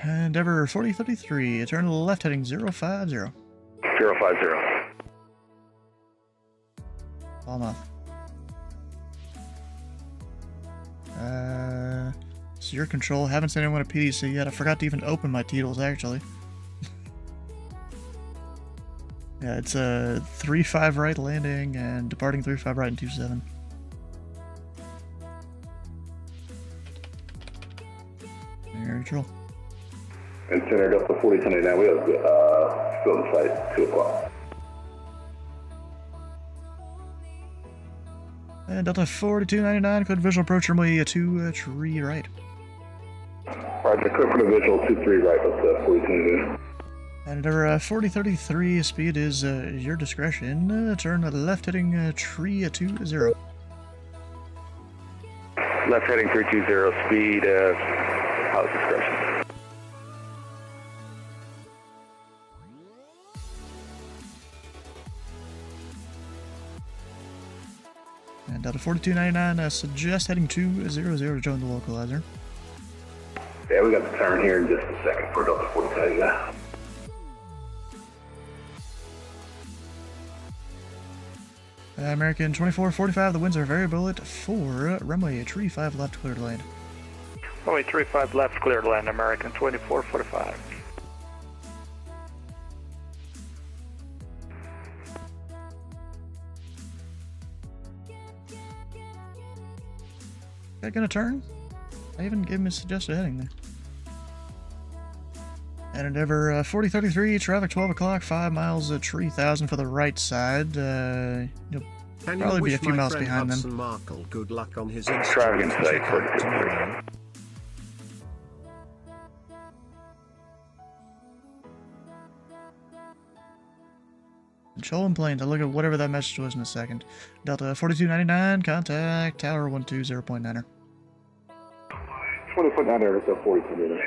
Endeavor 4033, turn left heading 050. 050. Falmouth. It's your control. Haven't seen anyone at PDC yet. I forgot to even open my titles, actually. Yeah, it's a 35 right landing and departing 35 right and 27. Air control. And center Delta 4029, we have still in sight, 2 o'clock. And Delta 4299, cleared visual approach runway 23 right. Roger, clear for the visual 23 right, that's 4029. And Endeavor 4033, speed is your discretion. Turn left heading 320. Left heading 320, speed pilot's discretion. And Delta 4299, suggest heading 200 to join the localizer. Yeah, we got the turn here in just a second for Delta 4299. American 2445, the winds are variable at 4, runway 35 left, cleared land. Runway 35 left, cleared land, American 2445. That gonna turn? I even gave him a suggested heading there. And Endeavor 4033, traffic 12 o'clock, 5 miles at 3000 for the right side. You'll probably be a few miles behind them. Markle good luck on his traffic in sight, 4033. Controlling planes. I'll look at whatever that message was in a second. Delta 4299, contact Tower 120.9er. 20.9er, it's a 42 meters.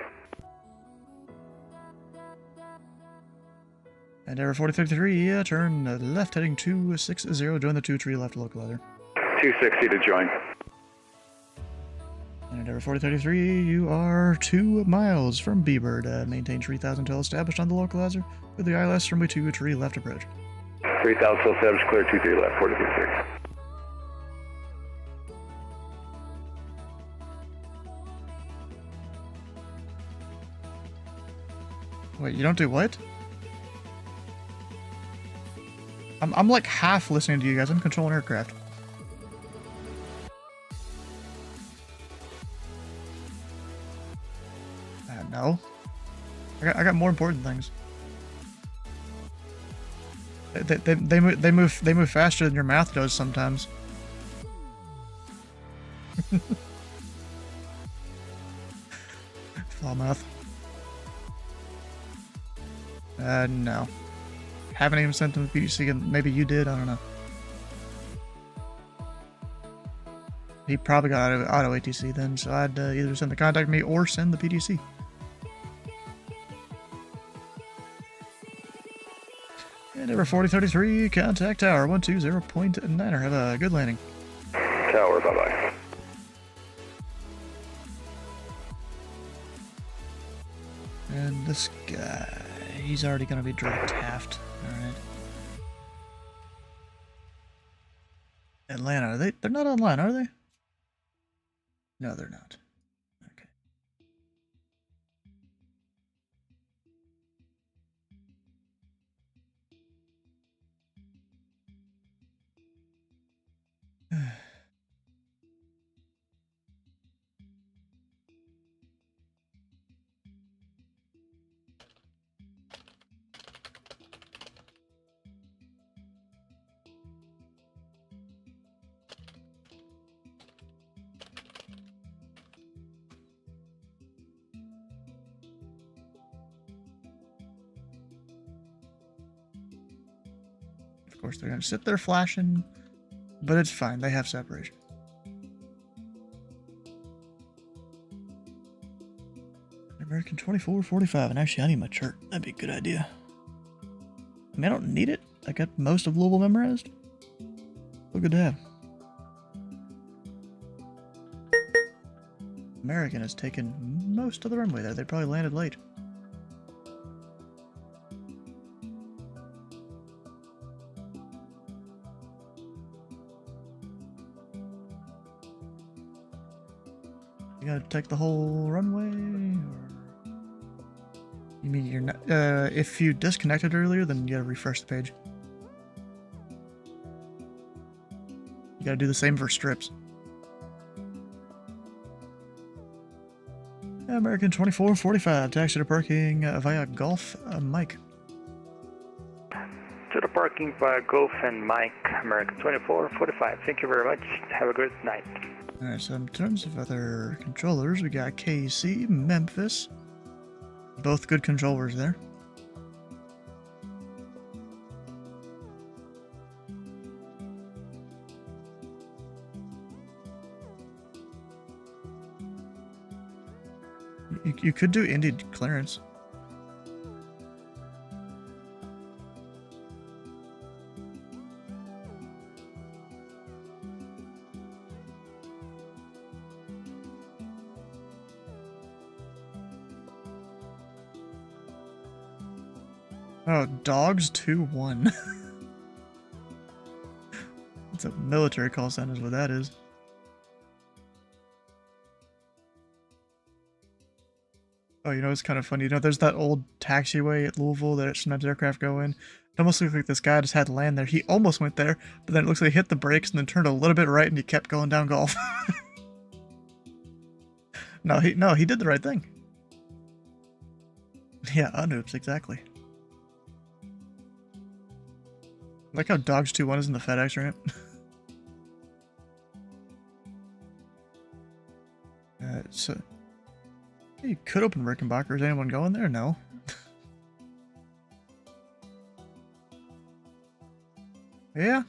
And Error 4033, turn left heading 260, join the 2-tree left localizer. 260 to join. And Error 4033, you are 2 miles from B-Bird. Maintain 3000 until established on the localizer with the ILS runway 2-tree left approach. 3000 still established, clear 23 left, 433. Wait, you don't do what? I'm like half listening to you guys. I'm controlling aircraft. No. I got more important things. They move faster than your math does sometimes. Flaw math. No. Haven't even sent them the PDC, and maybe you did, I don't know. He probably got auto ATC then, so I'd either send the contact me or send the PDC. And Error 4033, contact Tower 120.9er. Have a good landing. Tower, bye-bye. And this guy, he's already going to be direct aft. Alright. Atlanta, they're not online, are they? No, they're not. Okay. Of course, they're going to sit there flashing, but it's fine. They have separation. American 2445, and actually I need my chart. That'd be a good idea. I mean, I don't need it. I got most of Louisville memorized. So good to have. American has taken most of the runway there. They probably landed late. You gotta take the whole runway, or you mean you're not? If you disconnected earlier, then you gotta refresh the page. You gotta do the same for strips. American 2445, taxi to parking via Golf Mike. To the parking via Golf and Mike, American 2445. Thank you very much. Have a good night. Alright, so in terms of other controllers, we got KC, Memphis. Both good controllers there. You could do Indy clearance. Oh, Dogs 2-1. It's a military call sign is what that is. Oh, you know, it's kind of funny. You know, there's that old taxiway at Louisville that sometimes aircraft go in. It almost looks like this guy just had to land there. He almost went there, but then it looks like he hit the brakes and then turned a little bit right and he kept going down Golf. No, he did the right thing. Yeah, unoops, exactly. Like how Dogs 2-1 is in the FedEx ramp. So you could open Rickenbacker. Is anyone going there? No. Yeah.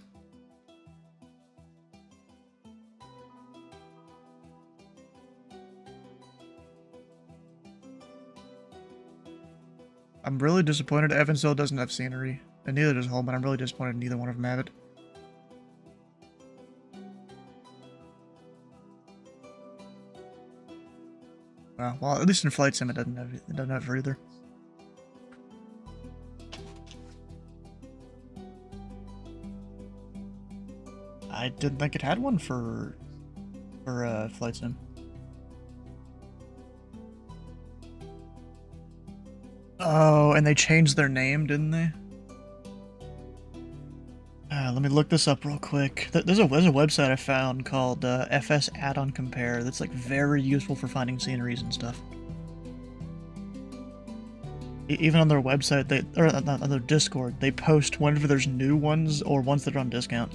I'm really disappointed Evansville doesn't have scenery, and neither does Holman. I'm really disappointed neither one of them have it. Well, at least in Flight Sim it doesn't have it either. I didn't think it had one for Flight Sim. Oh, and they changed their name, didn't they? Let me look this up real quick. There's a website I found called FS Add-on Compare that's like very useful for finding sceneries and stuff. Even on their website, or on their Discord, they post whenever there's new ones or ones that are on discount.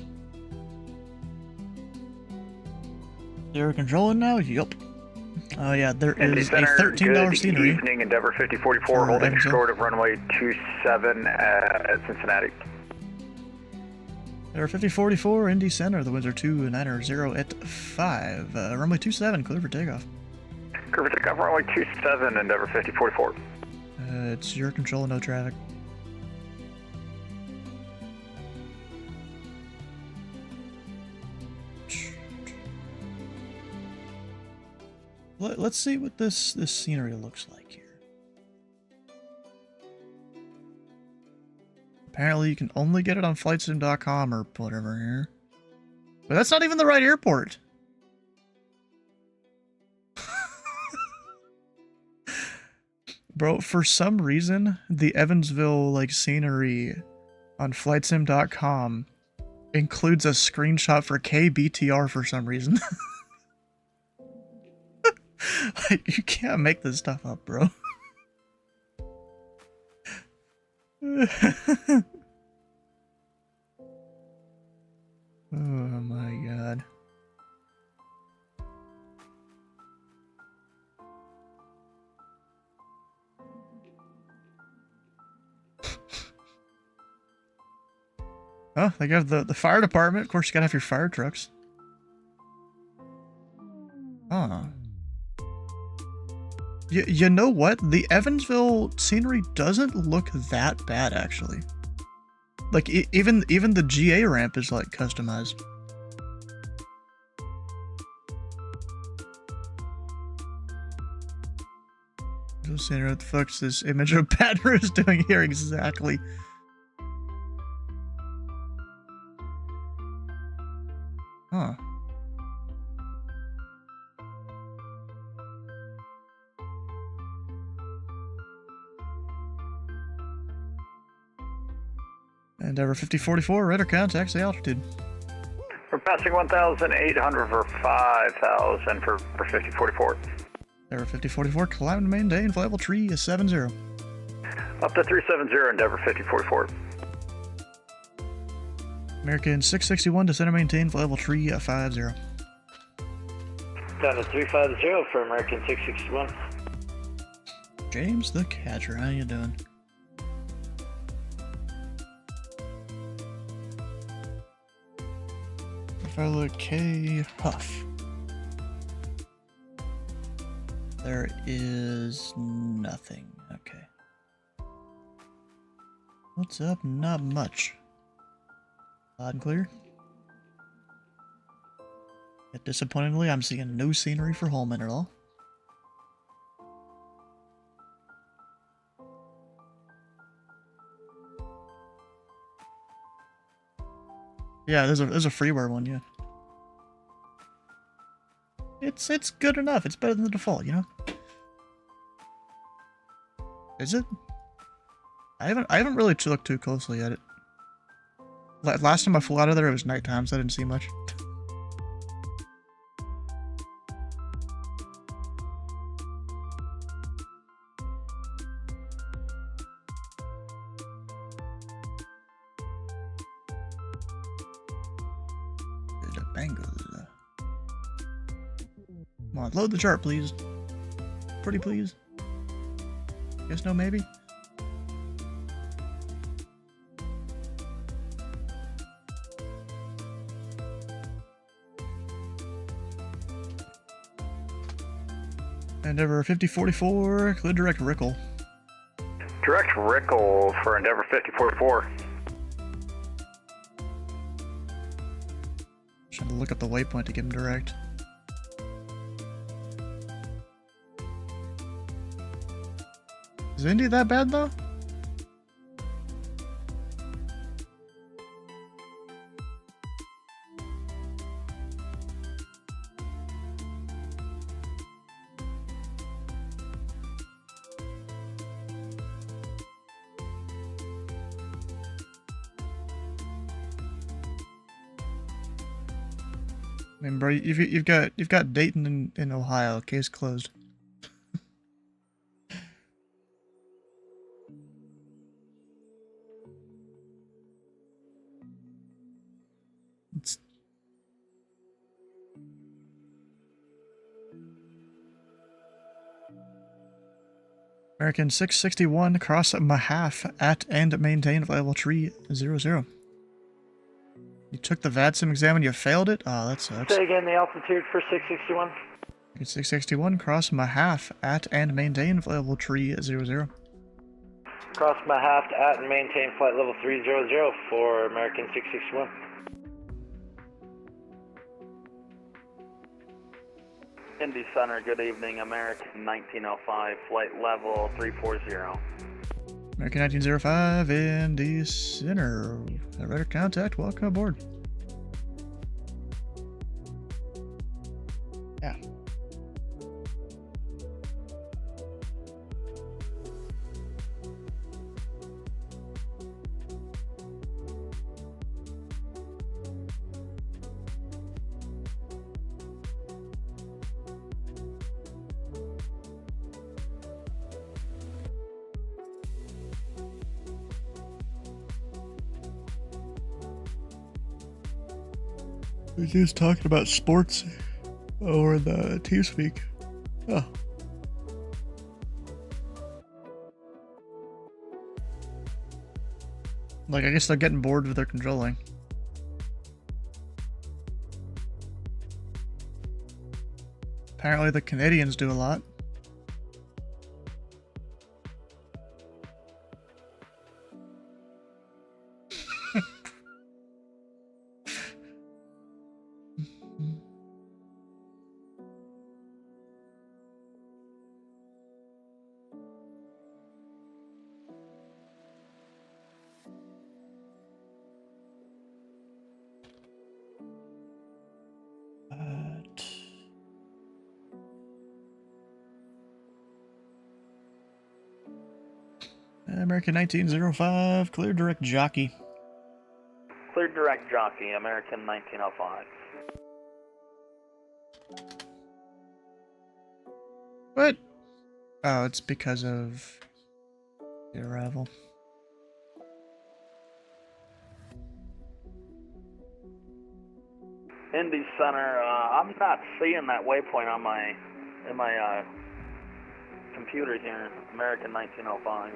They're controlling now? Yup. Oh yeah, there is a $13 scenery. Good evening, Endeavor 5044, holding short of runway 27 at Cincinnati. There are 5044, Indy Center, the winds are 290 at 5. Runway 27, clear for takeoff. Clear for takeoff, runway 27, Endeavor 5044. It's your control, no traffic. Let's see what this scenery looks like here. Apparently you can only get it on flightsim.com or whatever here. But that's not even the right airport. Bro, for some reason, the Evansville scenery on flightsim.com includes a screenshot for KBTR for some reason. You can't make this stuff up, bro. Oh my god. Oh, they got the fire department. Of course, you gotta have your fire trucks. Huh. You know what? The Evansville scenery doesn't look that bad, actually. Like, even the GA ramp is, like, customized. Just seeing what the fuck's this image of Padre is doing here exactly. Huh. Endeavor 5044, radar contact, the altitude. We're passing 1,800 for 5,000 for 5044. Endeavor 5044, climb to maintain, flight level tree is 70. Up to 370, Endeavor 5044. American 661, descend and maintain, flight level tree 50. Down to 350 for American 661. James the Catcher, how you doing? Fellow K. Huff. There is nothing. Okay. What's up? Not much. Loud and clear. Yet disappointingly, I'm seeing no scenery for Holman at all. Yeah, there's a freeware one, yeah. It's good enough. It's better than the default, you know? Is it? I haven't really looked too closely at it. Last time I flew out of there, it was nighttime, so I didn't see much. Come on, load the chart, please. Pretty please. Yes, no, maybe? Endeavor 5044, clear direct Rickle. Direct Rickle for Endeavor 5044. Trying to look up the waypoint to give him direct. Is Indy that bad though? I mean, bro, you've got Dayton in Ohio. Case closed. It's... American 661 cross Mahaf at and maintain level tree 00. You took the VADSIM exam and you failed it? Oh, that sucks. Say again the altitude for 661. 661 cross Mahaf at and maintain level tree 00. Cross Mahaft at and maintain flight level 300 for American 661. Indy Center, good evening, American 1905, flight level 340. American 1905, Indy Center. Radar contact, welcome aboard. Yeah. We're just talking about sports over the TeamSpeak. Oh. Like, I guess they're getting bored with their controlling. Apparently the Canadians do a lot. American 1905, clear direct jockey. Clear direct jockey, American 1905. What? Oh, it's because of the arrival. Indy Center, I'm not seeing that waypoint on my computer here. American 1905.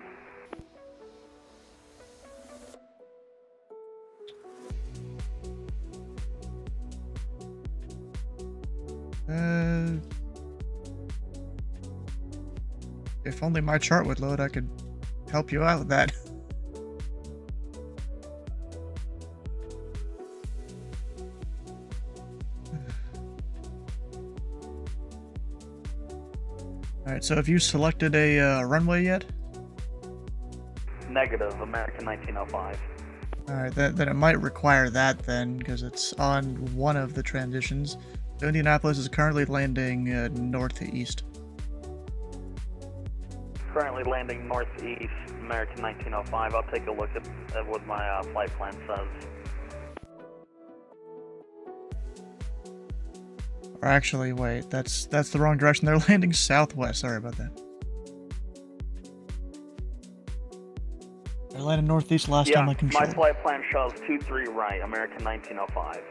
If only my chart would load, I could help you out with that. Alright, so have you selected a runway yet? Negative, American 1905. Alright, then it might require that then, because it's on one of the transitions. So Indianapolis is currently landing northeast. Currently landing northeast, American 1905. I'll take a look at what my flight plan says. Or actually, wait, that's the wrong direction. They're landing southwest. Sorry about that. They're landing northeast last time I controlled. My flight plan shows 23 right, American 1905.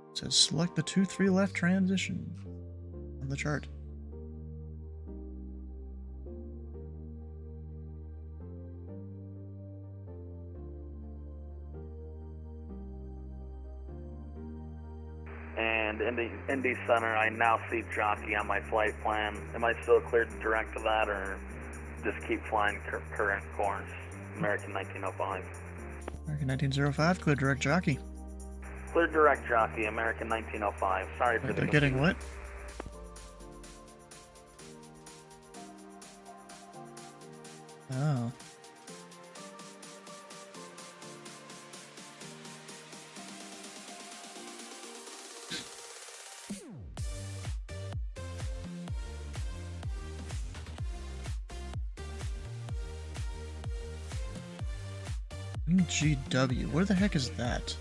It says select the 2-3 left transition on the chart. and Indy Center, I now see jockey on my flight plan. Am I still cleared direct to that, or just keep flying current course? American 1905. American 1905, clear direct jockey. Clear direct jockey, American 1905. Sorry for the They're getting what? Oh. MGW, where the heck is that?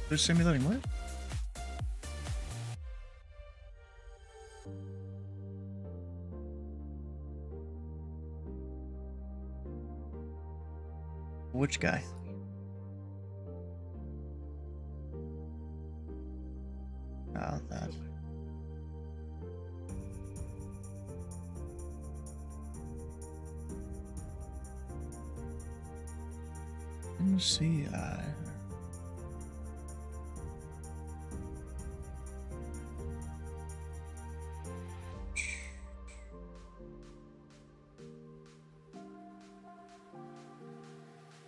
They're simulating what? Which guy? Oh, that. MCI.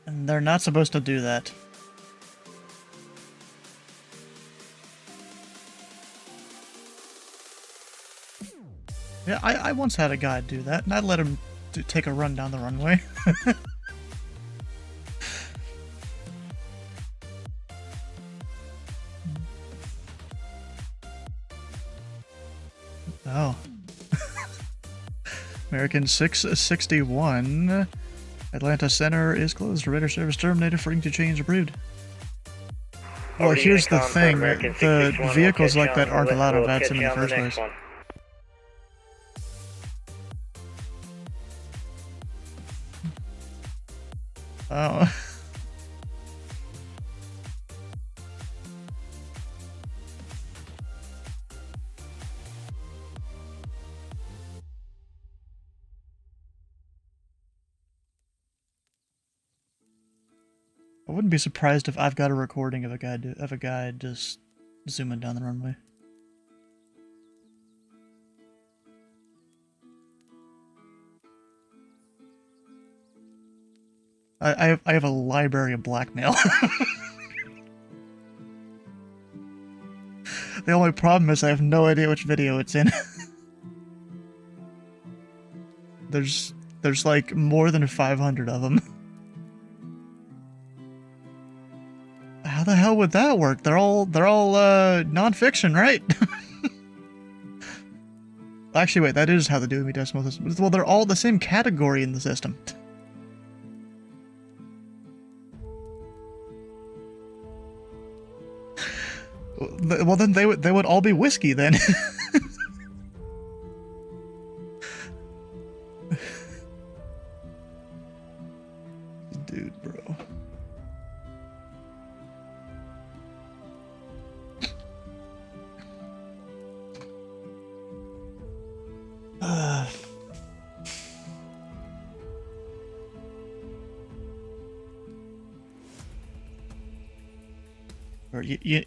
And they're not supposed to do that. Yeah, I once had a guy do that, and I let him take a run down the runway. Oh. American 661. Atlanta Center is closed. Radar service terminated. Freeing to change approved. Well, here's the thing. The vehicles like that aren't allowed on VATSIM in the first place. Oh. I wouldn't be surprised if I've got a recording of a guy just zooming down the runway. I have a library of blackmail. The only problem is I have no idea which video it's in. There's like more than 500 of them. How the hell would that work? They're all non-fiction, right? Actually, wait, that is how the Dewey Decimal System. Well, they're all the same category in the system. Well, then they would all be whiskey then. Dude, bro. Or you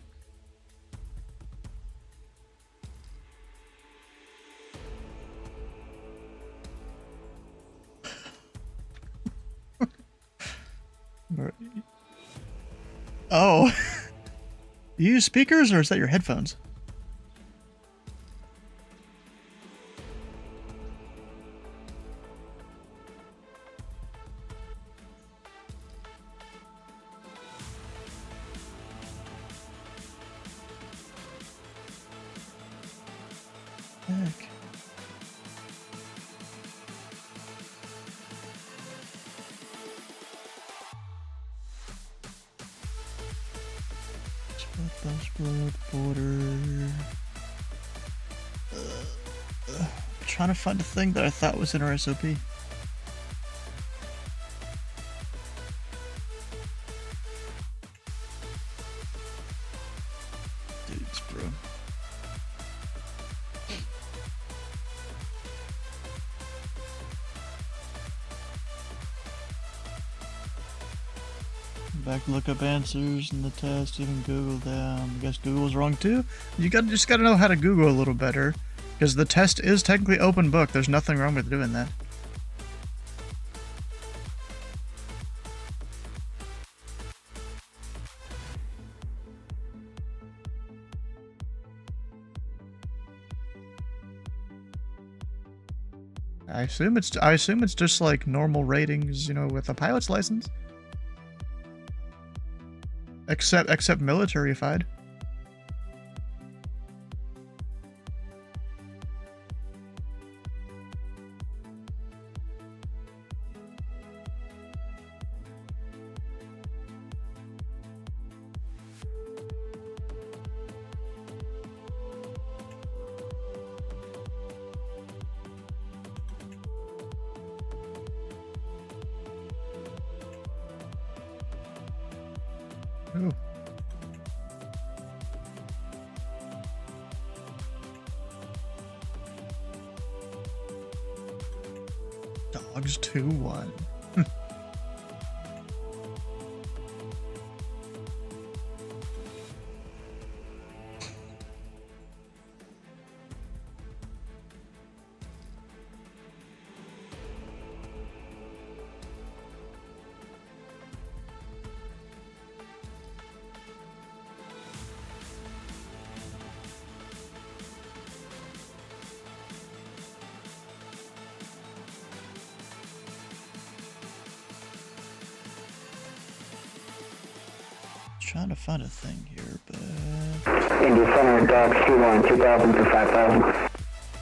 Oh. You use speakers or is that your headphones? Heck. Border. Trying to find a thing that I thought was in our SOP. Dudes, bro. Back to look up answers in the test, even Google them. I guess Google was wrong too. You just gotta know how to Google a little better, because the test is technically open book. There's nothing wrong with doing that. I assume it's just like normal ratings, you know, with a pilot's license. Except military-fied. Ooh. Dogs 2-1. Trying to find a thing here, but... Indy Center, Dogs 2-1, 2000 to 5000.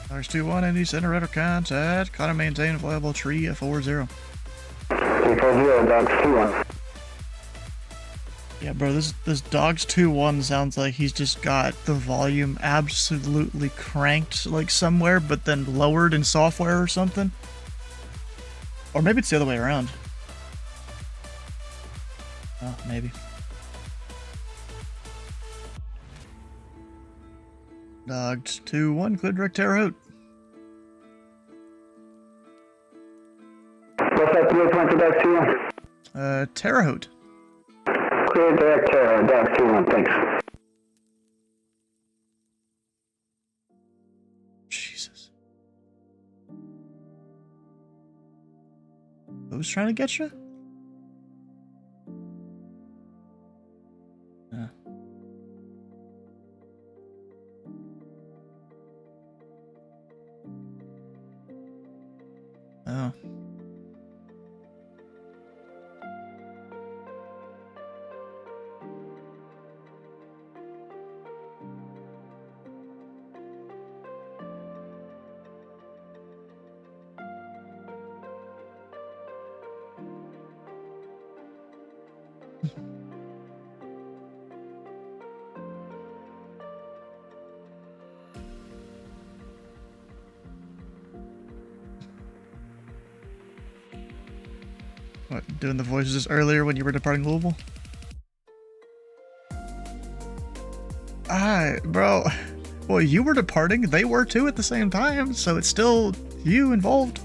Dogs 2-1, Indy Center, radar contact. Caught and maintain flyable tree at 40. 340, Dogs 2-1. Yeah, bro, this Dogs 2-1 sounds like he's just got the volume absolutely cranked, like, somewhere, but then lowered in software or something. Or maybe it's the other way around. Oh, maybe. Dogs 2-1, clear direct Terre Haute. What's that 320 Dogs 2-1? Terre Haute. Clear direct Terre, Dogs 2-1, thanks. Jesus. Who's trying to get you? Oh. What, doing the voices earlier when you were departing Louisville? Bro. Well, you were departing, they were too at the same time, so it's still you involved.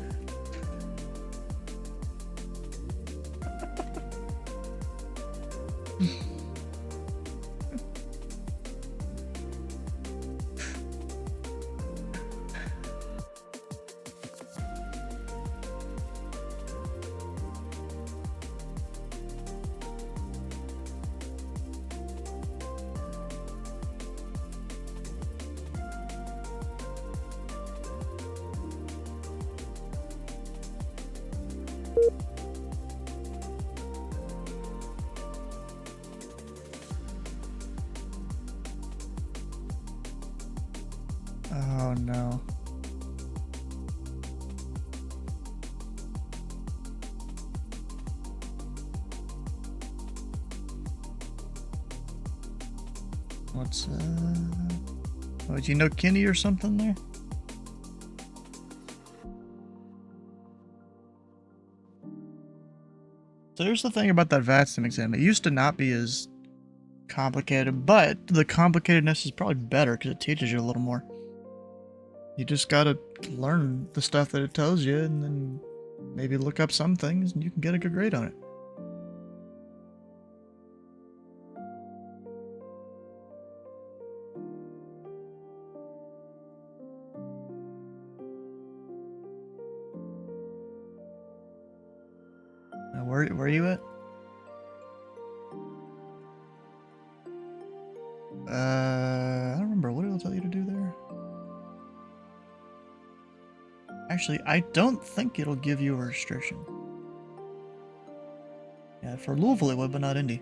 Oh no. What's oh, do you know Kenny or something there? So here's the thing about that VATSIM exam. It used to not be as complicated, but the complicatedness is probably better because it teaches you a little more. You just gotta learn the stuff that it tells you and then maybe look up some things and you can get a good grade on it. where are you at? I don't remember. What did it tell you to do there? Actually, I don't think it'll give you a restriction. Yeah, for Louisville it would, but not Indy.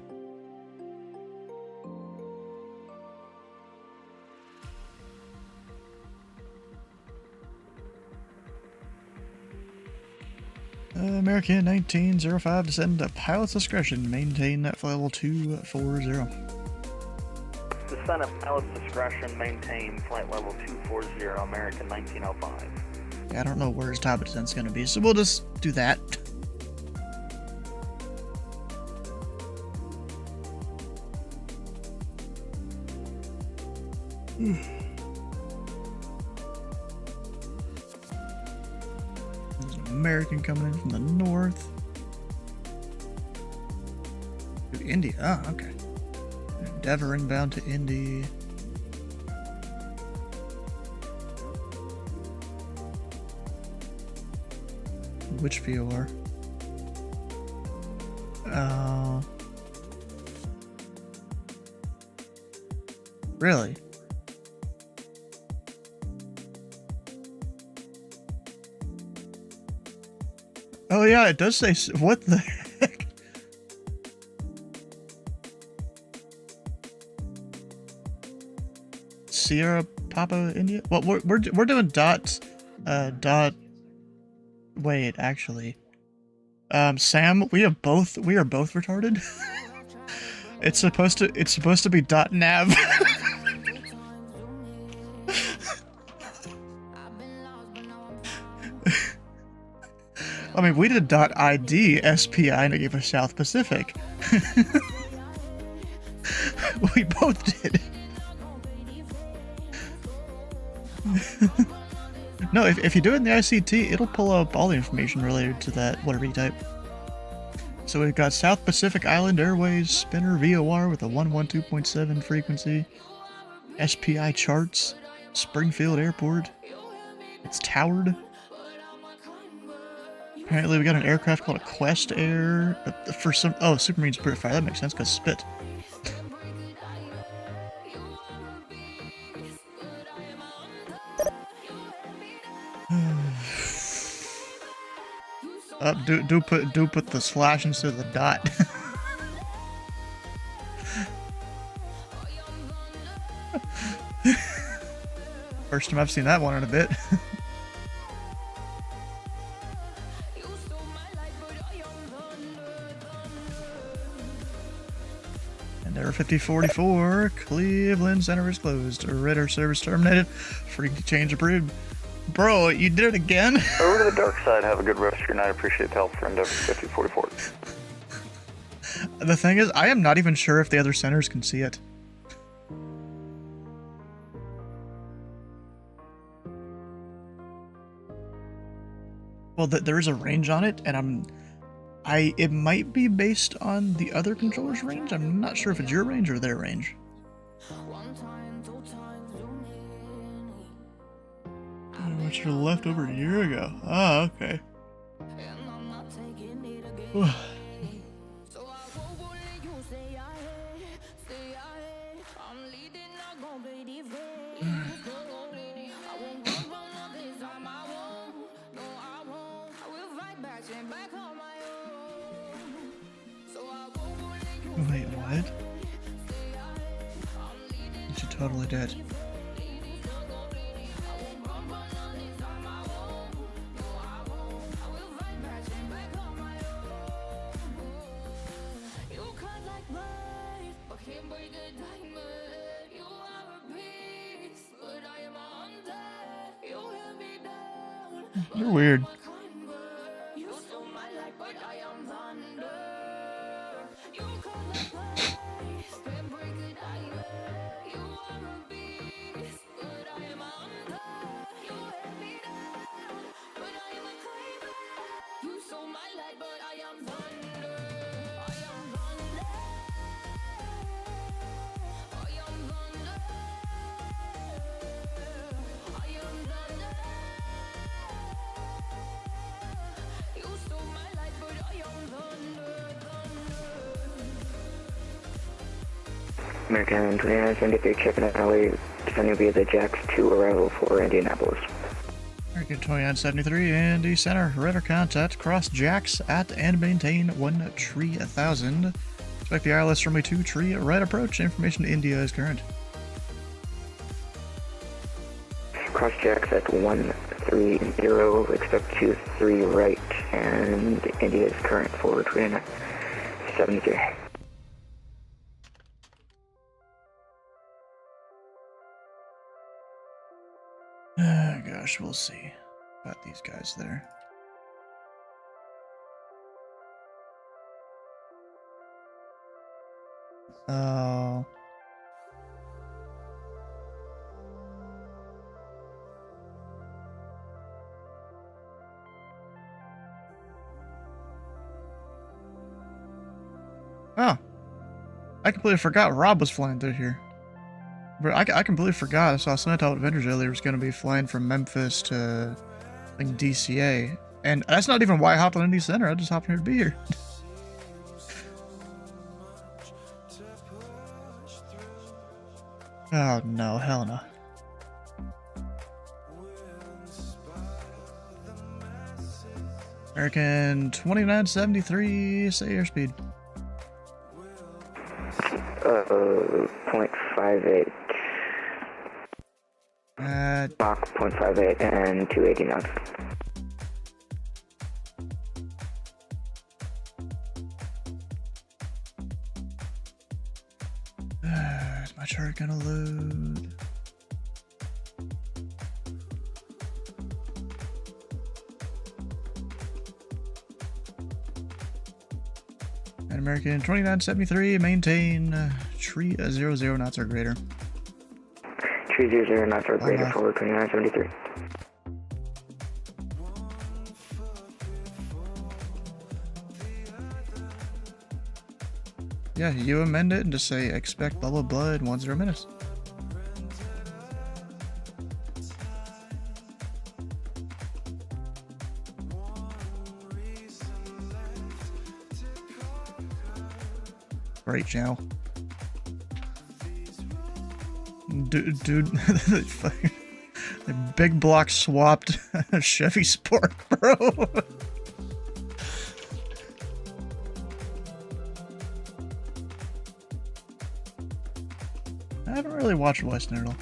American 1905, descend to pilot's discretion. Maintain at flight level 240. Descend at pilot's discretion, maintain flight level 240, American 1905. Yeah, I don't know where his top of descent's gonna be, so we'll just do that. There's an American coming in from the north. To Indy. Oh, okay. Endeavoring bound to Indy. Which VOR? Really? Oh yeah, it does say, what the heck? Sierra Papa India? Well, we're doing dot, wait, actually. Sam, we are both retarded. It's supposed to be dot nav. I mean, we did .ID SPI and it gave us South Pacific. We both did. No, if you do it in the ICT, it'll pull up all the information related to that, whatever you type. So we've got South Pacific Island Airways Spinner VOR with a 112.7 frequency. SPI charts. Springfield Airport. It's towered. Apparently we got an aircraft called a Quest Air. For some, oh, Supermarine Spirit Fire. That makes sense because spit. Do put the slash instead of the dot. First time I've seen that one in a bit. And Air 5044, Cleveland Center is closed. Radar service terminated. Free change approved. Bro, you did it again? Over to the dark side. Have a good rest of your night. Appreciate the help for Endeavor 5044. The thing is, I am not even sure if the other centers can see it. Well, there is a range on it, and it might be based on the other controller's range. I'm not sure if it's your range or their range. What you left over a year ago? Oh, okay. Wait, what? You totally did. You're weird. American 2973, checking out LA, descending via the Jax 2 arrival for Indianapolis. American 2973, Indy Center, radar contact, cross Jax at and maintain 13000. Expect the ILS runway 2 tree right approach, information to India is current. Cross Jax at 130, expect 23 right, and India is current for 2973. Gosh, we'll see about these guys there. Oh. Oh. I completely forgot Rob was flying through here. But I completely forgot. I saw Snowtop Adventures earlier was going to be flying from Memphis to, I think, DCA. And that's not even why I hopped on Indy Center. I just hopped here to be here. Oh, no. Hell no. American 2973, say airspeed. 0.58. Mach 0.58 and 280 knots. Is my chart gonna load? And American 2973, maintain tree 00 knots or greater. Tree 00 knots or greater for 2973. Yeah, you amend it and just say expect blah blah blah in 10 minutes. Great channel. Dude, the big block swapped Chevy Spark, bro. I haven't really watched Western at all.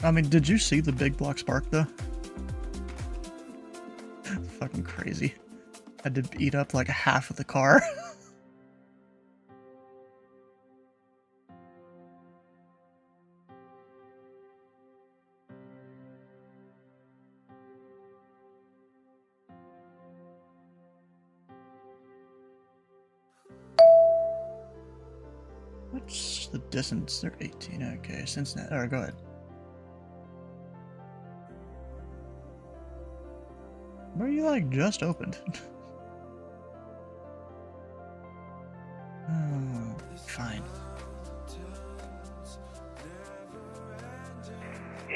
I mean, did you see the big block spark though? Fucking crazy. Had to eat up like half of the car. What's the distance? They're 18. Okay, Cincinnati. Alright, go ahead. Where you like just opened? Oh, fine.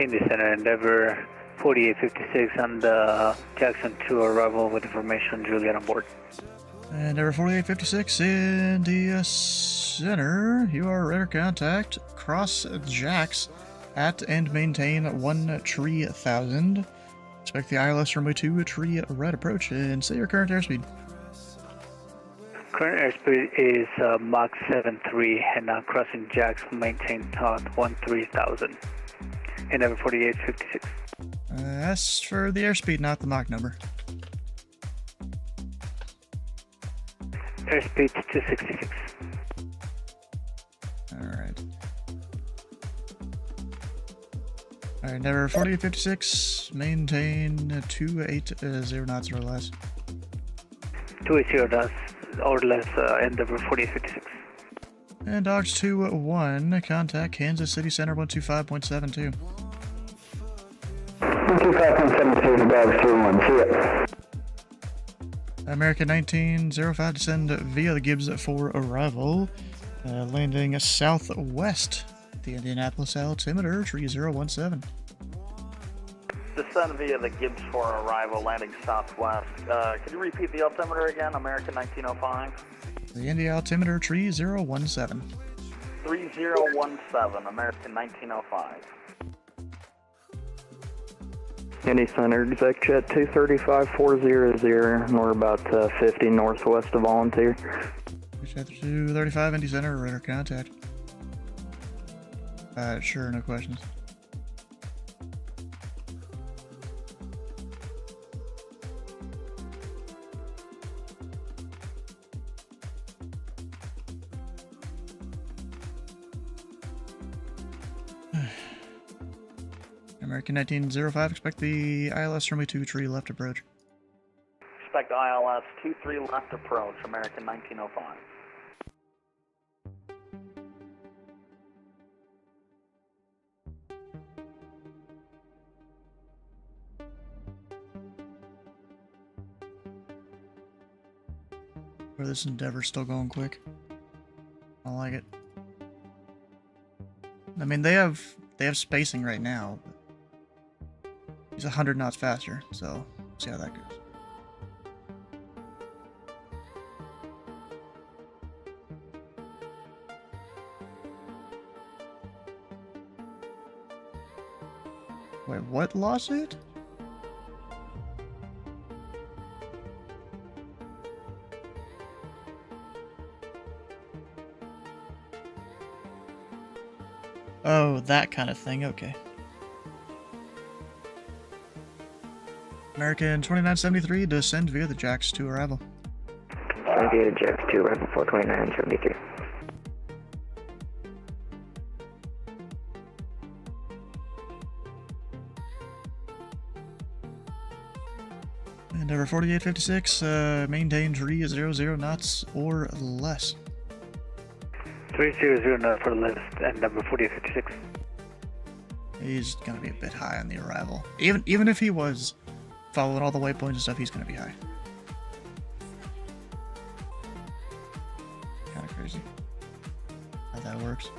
Indy Center, Endeavor 4856 on the Jackson 2 arrival with information Juliet on board. Endeavor 4856 in the center. You are radar contact. Cross Jax at and maintain 13000. Expect the ILS runway 2 tree red approach and say your current airspeed. Current airspeed is Mach 73 and now crossing Jax, maintain 13,000. Endeavor 4856. That's for the airspeed, not the Mach number. Airspeed 266. Alright. Alright, Endeavor 4856, maintain 280 knots or less. 280 knots or less, Endeavor 4856. And Dogs 2-1, contact Kansas City Center 125.72. 125.72 to Dogs 2-1, see ya. American 1905, descend via the Gibbs for arrival. Landing southwest the Indianapolis altimeter, tree 017. Descend via the Gibbs 4 arrival, landing southwest. Could you repeat the altimeter again? American 1905. The Indy altimeter, tree 017. 3017, American 1905. Indy Center, exec jet 235-400, we're about 50 northwest of Volunteer. Jet 235, Indy Center, radar contact. Sure, no questions. American 1905, expect the ILS runway 23 left approach. Expect ILS 23 left approach, American 1905. Or this Endeavor's still going quick. I like it. I mean, they have spacing right now, but he's 100 knots faster, so see how that goes. Wait, what lawsuit? Oh, that kind of thing, okay. American 2973, descend via the Jacks to arrival. Via the Jacks to arrival 42973. Endeavor 4856, maintain tree 00 knots or less. 300 knots for less, and number 4856. He's gonna be a bit high on the arrival. Even if he was following all the waypoints and stuff, he's gonna be high. Kinda crazy how that works.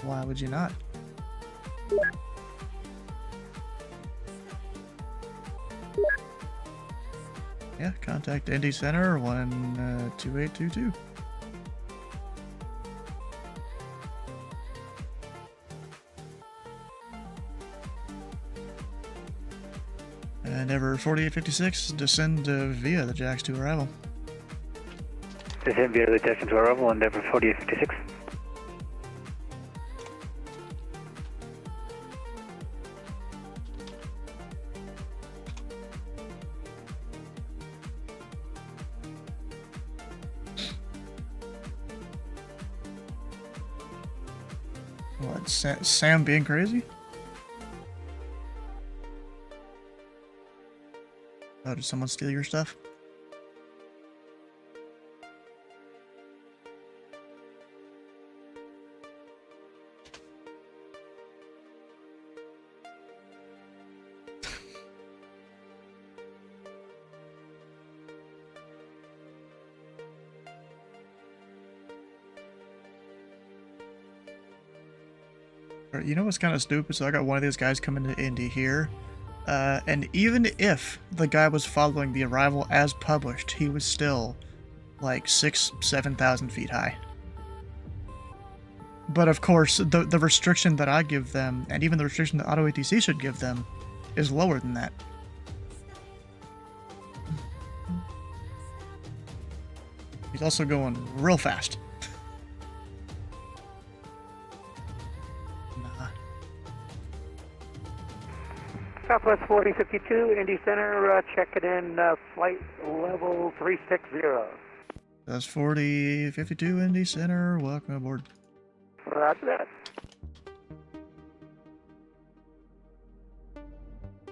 Why would you not? Yeah, contact Indy Center 12822. Endeavor 4856, descend via the Jacks to arrival. Descend via the Jacks to arrival, Endeavor 4856. What, Sam being crazy? Oh, did someone steal your stuff? You know what's kind of stupid? So I got one of these guys coming to Indy here, and even if the guy was following the arrival as published, he was still like 7,000 feet high. But of course, the restriction that I give them, and even the restriction that Auto ATC should give them, is lower than that. He's also going real fast. Southwest 4052, Indy Center, check it in, flight level 360. That's 4052, Indy Center, welcome aboard. Roger that.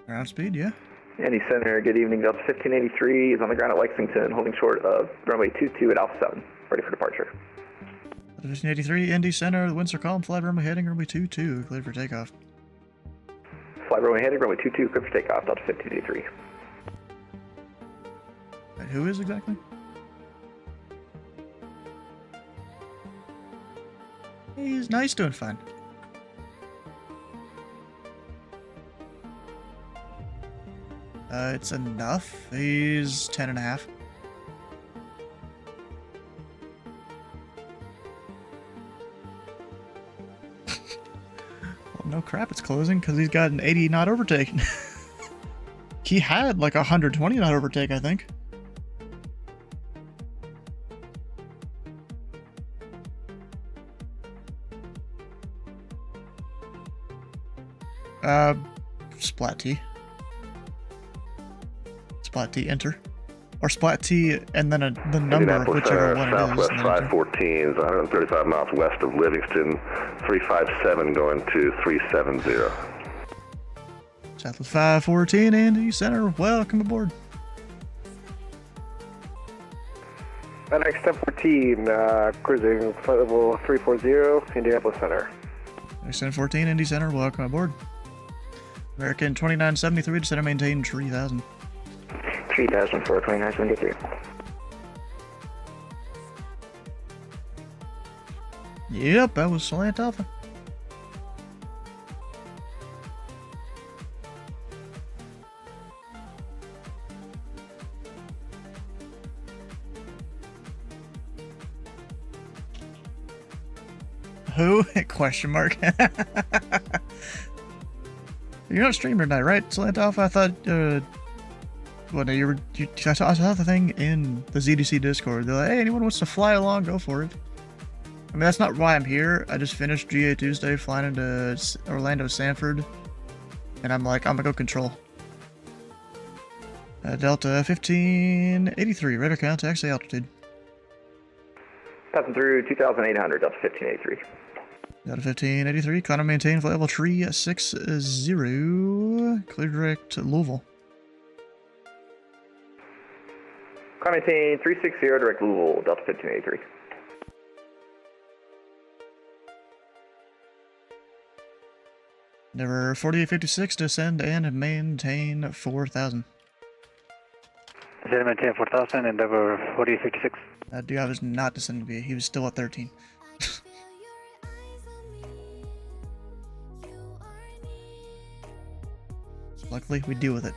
Ground speed, yeah. Indy Center, good evening, Delta 1583 is on the ground at Lexington, holding short of runway 22 at Alpha 7, ready for departure. 1583, Indy Center, the winds are calm, flight runway heading, runway 22, cleared for takeoff. Flight runway heading, runway 22, cleared for takeoff, Delta 1583. Wait, who is exactly? He's doing fine. It's enough. He's 10.5. Well, no crap, it's closing because he's got an 80 knot overtake. He had like a 120 knot overtake, I think. Splat T. Splat T, enter. Or Splat T, and then the number of whichever one it is. Southwest 514 is 135 miles west of Livingston, 357 going to 370. Southwest 514, Andy Center, welcome aboard. FedEx 1014, cruising flight level 340, Indianapolis Center. FedEx 1014, Indy Center, welcome aboard. American 2973, descend and maintain 3000. 3000 for 2973. Yep, that was Slant Alpha. Who? Question mark. You're not streaming tonight, right, Slant Alpha? I thought, well, no, I saw the thing in the ZDC Discord. They're like, hey, anyone wants to fly along, go for it. I mean, that's not why I'm here. I just finished GA Tuesday flying into Orlando Sanford, and I'm like, I'm gonna go control. Delta 1583, radar count, taxi altitude. Passing through 2,800, Delta 1583. Delta 1583, climb and maintain flight level 360, clear direct Louisville. Climb maintain 360, direct Louisville, Delta 1583. Endeavor 4856, descend and maintain 4000. Descend and maintain 4000, Endeavor 4856. That dude, I was not descending, he was still at 13. Luckily, we deal with it.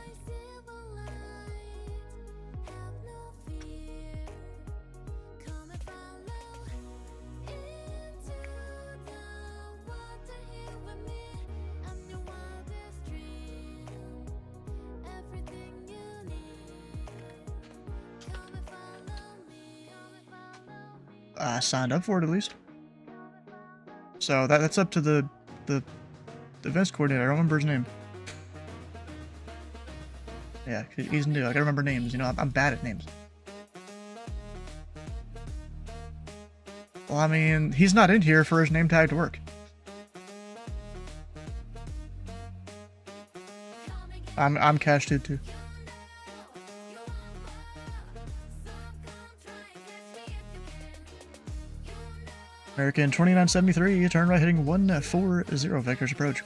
I signed up for it at least. So that's up to the events coordinator. I don't remember his name. Yeah, he's new. I gotta remember names. You know, I'm bad at names. Well, I mean, he's not in here for his name tag to work. I'm cashed too. American 2973, turn right heading 140, vectors approach.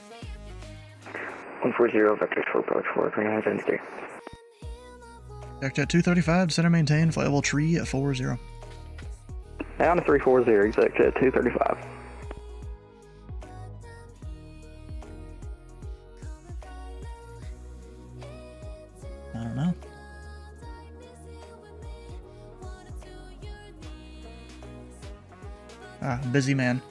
140, vectors for approach for 2973. Vector 235, center maintain, flight level 340. Down to 340, exact 235. I don't know. Busy man.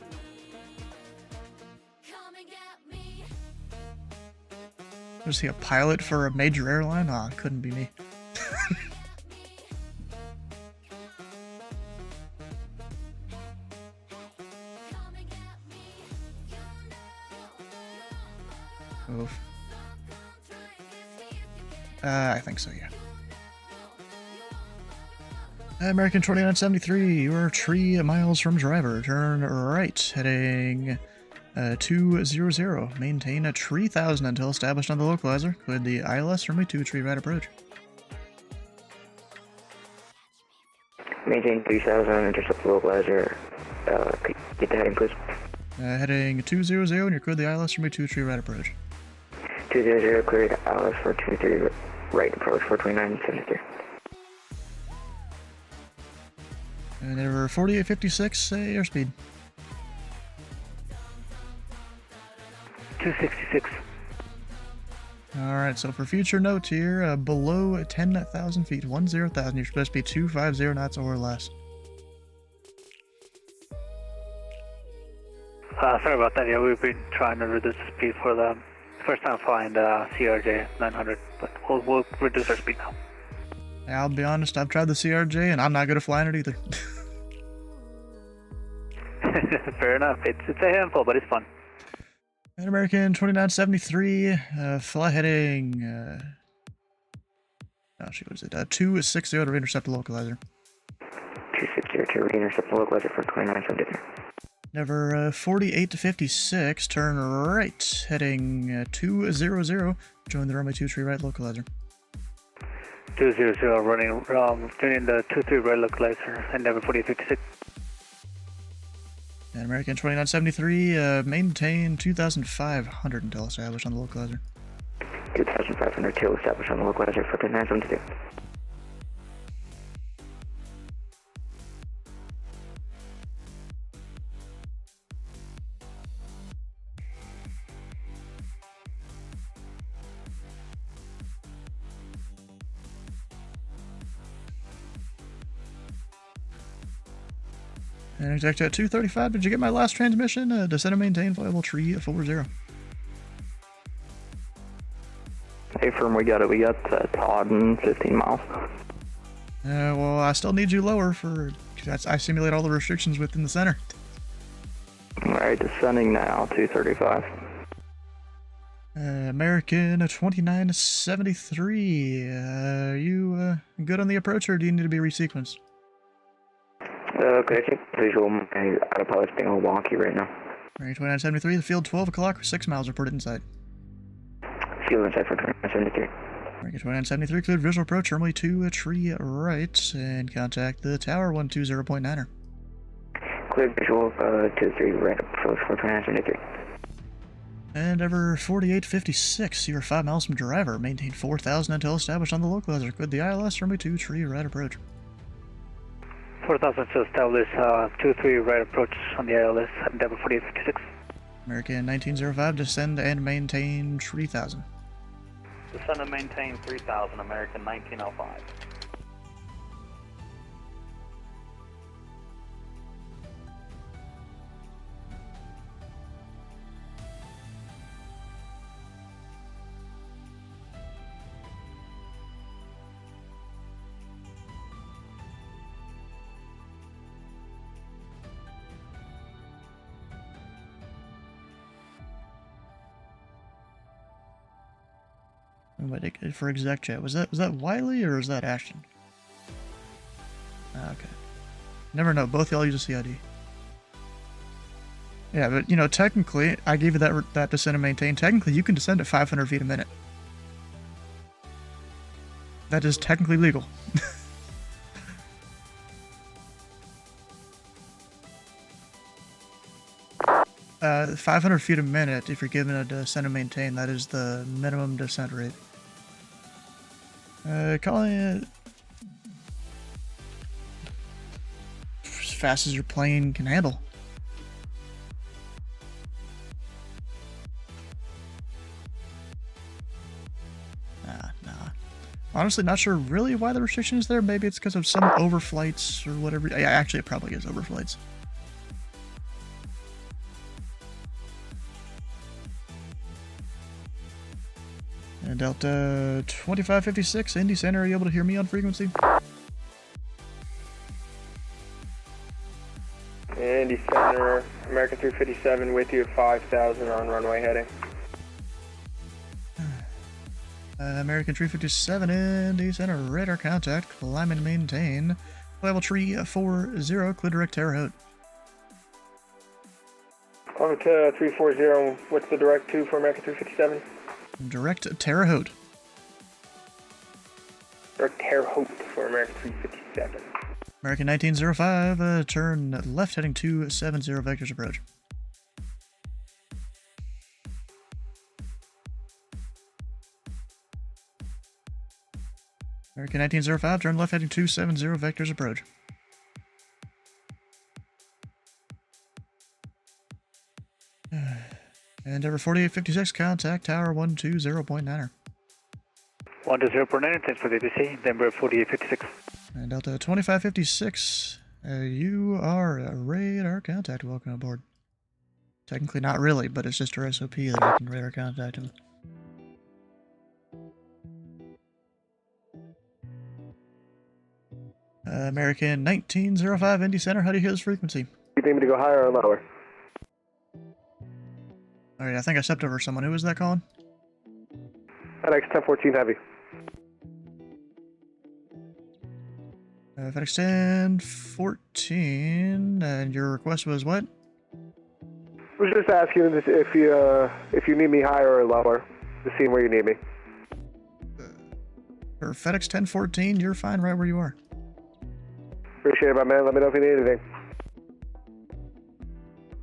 Was he a pilot for a major airline? Ah, couldn't be me. Oof. I think so, yeah. American 2973, you are 3 miles from driver. Turn right, heading 200. Maintain a 3000 until established on the localizer. Cleared the ILS runway 23 right approach. Maintain 3000, intercept the localizer. Get the heading, please. Heading 200, and you're cleared the ILS runway 23 right approach. 200, cleared ILS for 23 right approach for 2973. And over 4856 airspeed. 266. Alright, so for future note here, below 10,000 feet, 10,000, you're supposed to be 250 knots or less. Sorry about that. Yeah, we've been trying to reduce the speed for the first time flying the CRJ 900, but we'll reduce our speed now. Yeah, I'll be honest, I've tried the CRJ and I'm not good at flying it either. Fair enough. It's a handful, but it's fun. And American 2973, fly heading, oh shoot, what is it? 260 to intercept the localizer. 260 to re-intercept the localizer for 2973. Never 48 to 56, turn right, heading 200, join the runway 23 right localizer. 200 running, tuning the 23 right localizer, and never 4856. And American 2973, maintain 2,500 until established on the localizer. 2,500 till established on the localizer for 2972. And exact at 235, did you get my last transmission? Descend and maintain viable tree 40. Hey, firm, we got it. We got Todd in 15 miles. Well, I still need you lower for... I simulate all the restrictions within the center. Alright, descending now, 235. American 2973, are you good on the approach, or do you need to be resequenced? Okay, check visual. My autopilot's being a little wonky right now. American 2973, the field 12 o'clock, 6 miles reported inside. Field inside for 2973. American 2973, cleared visual approach, runway 2, tree right, and contact the tower 120.9er. Cleared visual, 23 right approach for 2973. And ever 4856, you are 5 miles from driver, maintain 4,000 until established on the localizer. Cleared the ILS, runway 2, tree right approach. 4,000 to establish 23 right approach on the ILS, Endeavor 4856. American 1905, descend and maintain 3,000. Descend and maintain 3,000, American 1905. For exec chat, was that Wiley or is that Ashton? Okay. Never know. Both y'all use a CID. Yeah, but you know, technically, I gave you that descend and maintain. Technically, you can descend at 500 feet a minute. That is technically legal. 500 feet a minute, if you're given a descend and maintain, that is the minimum descent rate. Calling it as fast as your plane can handle. Nah. Honestly, not sure really why the restriction is there. Maybe it's because of some overflights or whatever. Yeah, actually, it probably is overflights. And Delta 2556, Indy Center, are you able to hear me on frequency? Indy Center, American 357 with you at 5,000 on runway heading. American 357, Indy Center, radar contact, climb and maintain. Level tree 40, clear direct Terre Haute. Over to 340, what's the direct to for American 357? Direct Terre Haute. Direct Terre Haute for American 357. American 1905, turn left heading 270 vectors approach. American 1905, turn left heading 270 vectors approach. Endeavor 4856, contact tower 120.9er. 120.9, thanks for the ABC, Denver 4856. And Delta 2556, you are a radar contact. Welcome aboard. Technically not really, but it's just our SOP that I can radar contact him. American 1905 Indy Center, how do you hear this frequency? You need me to go higher or lower? Alright, I think I stepped over someone. Who was that calling? FedEx 1014 Heavy. FedEx 1014, and your request was what? I was just asking if you need me higher or lower, just seeing where you need me. For FedEx 1014, you're fine right where you are. Appreciate it, my man. Let me know if you need anything.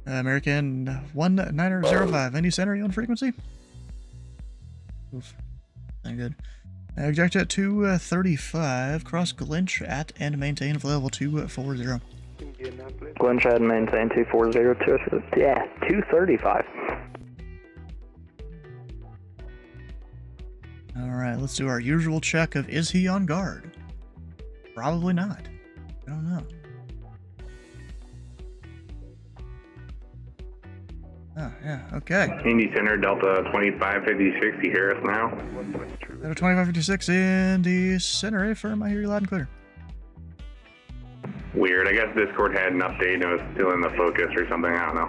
American 1905, Indy Center, you on frequency? Oof. Not good. Ejectjet 235, cross Glinch at and maintain level 240. Glinch at and maintain 240, 235. Alright, let's do our usual check of is he on guard? Probably not. I don't know. Oh, yeah, okay. Indy Center, Delta 2556, you hear us now? Delta 2556, Indy Center, affirm, I hear you loud and clear. Weird, I guess Discord had an update and it was still in the focus or something, I don't know.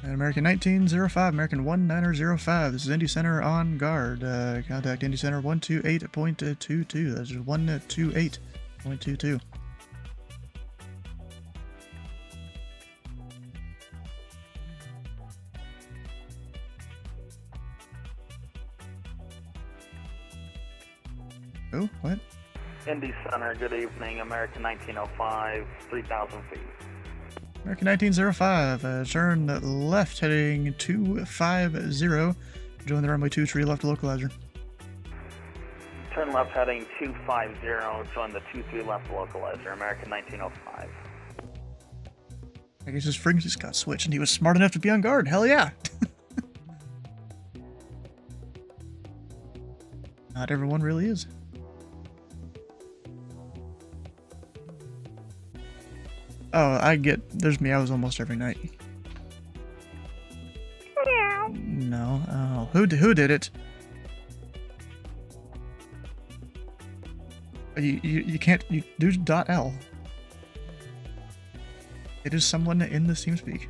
And American 1905, American 1905, this is Indy Center on guard. Contact Indy Center 128.22, that's 128.22. Oh, what? Indy Center, good evening. American 1905, 3,000 feet. American 1905, turn left heading 250. Join the runway 23 left localizer. Turn left heading 250, join the 23 left localizer. American 1905. I guess his frequencies got switched and he was smart enough to be on guard. Hell yeah! Not everyone really is. Oh, there's meows almost every night. No. Oh, who did it? You can't, you do .l. It is someone in the TeamSpeak.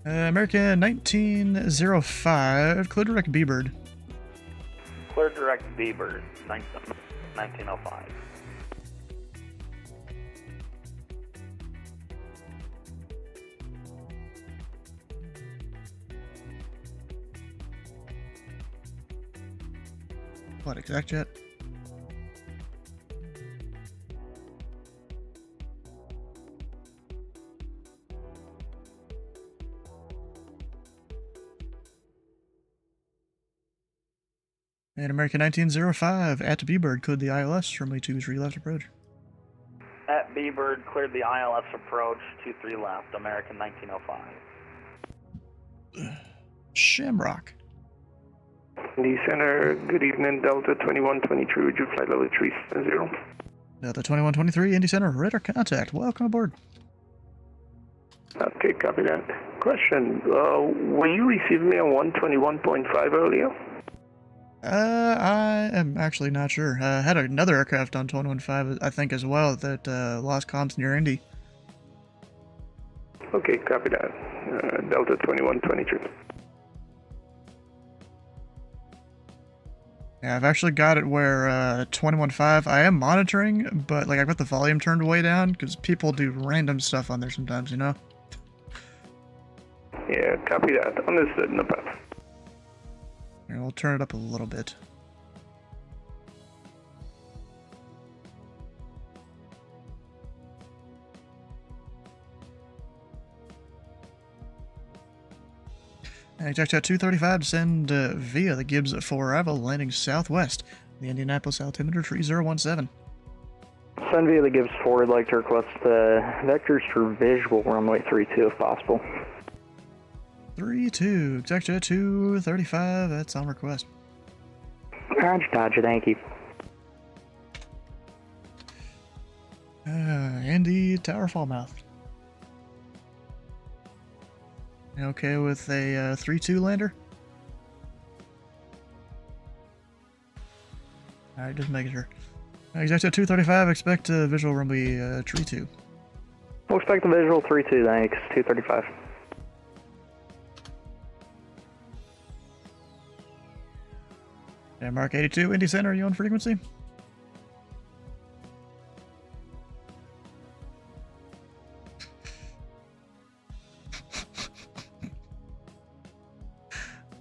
American 1905, clear direct B-Bird. Clear direct B-Bird, 1905. What, exact jet? And American 1905, at B-Bird, cleared the ILS, runway 23 left approach. At B-Bird, cleared the ILS approach, 23 left, American 1905. Shamrock. Indy Center, good evening, Delta 2123, would you flight level 370? Delta 2123, Indy Center, radar contact, welcome aboard. Okay, copy that. Question, were you receiving me on 121.5 earlier? I am actually not sure. I had another aircraft on 2115, I think, as well, that lost comms near Indy. Okay, copy that. Delta 2123. Yeah, I've actually got it where 2115, I am monitoring, but like I've got the volume turned way down because people do random stuff on there sometimes, you know? Yeah, copy that. Understood, no problem. Here, we'll turn it up a little bit. Eject at 235, descend via the Gibbs 4 arrival, landing southwest, the Indianapolis altimeter 3017. Send via the Gibbs Ford, like to request the vectors for visual runway 32 if possible. 32, Executive 235, that's on request. Roger, thank you. Andy, Tower Fallmouth. You okay with a 3-2 lander? Alright, just making sure. Executive 235, expect visual runway 32. We'll expect the visual 32, thanks, 235. Mark 82, Indy Center, are you on frequency?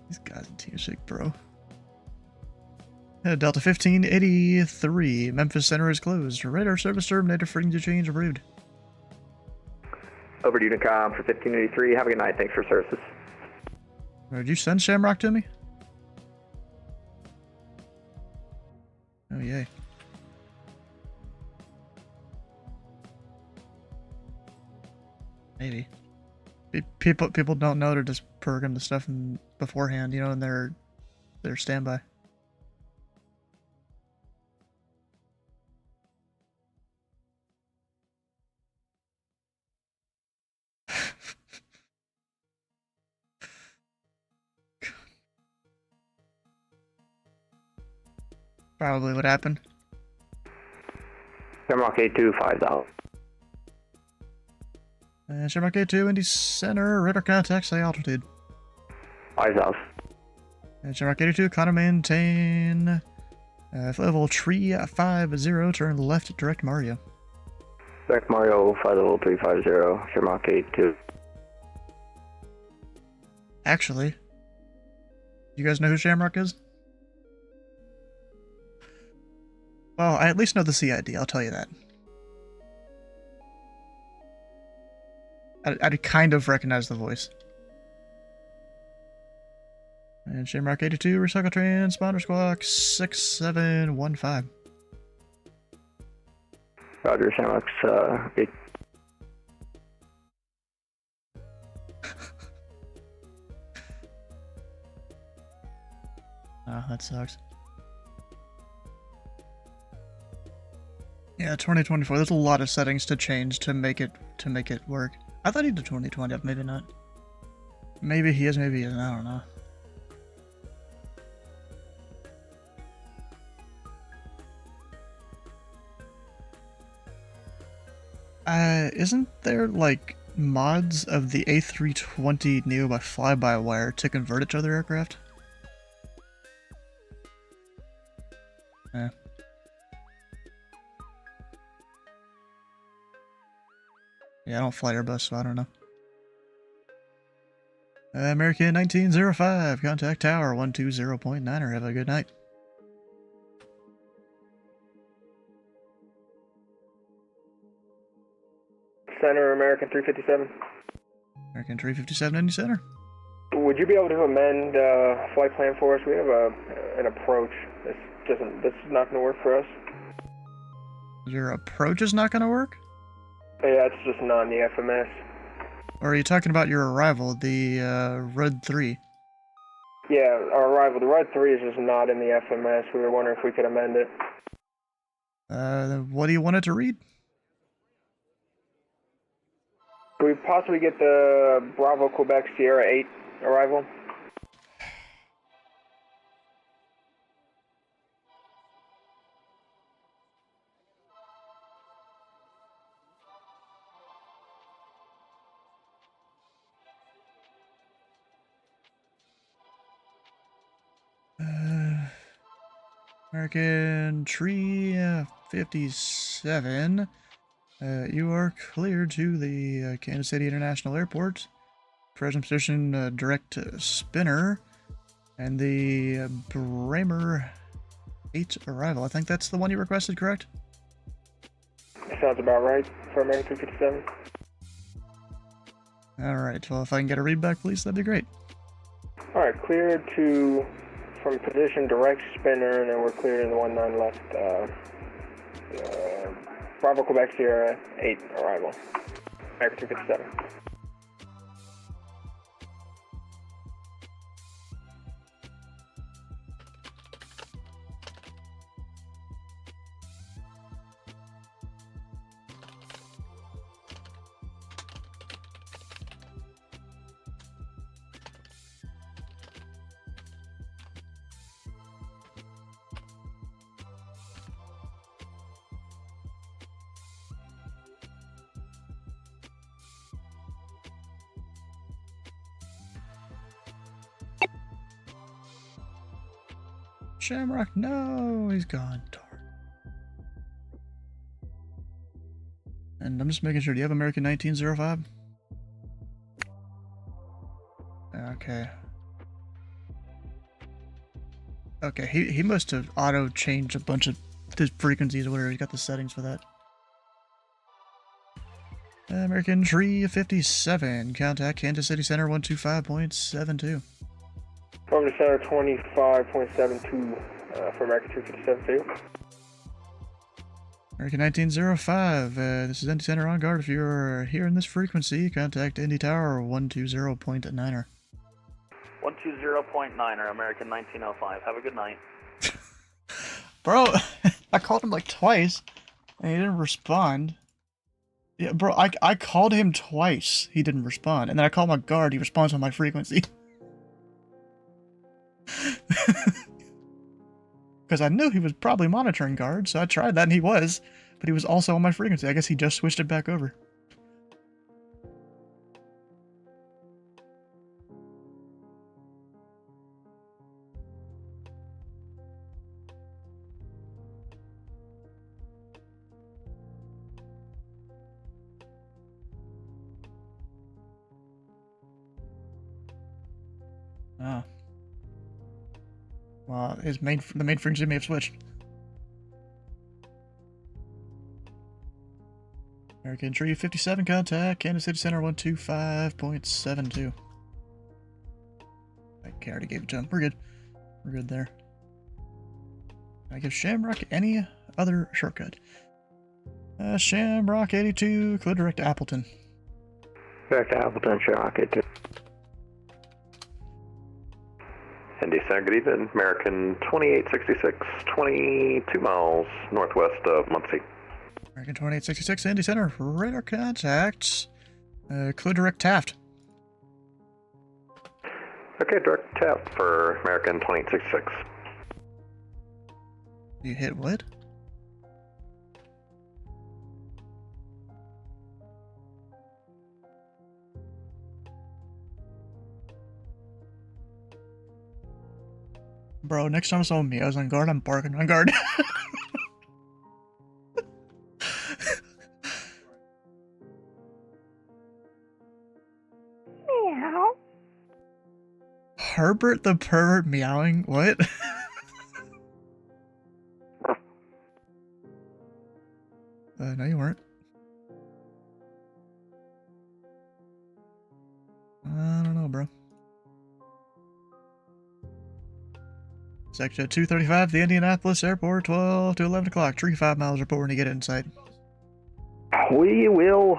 These guys in Team Sick, bro. Delta 1583, Memphis Center is closed. Radar service terminated, frequency change approved. Over to Unicom for 1583. Have a good night. Thanks for services. Did you send Shamrock to me? Oh, yay. Maybe. People don't know to just program the stuff beforehand, you know, in their standby. Probably what happened. Shamrock A2, 5,000. Shamrock A2, Indy Center, radar contact, say altitude. 5,000. Shamrock A2, kind of maintain flight level 350, turn left, direct Mario. Direct Mario, flight level 350, Shamrock A2. Actually, you guys know who Shamrock is? Well, I at least know the CID, I'll tell you that. I kind of recognize the voice. And Shamrock 82, recycle transponder squawk 6715. Roger, Shamrock's big. Oh, that sucks. Yeah, 2024. There's a lot of settings to change to make it work. I thought he did 2020, maybe not. Maybe he is, maybe he isn't. I don't know. Isn't there like mods of the A320 Neo by fly-by-wire to convert it to other aircraft? Yeah. Yeah, I don't fly Airbus, so I don't know. American 1905, contact tower 120.9er. Have a good night. Center, American 357. American 357, Indy Center. Would you be able to amend flight plan for us? We have an approach. This is not going to work for us. Your approach is not going to work? Yeah, it's just not in the FMS. Or are you talking about your arrival, the RUD 3? Yeah, our arrival. The RUD 3 is just not in the FMS. We were wondering if we could amend it. What do you want it to read? Could we possibly get the Bravo Quebec Sierra 8 arrival? American 357. You are cleared to the Kansas City International Airport. Present position, direct spinner. And the Bremer 8 arrival. I think that's the one you requested, correct? Sounds about right for American 357. Alright, well, if I can get a read back, please, that'd be great. Alright, cleared to from position direct spinner, and then we're cleared in the 19 left Bravo Quebec Sierra 8 arrival. American 257. Shamrock, no, he's gone. Darn. And I'm just making sure, do you have American 1905? Okay. Okay, he must have auto-changed a bunch of his frequencies or whatever. He's got the settings for that. American 357, contact Kansas City Center 125.72. Over to Center 25.72 for American 257 too. American 1905, this is Indy Center on guard. If you're hearing this frequency, contact Indy Tower 120.9er. 120.9er, American 1905. Have a good night. Bro, I called him like twice, and he didn't respond. Yeah, bro, I called him twice. He didn't respond. And then I called my guard. He responds on my frequency. Because I knew he was probably monitoring guard, so I tried that and he was. But he was also on my frequency. I guess he just switched it back over. Oh. Well, the main frequency may have switched. American 357 contact, Kansas City Center 125.72. I already gave it to him. We're good. We're good there. Can I give Shamrock any other shortcut? Shamrock 82, clear direct to Appleton. Direct to Appleton, Shamrock 82. Indy Center, good evening. American 2866, 22 miles northwest of Muncie. American 2866, Indy Center, radar contact. Clear direct Taft. Okay, direct Taft for American 2866. You hit what? Bro, next time someone meows on guard, I'm barking on guard. Meow. Herbert the pervert meowing? What? No, you weren't. I don't know, bro. Section 235, the Indianapolis Airport, 12 to 11 o'clock. 35 miles report when you get it in sight. We will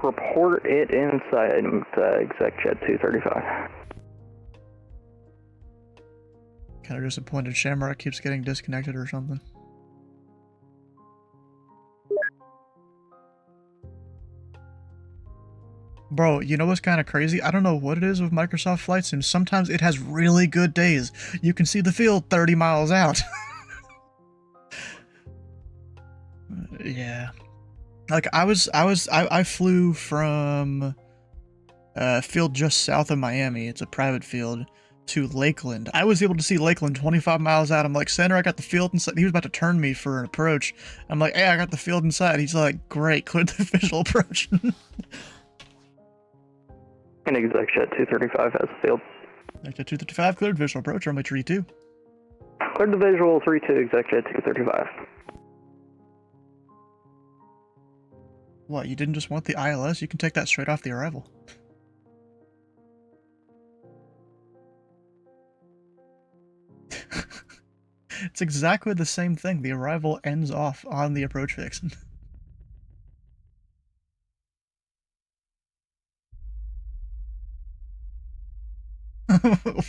report it inside exec jet 235. Kind of disappointed Shamrock keeps getting disconnected or something. Bro, you know what's kind of crazy? I don't know what it is with Microsoft Flight Sim. Sometimes it has really good days. You can see the field 30 miles out. Yeah. Like I flew from a field just south of Miami. It's a private field to Lakeland. I was able to see Lakeland 25 miles out. I'm like, Center, I got the field inside. He was about to turn me for an approach. I'm like, hey, I got the field inside. He's like, great, cleared the visual approach. And exec jet 235 has a field. Exec jet 235 cleared visual approach. Runway 32. Cleared the visual 32 exec jet 235. What, you didn't just want the ILS? You can take that straight off the arrival. It's exactly the same thing. The arrival ends off on the approach fix.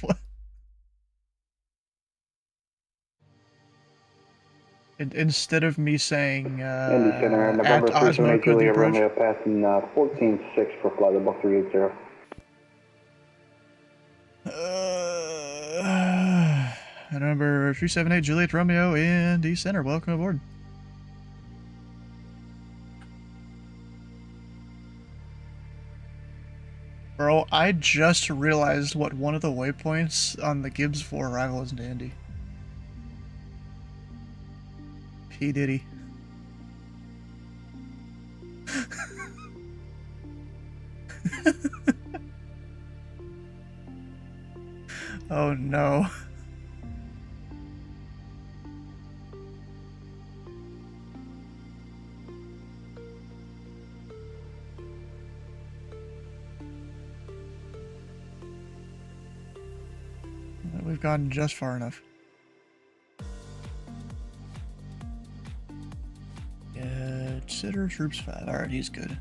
What? Instead of me saying Indy Center, November at Osmo 378 code the Juliet approach. Romeo passing 14-6 for flight level 380. Number 378 Juliet Romeo in D Center. Welcome aboard. Bro, I just realized what one of the waypoints on the Gibbs 4 arrival is in Indy. P. Diddy. Oh no. We've gone just far enough. Consider troops 5. Alright, he's good.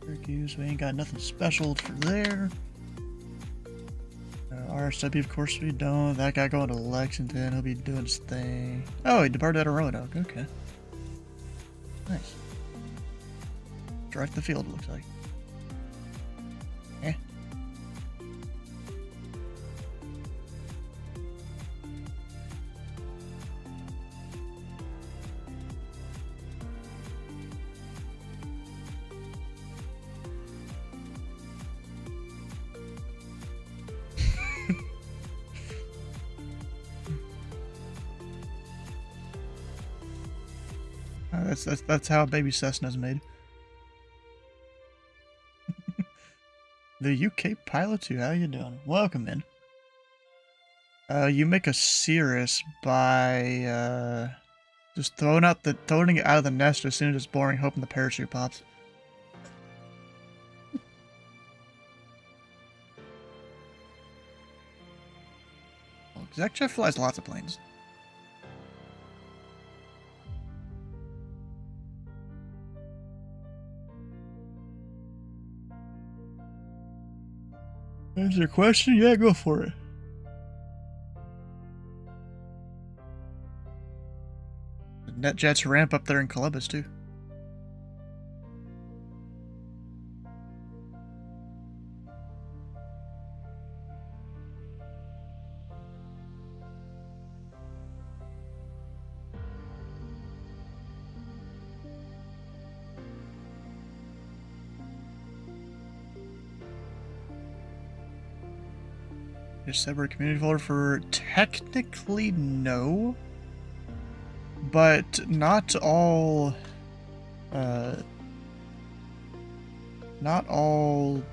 Syracuse, we ain't got nothing special for there. RSW, of course we don't. That guy going to Lexington, he'll be doing his thing. Oh, he departed out of Roanoke, okay. Nice. Direct the field, looks like. Eh. That's how a baby Cessna's made. The UK pilot too. How you doing? Welcome in. You make a Cirrus by just throwing it out of the nest as soon as it's boring, hoping the parachute pops. Well, Exec flies lots of planes. Answer your question? Yeah, go for it. NetJets ramp up there in Columbus, too. A separate community folder for technically no, but not all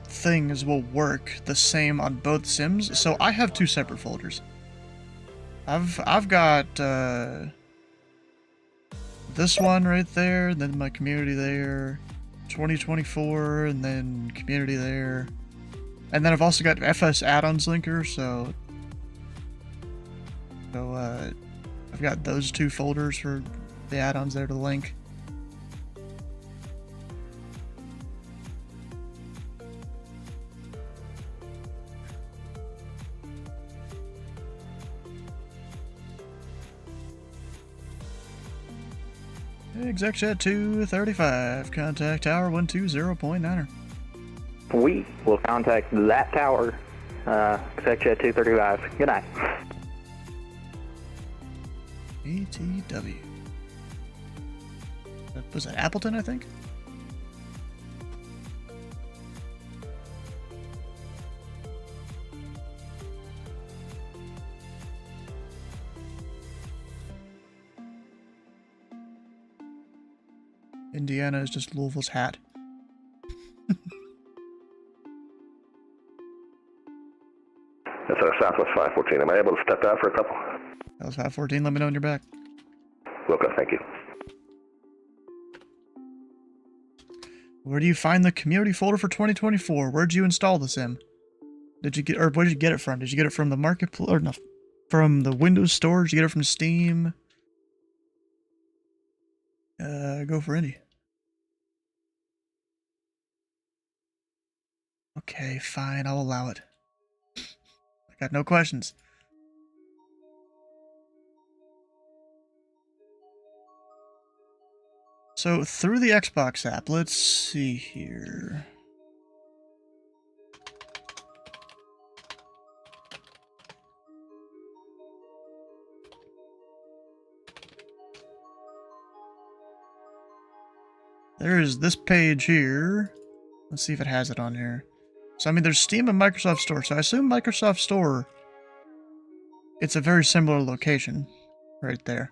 things will work the same on both sims. So I have two separate folders. I've got this one right there, then my community there, 2024, and then community there. And then I've also got FS add-ons linker, so I've got those two folders for the add-ons there to link. Exec chat 235, contact tower 120.9er. We will contact that tower, Exec chat 235. Good night. ATW. Was that Appleton, I think? Indiana is just Louisville's hat. That's our Southwest 514. Am I able to step out for a couple? That was 514. Let me know when you're back. Okay, thank you. Where do you find the community folder for 2024? Where'd you install the sim? Did you get, or where did you get it from? Did you get it from the marketplace, or no, from the Windows Store? Did you get it from Steam? Go for Indy. Okay, fine, I'll allow it. I got no questions. So, through the Xbox app, let's see here. There is this page here. Let's see if it has it on here. So, I mean, there's Steam and Microsoft Store. So, I assume Microsoft Store, it's a very similar location right there.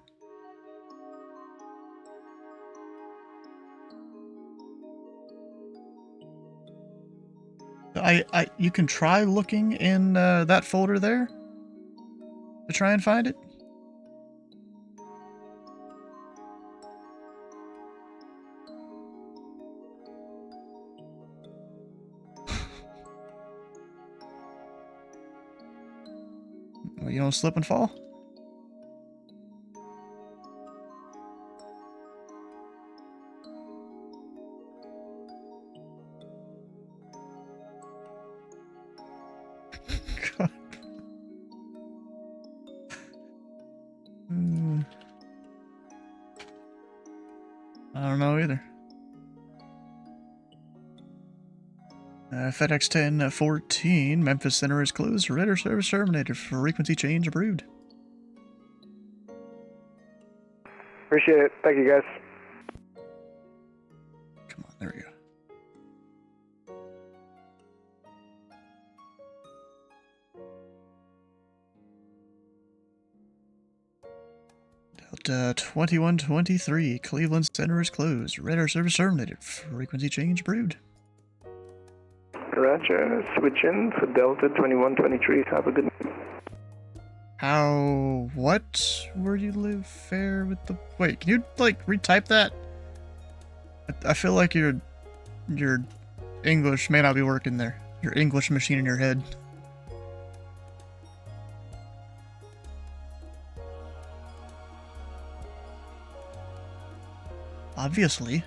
You can try looking in that folder there to try and find it. You don't slip and fall? God. I don't know either. FedEx 1014, Memphis Center is closed. Radar service terminated. Frequency change approved. Appreciate it. Thank you, guys. Come on, there we go. Delta 2123, Cleveland Center is closed. Radar service terminated. Frequency change approved. Roger. Switch in for Delta 2123. Have a good night. How... what? Where do you live? Fair with the... Wait, can you, like, retype that? I feel like your English may not be working there. Your English machine in your head. Obviously.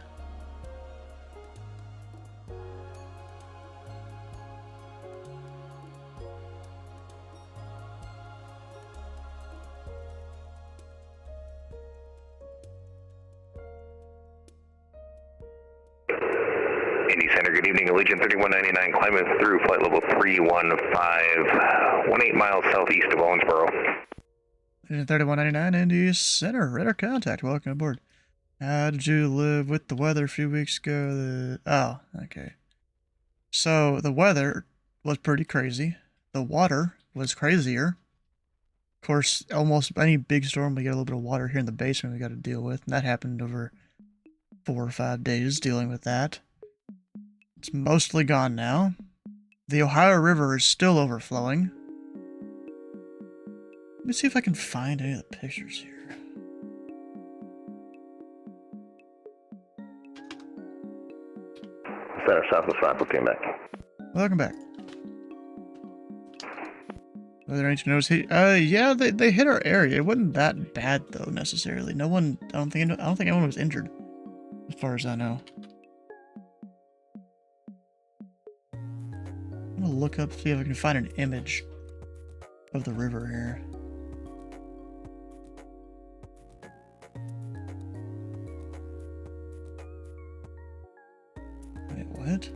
Indy Center, good evening. Allegiant 3199, climbing through flight level 315, 18 miles southeast of Owensboro. Allegiant 3199, Indy Center, radar contact. Welcome aboard. How did you live with the weather a few weeks ago? Oh, okay. So, the weather was pretty crazy. The water was crazier. Of course, almost any big storm, we get a little bit of water here in the basement we got to deal with. And that happened over 4 or 5 days dealing with that. It's mostly gone now. The Ohio River is still overflowing. Let me see if I can find any of the pictures here. Center, Southwest 514 back. Welcome back. Weather ancient knows yeah, they hit our area. It wasn't that bad though necessarily. No one, I don't think anyone was injured, as far as I know. I'm gonna look up, see if I can find an image of the river here. Wait, what?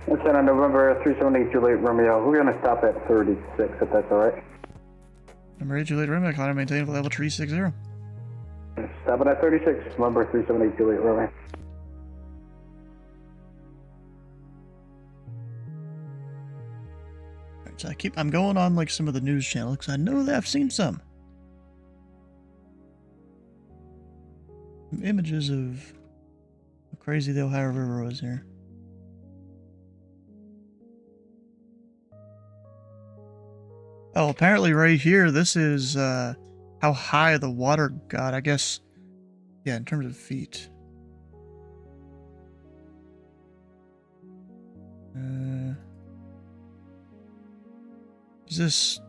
It's on November 378 Juliet Romeo. We're going to stop at 36, if that's all right. Number 8 Juliet Romeo, climb maintain level 360. Stopping at 36, November 378 Juliet Romeo. Alright, so I'm going on like some of the news channels because I know that I've seen some images of crazy the Ohio River was here. Oh, apparently right here, this is how high the water got, I guess. Yeah, in terms of feet. Is this...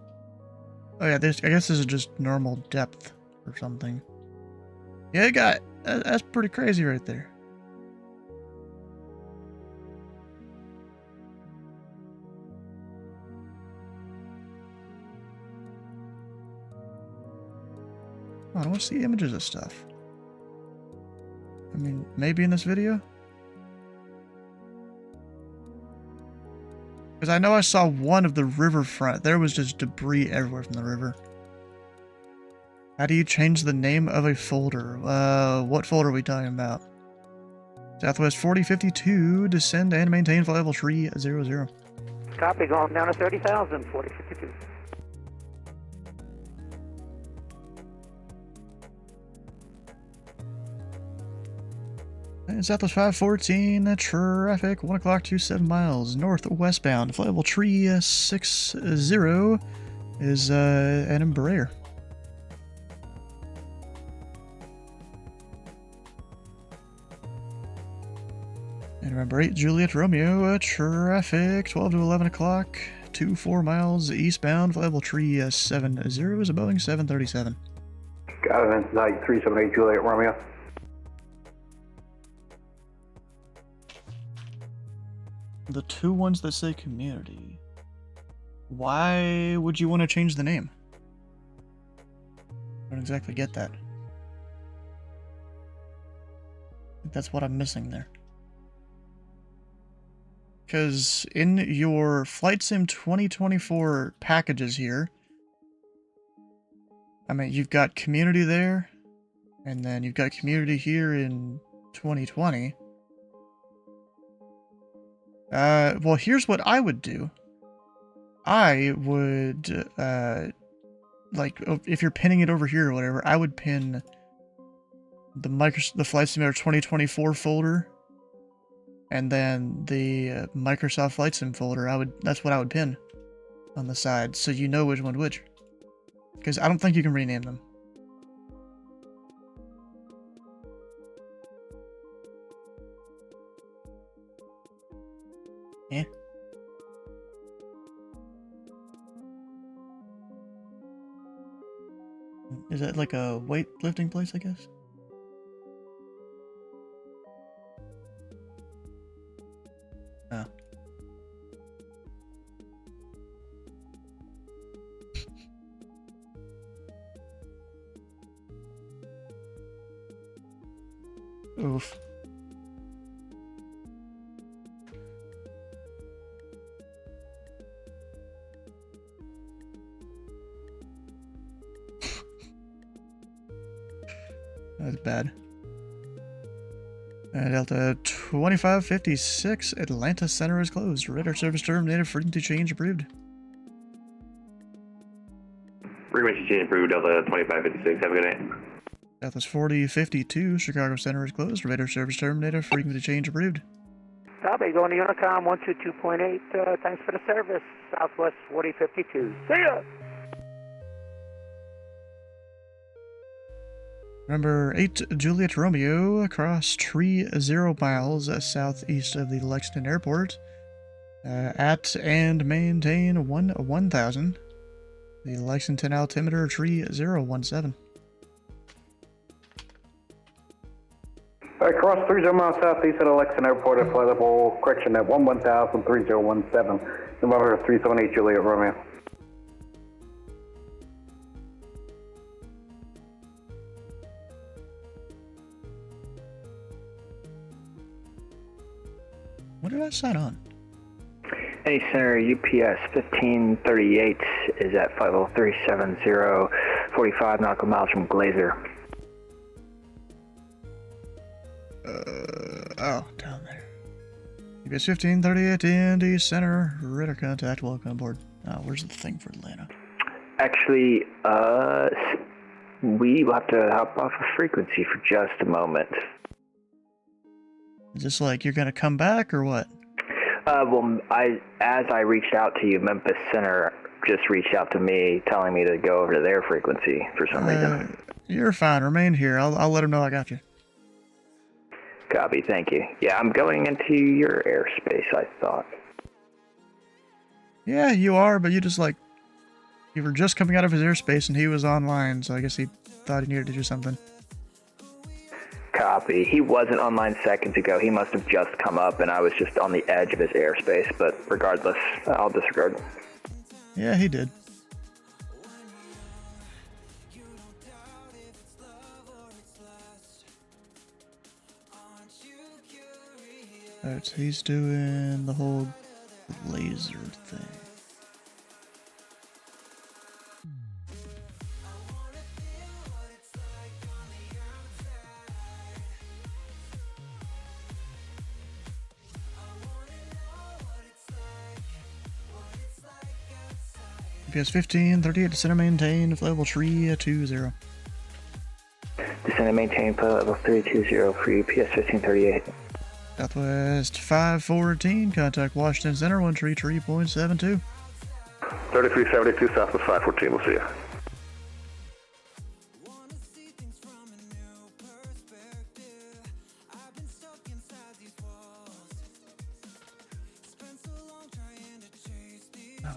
Oh yeah, I guess this is just normal depth or something. Yeah, it got... That's pretty crazy right there. I don't want to see images of stuff. I mean, maybe in this video? Because I know I saw one of the riverfront. There was just debris everywhere from the river. How do you change the name of a folder? What folder are we talking about? Southwest 4052, descend and maintain flight level 300. Copy, going down to 30,000, 4052. And Southwest 514, traffic, 1 o'clock, 27 miles, northwestbound, flight level 360 is an Embraer. And remember, 8 Juliet Romeo, traffic, 12 to 11 o'clock, 24 miles eastbound, flight level 370 is a Boeing 737. Got it, tonight, 378 Juliet Romeo. The two ones that say community. Why would you want to change the name? I don't exactly get that. I think that's what I'm missing there. Because in your Flight Sim 2024 packages here, I mean, you've got community there, and then you've got community here in 2020. Well, here's what I would do. I would, like, if you're pinning it over here or whatever, I would pin the Flight Simulator 2024 folder, and then the Microsoft Flight Sim folder. That's what I would pin on the side, so you know which one's which. Because I don't think you can rename them. Yeah. Is that like a weightlifting place, I guess? Oh. Oof. That's bad. Delta 2556, Atlanta Center is closed. Radar service terminated. Frequency change approved. Frequency change approved, Delta 2556. Have a good night. Southwest 4052, Chicago Center is closed. Radar service terminated. Frequency change approved. Copy, going to Unicom 122.8. Thanks for the service. Southwest 4052. See ya! Remember, 8 Juliet Romeo, across 30 miles southeast of the Lexington Airport. At and maintain 1000. The Lexington altimeter 3017. Across 30 miles southeast of the Lexington Airport at flight level, correction at 1000, 3017. November 378 Juliet Romeo. What did I sign on? Hey, Center, UPS 1538 is at flight level 370, 45 nautical miles from Glazer. Oh, down there. UPS 1538 Indy Center, radar contact, welcome aboard. Where's the thing for Atlanta? Actually, we will have to hop off a frequency for just a moment. Is this like you're gonna come back or what? Well, as I reached out to you, Memphis Center just reached out to me telling me to go over to their frequency for some reason. You're fine. Remain here. I'll let them know I got you. Copy, thank you. Yeah, I'm going into your airspace, I thought. Yeah, you are, but you were just coming out of his airspace and he was online, so I guess he thought he needed to do something. Copy. He wasn't online seconds ago. He must have just come up and I was just on the edge of his airspace, but regardless, I'll disregard. Yeah, he did. Alright, so he's doing the whole laser thing. PS 15, 38, descend and maintain, flight level 320. Descend and maintain, flight level 320 for PS 1538. Southwest 514, contact Washington Center, 133.72. 3372, Southwest 514, we'll see you.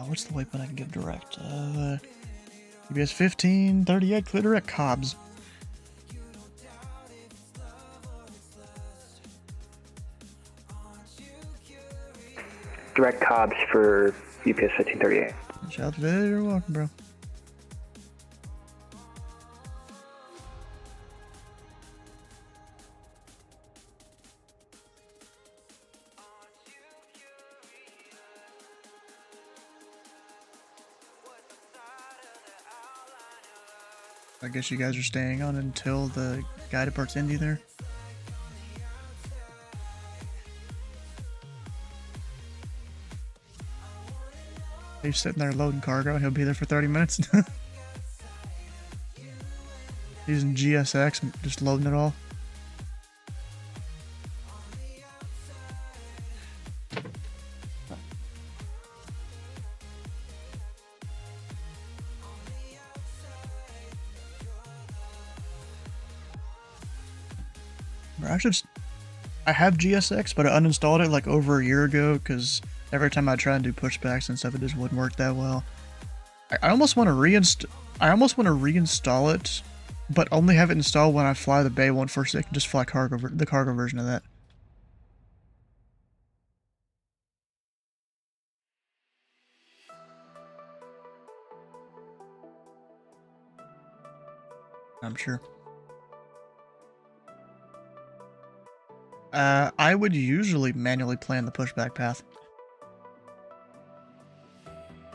What's the waypoint I can give direct? UBS 1538, clear direct Cobbs. Direct Cobbs for UPS 1538. Shout out to you're welcome, bro. I guess you guys are staying on until the guy departs Indy there. He's sitting there loading cargo. He'll be there for 30 minutes. Using GSX, just loading it all. I have GSX, but I uninstalled it like over a year ago because every time I try and do pushbacks and stuff, it just wouldn't work that well. I almost want to reinstall it, but only have it installed when I fly the Bay 146. Just fly the cargo version of that. I'm sure. I would usually manually plan the pushback path.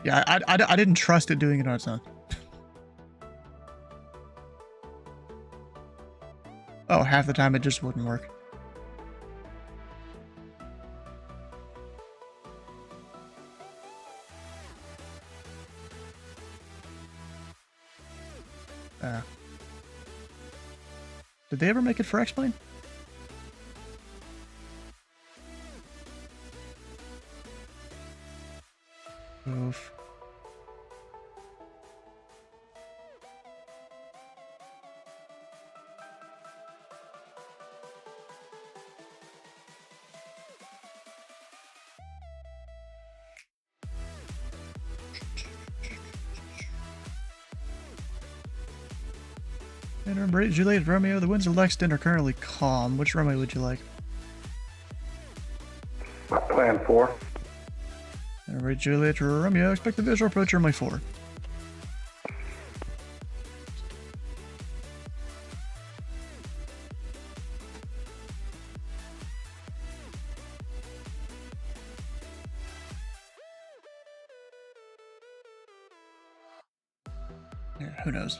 Yeah, I didn't trust it doing it on its own. Oh, half the time it just wouldn't work. Did they ever make it for X-Plane? Oof. And remember, Juliet Romeo, the winds of Lexington are currently calm. Which Romeo would you like? Plan 4. Alright, Juliet Romeo, expect the visual approach runway 4. Yeah, who knows?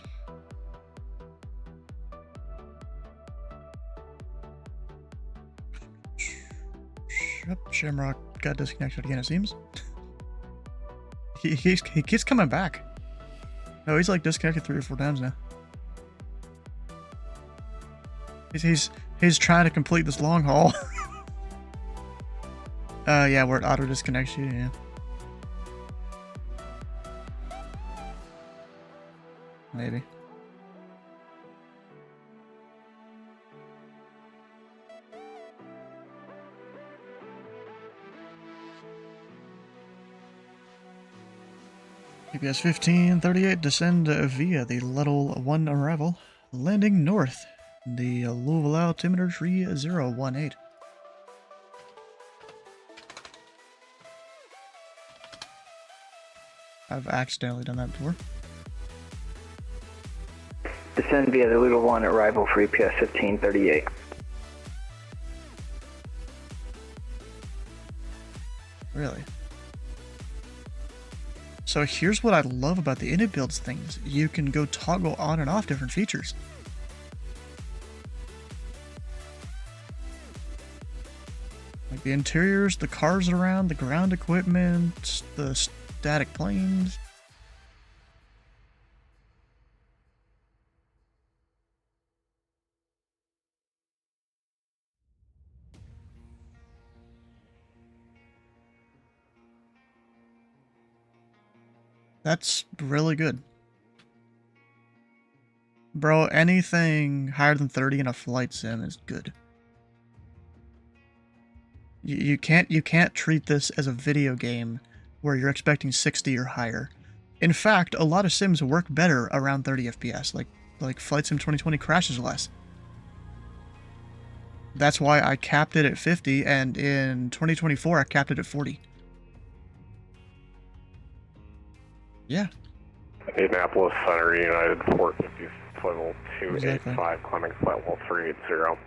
Yep, Shamrock got disconnected again, it seems. He keeps coming back. No, he's like disconnected 3 or 4 times now. He's trying to complete this long haul. Yeah, where it auto disconnects you, yeah. Maybe. GPS 1538, descend via the level 1 arrival, landing north, the Louisville altimeter 3018. I've accidentally done that before. Descend via the Louisville 1 arrival for EPS 1538. Really? So here's what I love about the init builds things. You can go toggle on and off different features. Like the interiors, the cars around, the ground equipment, the static planes. That's really good. Bro, anything higher than 30 in a flight sim is good. You can't treat this as a video game where you're expecting 60 or higher. In fact, a lot of sims work better around 30 FPS, like Flight Sim 2020 crashes less. That's why I capped it at 50, and in 2024 I capped it at 40. Yeah. Indianapolis Center, United 450, level 285, exactly. climbing flight level 380.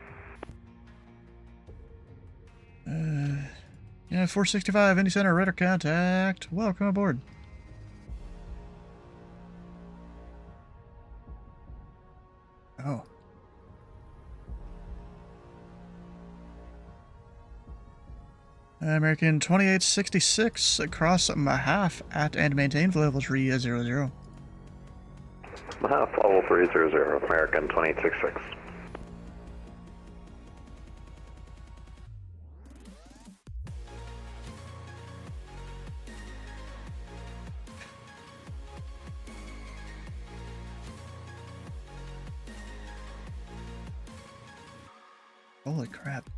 Yeah, 465, Indy Center, radar contact. Welcome aboard. Oh. American 2866 across Mahaff at and maintain for level 300. Mahaff level 300, American 2866. Holy crap.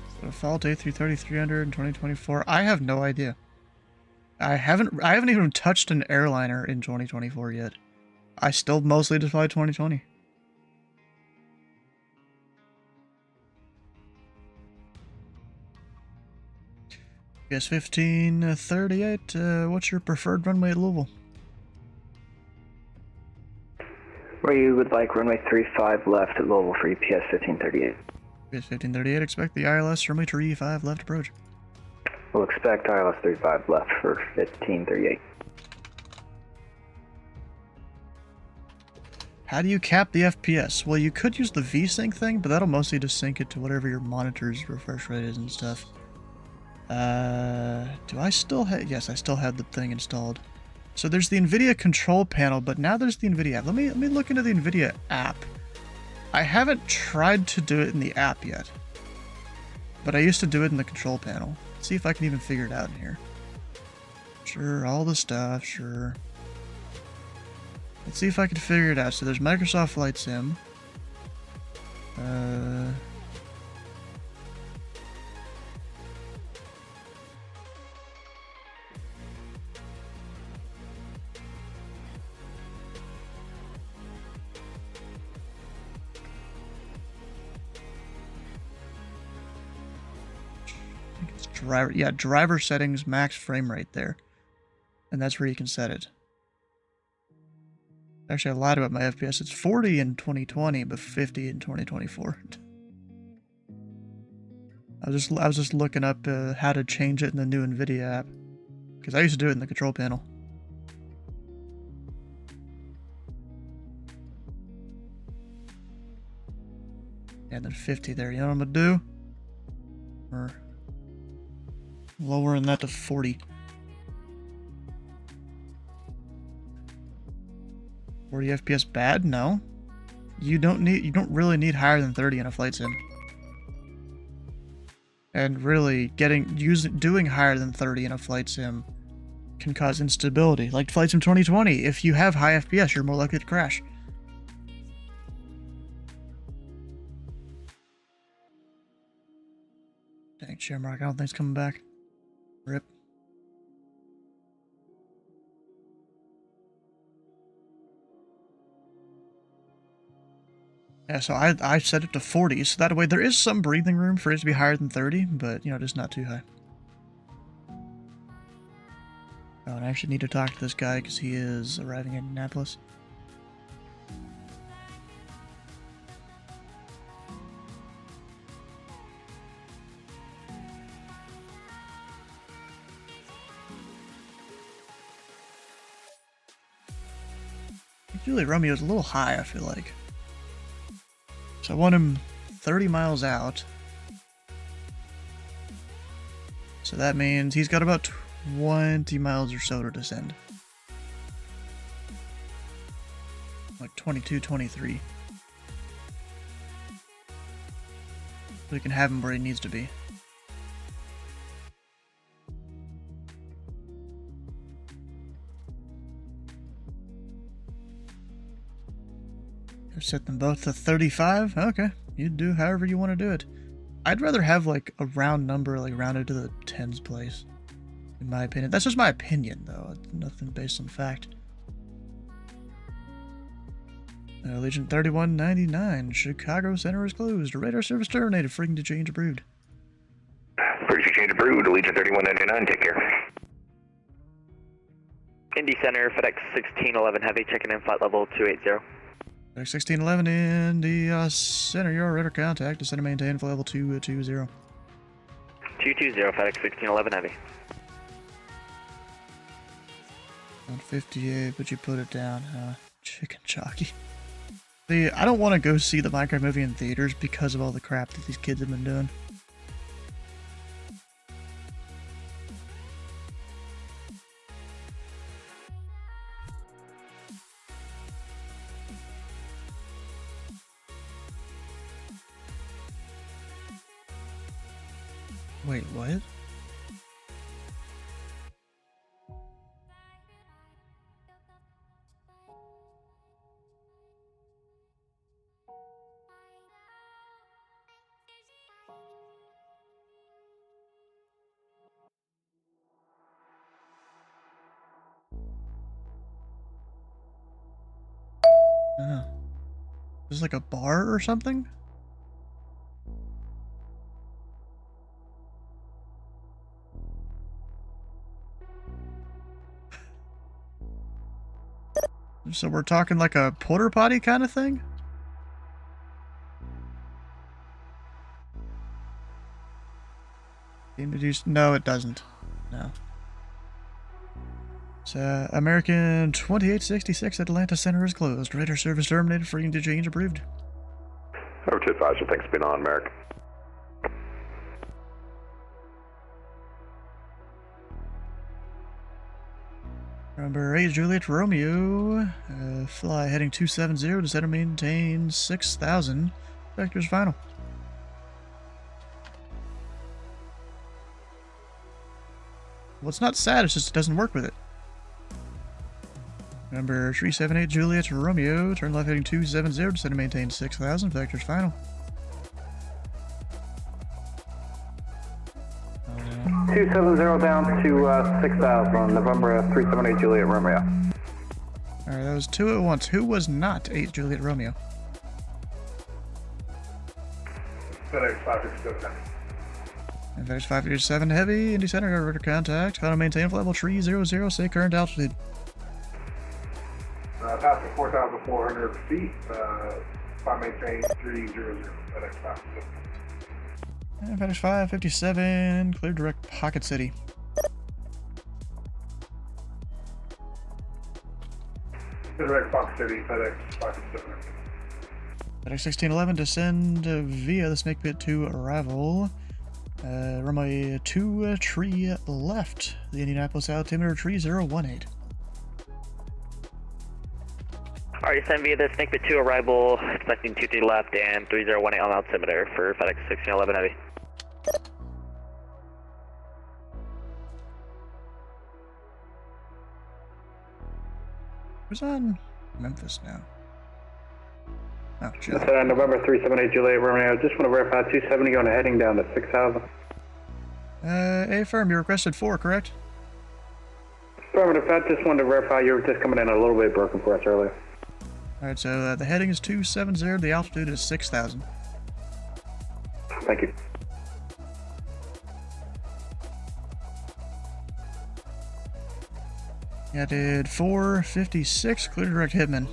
So default A330 300 in 2024. I have no idea. I haven't even touched an airliner in 2024 yet. I still mostly just fly 2020. PS 1538, what's your preferred runway at Louisville? Where you would like runway 35 left at Louisville for EPS 1538. PS 1538, expect the ILS runway 35 left approach. We'll expect ILS 35 left for 1538. How do you cap the FPS? Well, you could use the VSync thing, but that'll mostly just sync it to whatever your monitor's refresh rate is and stuff. Do I still have... Yes, I still have the thing installed. So there's the NVIDIA control panel, but now there's the NVIDIA app. Let me look into the NVIDIA app. I haven't tried to do it in the app yet, but I used to do it in the control panel. Let's see if I can even figure it out in here. Sure, all the stuff, sure. Let's see if I can figure it out. So there's Microsoft Flight Sim. Driver, yeah, driver settings, max frame rate there. And that's where you can set it. Actually, I lied about my FPS. It's 40 in 2020, but 50 in 2024. I was just looking up how to change it in the new NVIDIA app, because I used to do it in the control panel. And then 50 there. You know what I'm gonna do? Or lowering that to 40. 40 FPS bad? No. You don't really need higher than 30 in a flight sim. And really doing higher than 30 in a flight sim can cause instability. Like Flight Sim 2020, if you have high FPS, you're more likely to crash. Dang, Shamrock, I don't think it's coming back. Rip. Yeah, so I set it to 40, so that way there is some breathing room for it to be higher than 30, but, you know, just not too high. Oh, and I actually need to talk to this guy because he is arriving in Indianapolis. Juliet Romeo's a little high, I feel like. So I want him 30 miles out. So that means he's got about 20 miles or so to descend. Like 22, 23. So we can have him where he needs to be. Set them both to 35. Okay, you do however you want to do it. I'd rather have like a round number, like rounded to the tens place, in my opinion. That's just my opinion, though. It's nothing based on fact. Legion 3199, Chicago Center is closed. Radar service terminated. Freaking to change approved. Frequency change approved. Legion 3199. Take care. Indy Center, FedEx 1611 Heavy, checking in flight level 280. FedEx 1611 in the center, your radar contact, descend and maintain flight level 220. 220, FedEx 1611 Heavy. 158, but you put it down, huh? Chicken jockey. See, I don't want to go see the Minecraft movie in theaters because of all the crap that these kids have been doing. Wait, what? Oh. Is this like a bar or something? So we're talking like a porta potty kind of thing? No, it doesn't. No. It's American 2866 Atlanta Center is closed. Radar service terminated. Freaking to change approved. Over to advisor. Thanks for being on, American. Number 8, Juliet Romeo. Fly heading 270 to set and maintain 6,000. Vector's final. Well, it's not sad, it's just it doesn't work with it. Number 378, Juliet Romeo. Turn left heading 270 to set and maintain 6,000. Vector's final. 270 down to 6,000, November 378 Juliet Romeo. Alright, that was 2 at once. Who was not 8 Juliet Romeo? FedEx 557. And FedEx 557 Heavy, Indy Center, got radar contact. How to maintain level 300, say current altitude. Passing 4,400 feet, if I maintain 300, FedEx 557. And FedEx 557, clear direct Pocket City. Direct Pocket City, FedEx 557. FedEx 1611, descend via the snake pit to arrival. Runway 23 left, the Indianapolis altimeter 3018. Alright, send via the snake pit to arrival, expecting 23 left and 3018 on altimeter for FedEx 1611 Heavy. Who's on Memphis now? Oh, Joe. That's November 378 Juliet Romeo. Just want to verify 270 going heading down to 6,000. Affirm, you requested 4, correct? Affirmative, I just wanted to verify you were just coming in a little bit broken for us earlier. Alright, so the heading is 270, the altitude is 6,000. Thank you. Yeah, did 456, clear direct Hitman.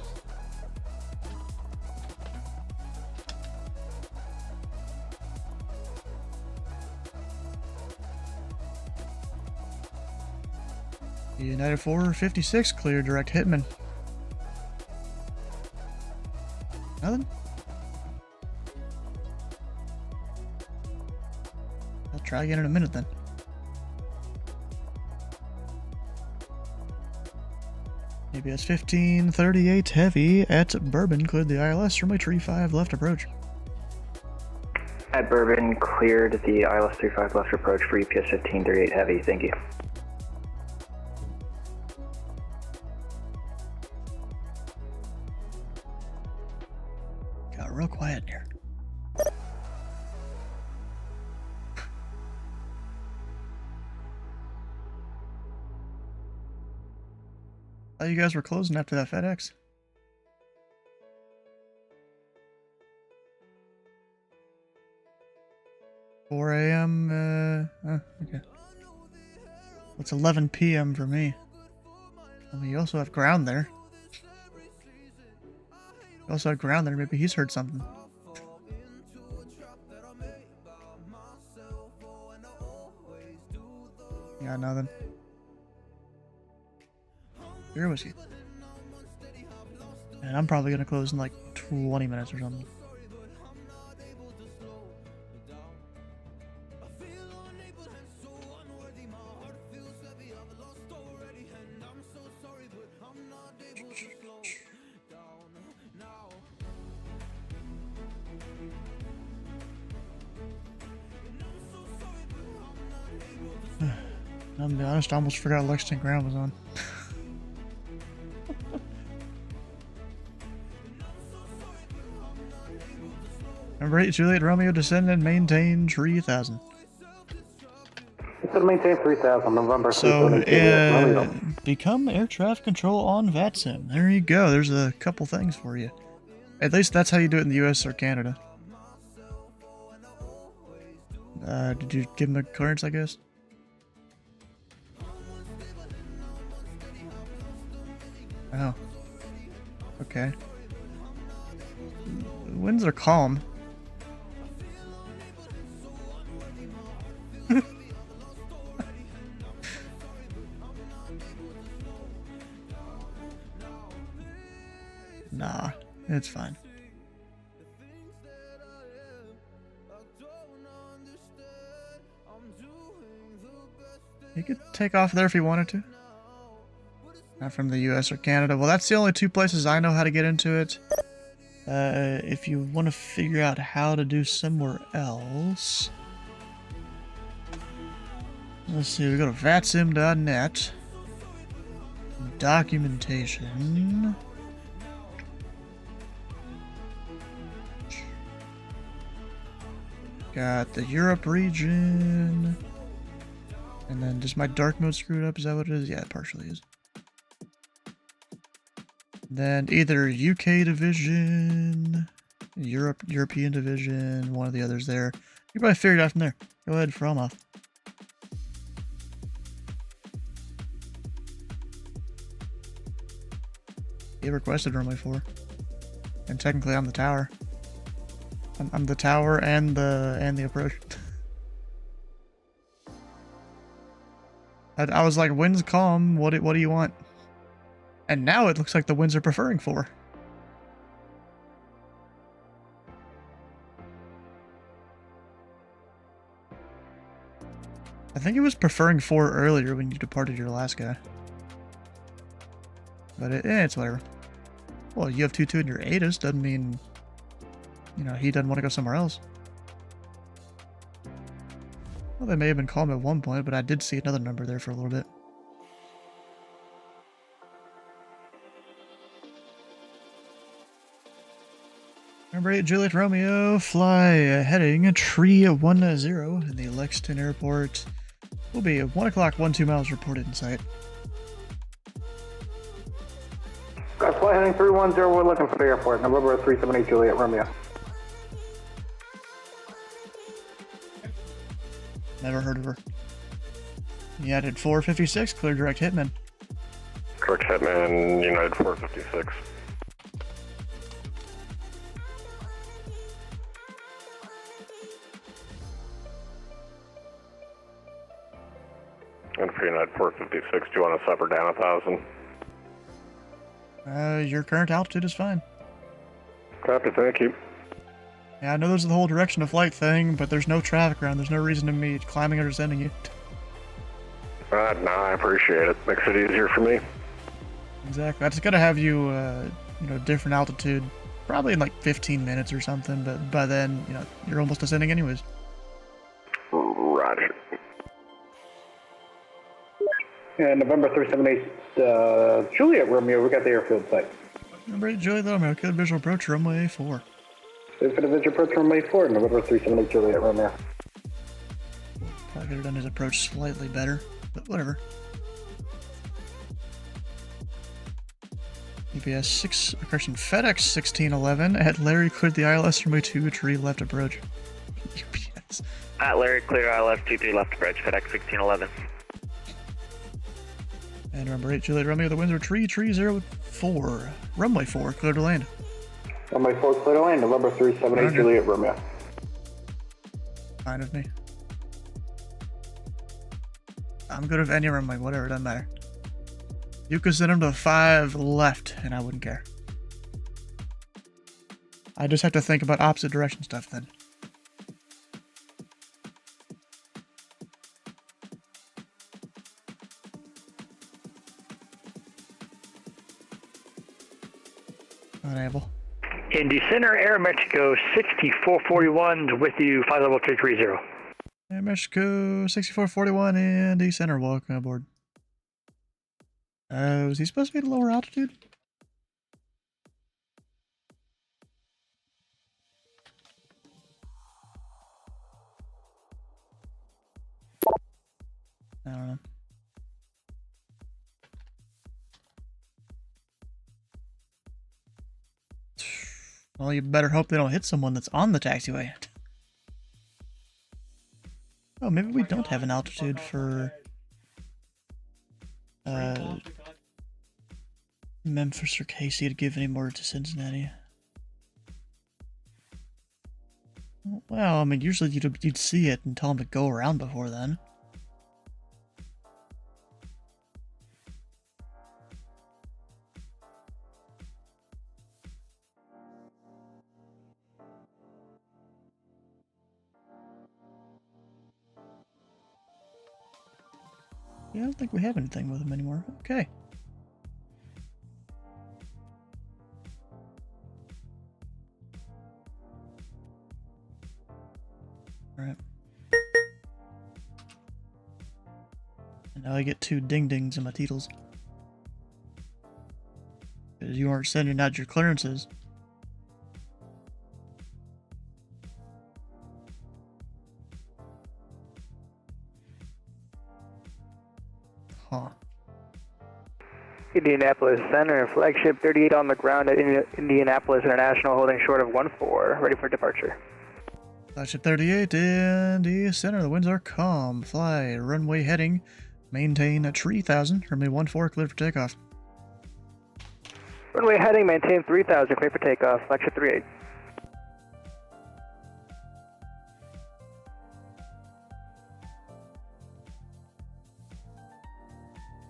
United 456, clear direct Hitman. Nothing? I'll try again in a minute then. ABS 1538 heavy at Bourbon, cleared the ILS, runway 35 left approach. At Bourbon, cleared the ILS 35 left approach for EPS 1538 heavy, thank you. Got real quiet in here. I thought you guys were closing after that FedEx. $4 a.m. Okay. It's 11 p.m. for me. I mean, you also have ground there. You also have ground there. Maybe he's heard something. Yeah, nothing. Beer whiskey. And I'm probably gonna close in like 20 minutes or something. I'm gonna be honest, I almost forgot Lexington Ground was on. Number 8, Juliet Romeo, descend and maintain 3000. It's going to maintain 3000, November. So, become air traffic control on VATSIM. There you go. There's a couple things for you. At least that's how you do it in the US or Canada. Did you give him a clearance, I guess? Oh. Okay. The winds are calm. Nah, it's fine. He could take off there if he wanted to. Not from the US or Canada. Well, that's the only two places I know how to get into it. If you want to figure out how to do somewhere else... Let's see, we go to vatsim.net. Documentation. Got the Europe region. And then, does my dark mode screwed up? Is that what it is? Yeah, it partially is. Then either UK division, European division, one of the others there. You probably figured it out from there. Go ahead, from off. He requested runway 4. And technically I'm the tower. I'm the tower and the approach. I was like, wind's calm, what do you want? And now it looks like the winds are preferring 4. think it was preferring 4 earlier when you departed your last guy. But it's whatever. Well, you have 2-2 in your ATIS, doesn't mean, you know, he doesn't want to go somewhere else. Well, they may have been calm at one point, but I did see another number there for a little bit. Number 8, Juliet Romeo, fly heading tree 10 in the Lexington Airport. Will be 1 o'clock, 12 miles reported in sight. Flight heading 310, we're looking for the airport. November 378 Juliet Romeo. Never heard of her. United 456, clear direct hitman. Direct hitman, United 456. And for United 456, do you want to suffer down 1,000? Your current altitude is fine. Copy, thank you. Yeah, I know there's the whole direction of flight thing, but there's no traffic around. There's no reason to me climbing or descending you. No, I appreciate it. Makes it easier for me. Exactly. I just gotta have you, different altitude. Probably in like 15 minutes or something, but by then, you're almost descending anyways. Roger. And November 378 Juliet Romeo, we got the airfield site. Number 8, Juliet Romeo, good visual approach, runway 4. There's been a visual approach runway 4, November 378 Juliet Romeo. Probably could have done his approach slightly better, but whatever. FedEx 1611 at Larry, cleared the ILS runway 2, tree left approach. UPS. At Larry, clear ILS 23 left approach, FedEx 1611. And number 8, Juliet Romeo, the winds are tree 04. Runway 4, clear to land. Runway 4, clear to land, November 378 Juliet Romeo. Fine with me. I'm good with any runway, whatever, doesn't matter. You could send him to 5 left, and I wouldn't care. I just have to think about opposite direction stuff then. Unable. Indy Center, Air Mexico 6441 with you, flight level 330. Air Mexico 6441 Indy Center, welcome aboard. Was he supposed to be at a lower altitude? I don't know. Well, you better hope they don't hit someone that's on the taxiway. Oh, maybe we don't have an altitude for Memphis or Casey to give any more to Cincinnati. Well, I mean, usually you'd see it and tell them to go around before then. Yeah, I don't think we have anything with him anymore. Okay. Alright. And now I get 2 ding-dings in my titles. Because you aren't sending out your clearances. Huh. Indianapolis Center, flagship 38 on the ground at Indianapolis International, holding short of 14, ready for departure. Flagship 38 in the center, the winds are calm. Fly, runway heading, maintain at 3000, runway 14, clear for takeoff. Runway heading, maintain 3000, clear for takeoff, flagship 38.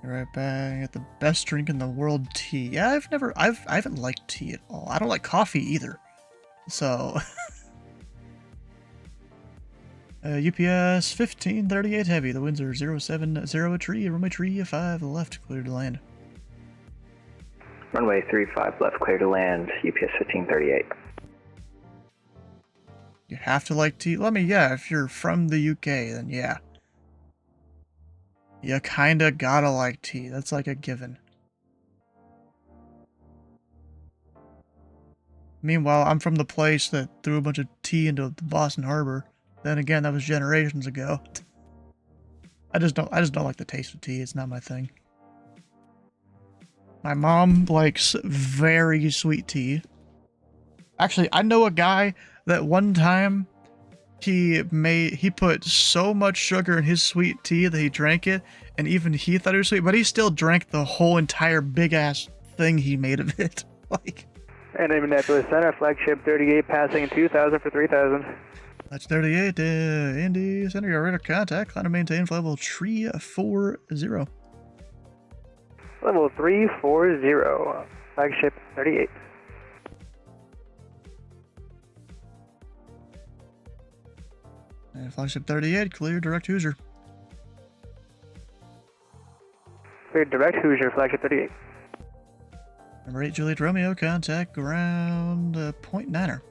Right back at the best drink in the world, tea. Yeah, I haven't liked tea at all. I don't like coffee either. So UPS 1538 heavy. The winds are 070 tree. Runway tree 5 left. Clear to land. Runway 35 left, clear to land. UPS 1538. You have to like tea. Let me, yeah, if you're from the UK, then yeah. You kinda gotta like tea. That's like a given. Meanwhile, I'm from the place that threw a bunch of tea into the Boston Harbor. Then again, that was generations ago. I just don't like the taste of tea. It's not my thing. My mom likes very sweet tea. Actually, I know a guy that one time he put so much sugar in his sweet tea that he drank it, and even he thought it was sweet, but he still drank the whole entire big ass thing he made of it. Like. And Indianapolis Center, flagship 38 passing 2,000 for 3,000. That's 38, Indy Center, your radar contact, climb to maintain level 340. Level 340, flagship 38. And flagship 38, clear direct Hoosier. Clear direct Hoosier, flagship 38. Number 8, Juliet Romeo, contact ground point 9er.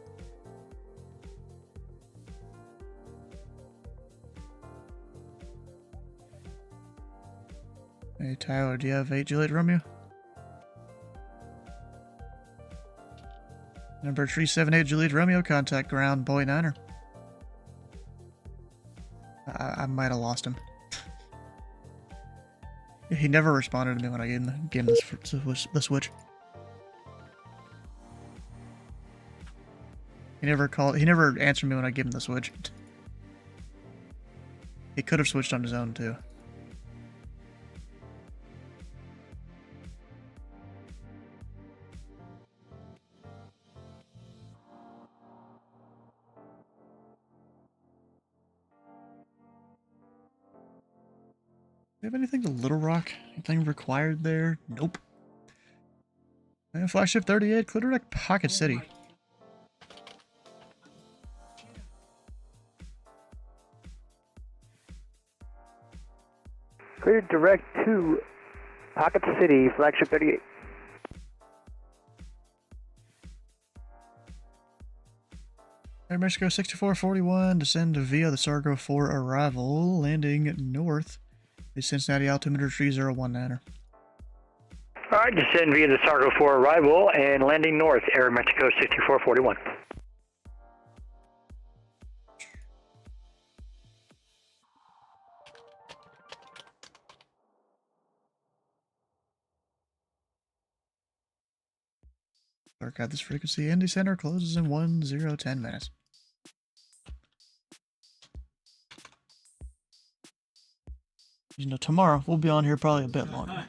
Hey Tyler, do you have 8 Juliet Romeo? Number 378 Juliet Romeo, contact ground point 9er. I might have lost him. He never responded to me when I gave him the switch. He never answered me when I gave him the switch. He could have switched on his own too. Do you have anything to Little Rock? Anything required there? Nope. And flagship 38, clear direct Pocket City. Clear direct to Pocket City, flagship 38. Air Mexico 6441, descend via the Sargo 4 arrival, landing north. The Cincinnati altimeter 3019er. Alright, descend via the Sargo 4 arrival and landing north, Air Mexico 6441. Dark out this frequency. Indy Center closes in 10 minutes. You know, tomorrow we'll be on here probably a bit longer.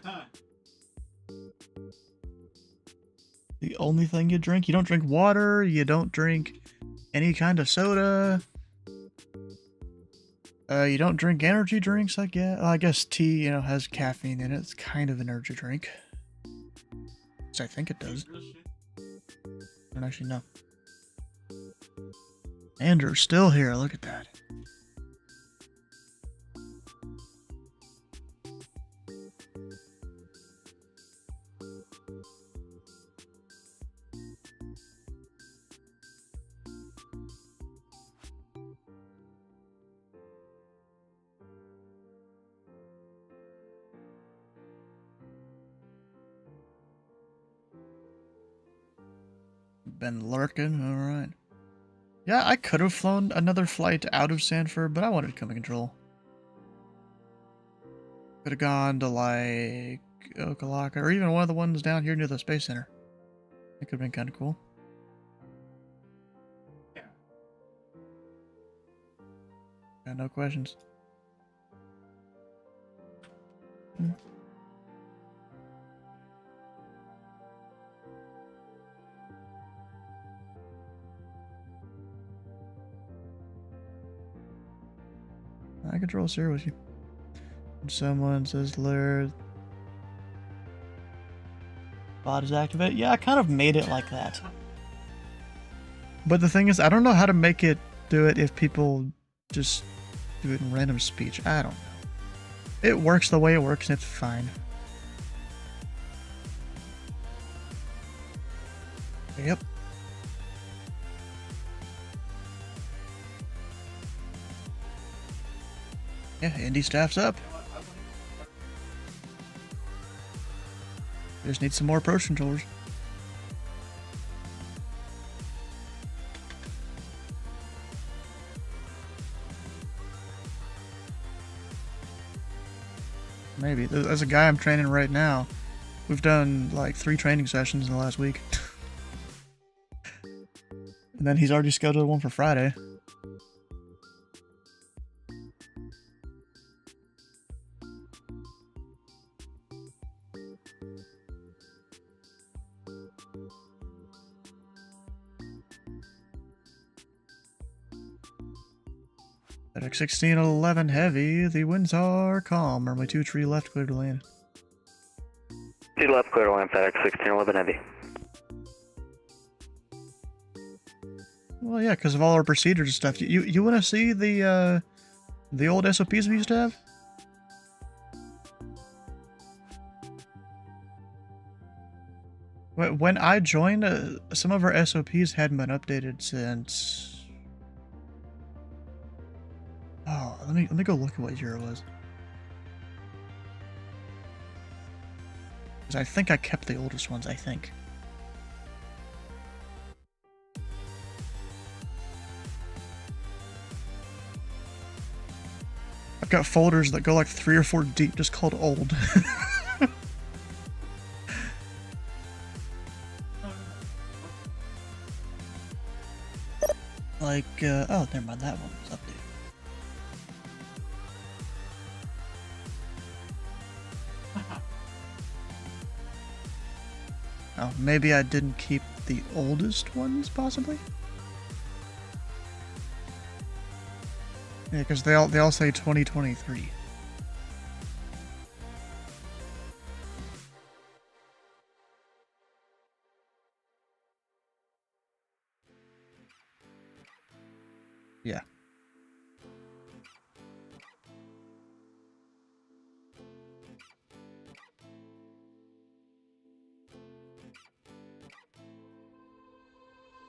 The only thing you don't drink water, you don't drink any kind of soda. You don't drink energy drinks, I guess. I guess tea, has caffeine in it. It's kind of an energy drink. Which I think it does. I don't actually know. Andrew's still here, look at that. Been lurking, alright. Yeah, I could have flown another flight out of Sanford, but I wanted to come in control. Could have gone to, like, Okalaka, or even one of the ones down here near the Space Center. It could have been kind of cool. Yeah. Got no questions. I control zero with you. And someone says Laird. Bot is activated. Yeah, I kind of made it like that. But the thing is, I don't know how to make it do it if people just do it in random speech. I don't know. It works the way it works and it's fine. Yep. Yeah, Indy staff's up. Just need some more approach controllers. Maybe. There's a guy I'm training right now. We've done like 3 training sessions in the last week. And then he's already scheduled one for Friday. FedEx 1611 heavy. The winds are calm. Runway 23 left, clear to land. 2 left, clear to land, FedEx 1611 heavy. Well, yeah, because of all our procedures and stuff. You want to see the old SOPs we used to have? When I joined, some of our SOPs hadn't been updated since. Oh, let me go look at what year it was. Because I think I kept the oldest ones. I think. I've got folders that go like 3 or 4 deep, just called old. Like, oh, never mind, that one was updated. Oh, maybe I didn't keep the oldest ones, possibly? Yeah, because they all say 2023. Yeah.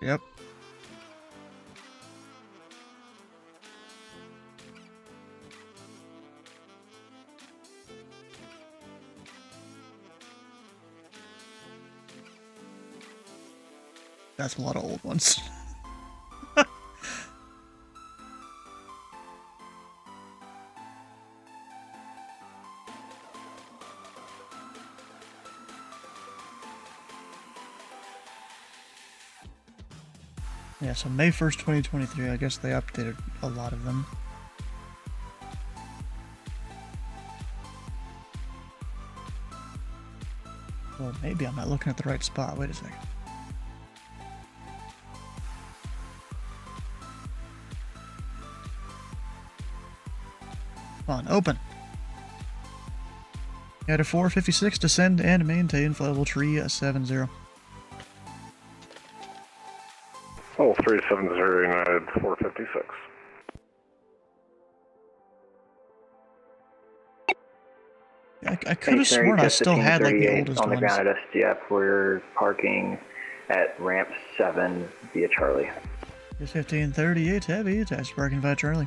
Yep. That's a lot of old ones. Yeah, so May 1st, 2023, I guess they updated a lot of them. Well, maybe I'm not looking at the right spot. Wait a second. Come on, open. At a 456, descend and maintain flight level 370. Oh, 370 United 456. I could have sworn I still had like the oldest on the ones. ground at SDF. We're parking at ramp 7 via Charlie. 1538 heavy, test parking via Charlie.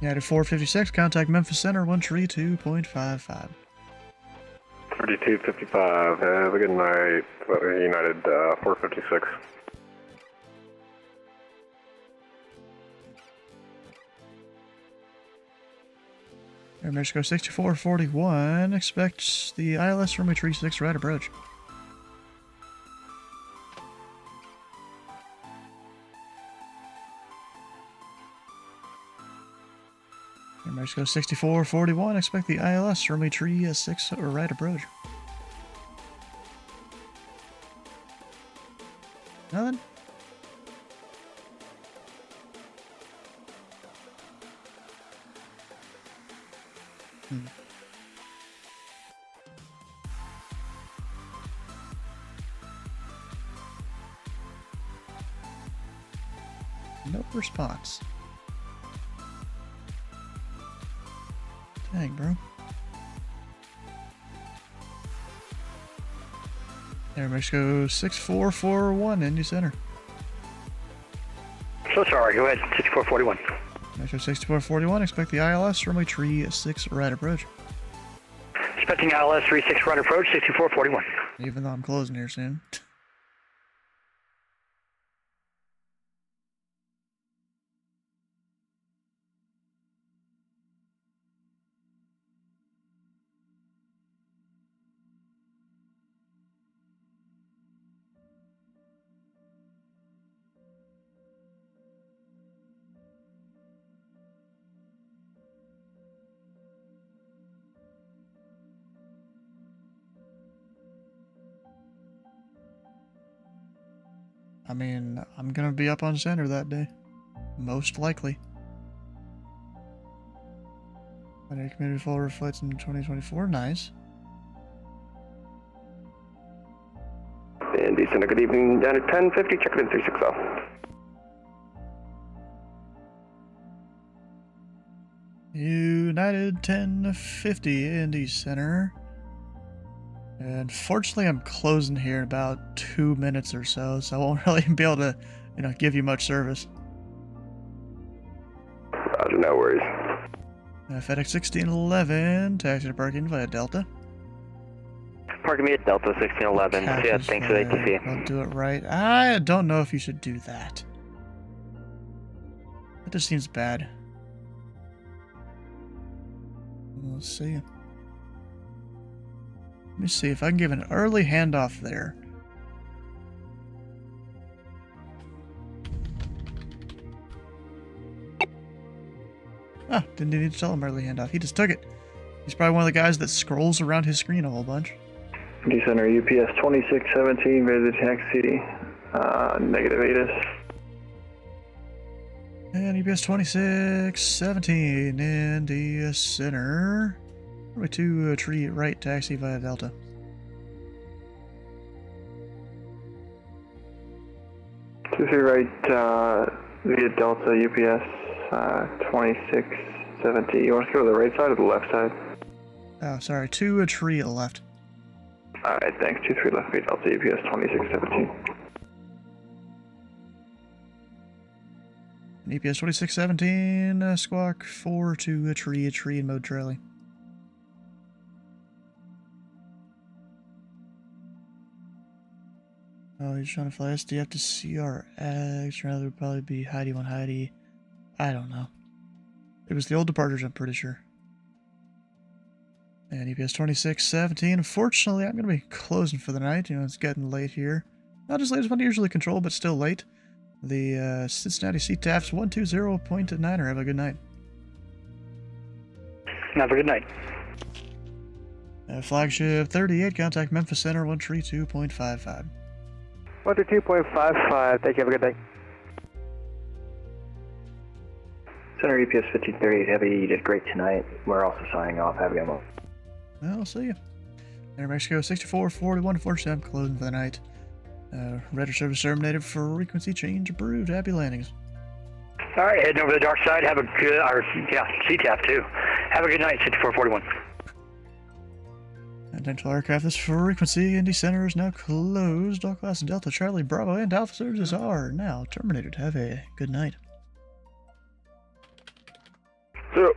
United 456, contact Memphis Center 132.55. 3255, have a good night, United 456. Air Mexico 6441, expect the ILS runway 36 right approach. Air Mexico 6441, expect the ILS runway 36 right approach. Nothing? no response. Dang, bro. Air Mexico 6441, Indy Center. So sorry, go ahead, 6441. Mexico 6441, expect the ILS, runway 36 right approach. Expecting ILS 36 right approach, 6441. Even though I'm closing here soon. I mean, I'm gonna be up on center that day. Most likely. Binary community forward flights in 2024, nice. Indy Center, good evening, down at 1050, check it in 360. United 1050, Indy Center. Unfortunately, I'm closing here in about 2 minutes or so, so I won't really be able to, give you much service. Roger, no worries. FedEx 1611, taxi to parking via Delta. Parking me at Delta 1611. Yeah, thanks for the ATC. I'll do it right. I don't know if you should do that. That just seems bad. We'll see. Let me see if I can give an early handoff there. Ah, didn't need to tell him early handoff. He just took it. He's probably one of the guys that scrolls around his screen a whole bunch. Indy Center, UPS 2617, ready to taxi, negative ATIS. And UPS 2617, Indy Center. Runway 2, tree right, taxi via Delta. Two three right, via Delta, UPS 2670. You want to go to the right side or the left side? Oh, sorry, 2 tree left. Alright, thanks. 23 left via Delta, UPS 2617. EPS 2617, squawk 4 to a tree in mode Charlie. Oh, he's trying to fly SDF to CRX. Rather would probably be Heidi 1 Heidi. I don't know. It was the old departures, I'm pretty sure. And EPS 2617. Unfortunately, I'm going to be closing for the night. It's getting late here. Not as late as when I usually control, but still late. The Cincinnati CTAF's 120.9er. Have a good night. Have a good night. Flagship 38, contact Memphis Center 132.55. 132.55, thank you, have a good day. Center EPS 1538 Heavy, you did great tonight. We're also signing off. Have a good one. Well, I'll see you. Air Mexico 6441, unfortunately, I'm closing for the night. Radar service terminated, frequency change approved. Happy landings. All right, heading over to the dark side. Have a good, CTAF too. Have a good night, 6441. Identical aircraft, this frequency, Indy Center is now closed. All class Delta, Charlie, Bravo, and Alpha services are now terminated. Have a good night. Zero.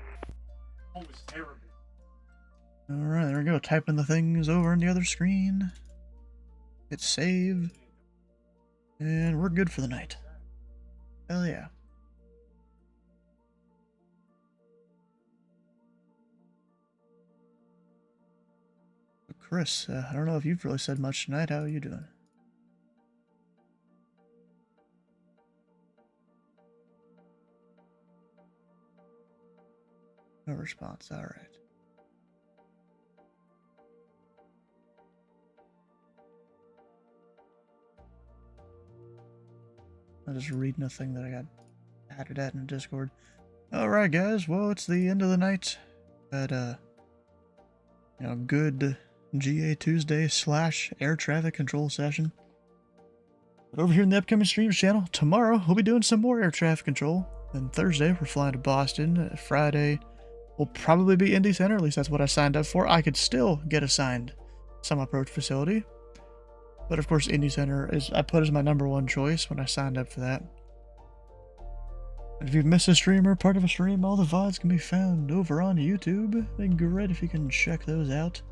Alright, there we go. Typing the things over on the other screen. Hit save. And we're good for the night. Hell yeah. Chris, I don't know if you've really said much tonight. How are you doing? No response. All right. I'll just read nothing that I got added at in Discord. All right, guys. Well, it's the end of the night. But good GA Tuesday / air traffic control session. But over here in the upcoming streams channel, tomorrow we'll be doing some more air traffic control. Then Thursday we're flying to Boston. Friday will probably be Indy Center, at least that's what I signed up for. I could still get assigned some approach facility. But of course Indy Center I put as my #1 choice when I signed up for that. And if you've missed a stream or part of a stream, all the VODs can be found over on YouTube. It'd be great if you can check those out.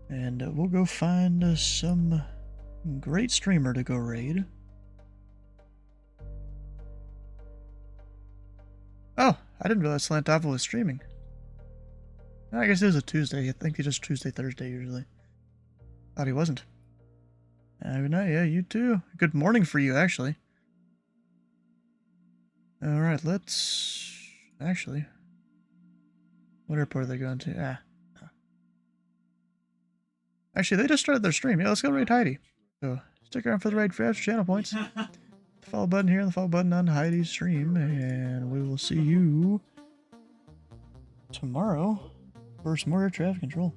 And we'll go find some great streamer to go raid. Oh, I didn't realize Slantava was streaming. I guess it was a Tuesday. I think he just Tuesday, Thursday usually. Thought he wasn't. Good night, yeah, you too. Good morning for you, actually. Alright, let's... Actually... What airport are they going to? Actually, they just started their stream. Yeah, let's go raid Heidi. So, stick around for the raid for extra channel points. The follow button here and the follow button on Heidi's stream. And we will see you tomorrow for some more air traffic control.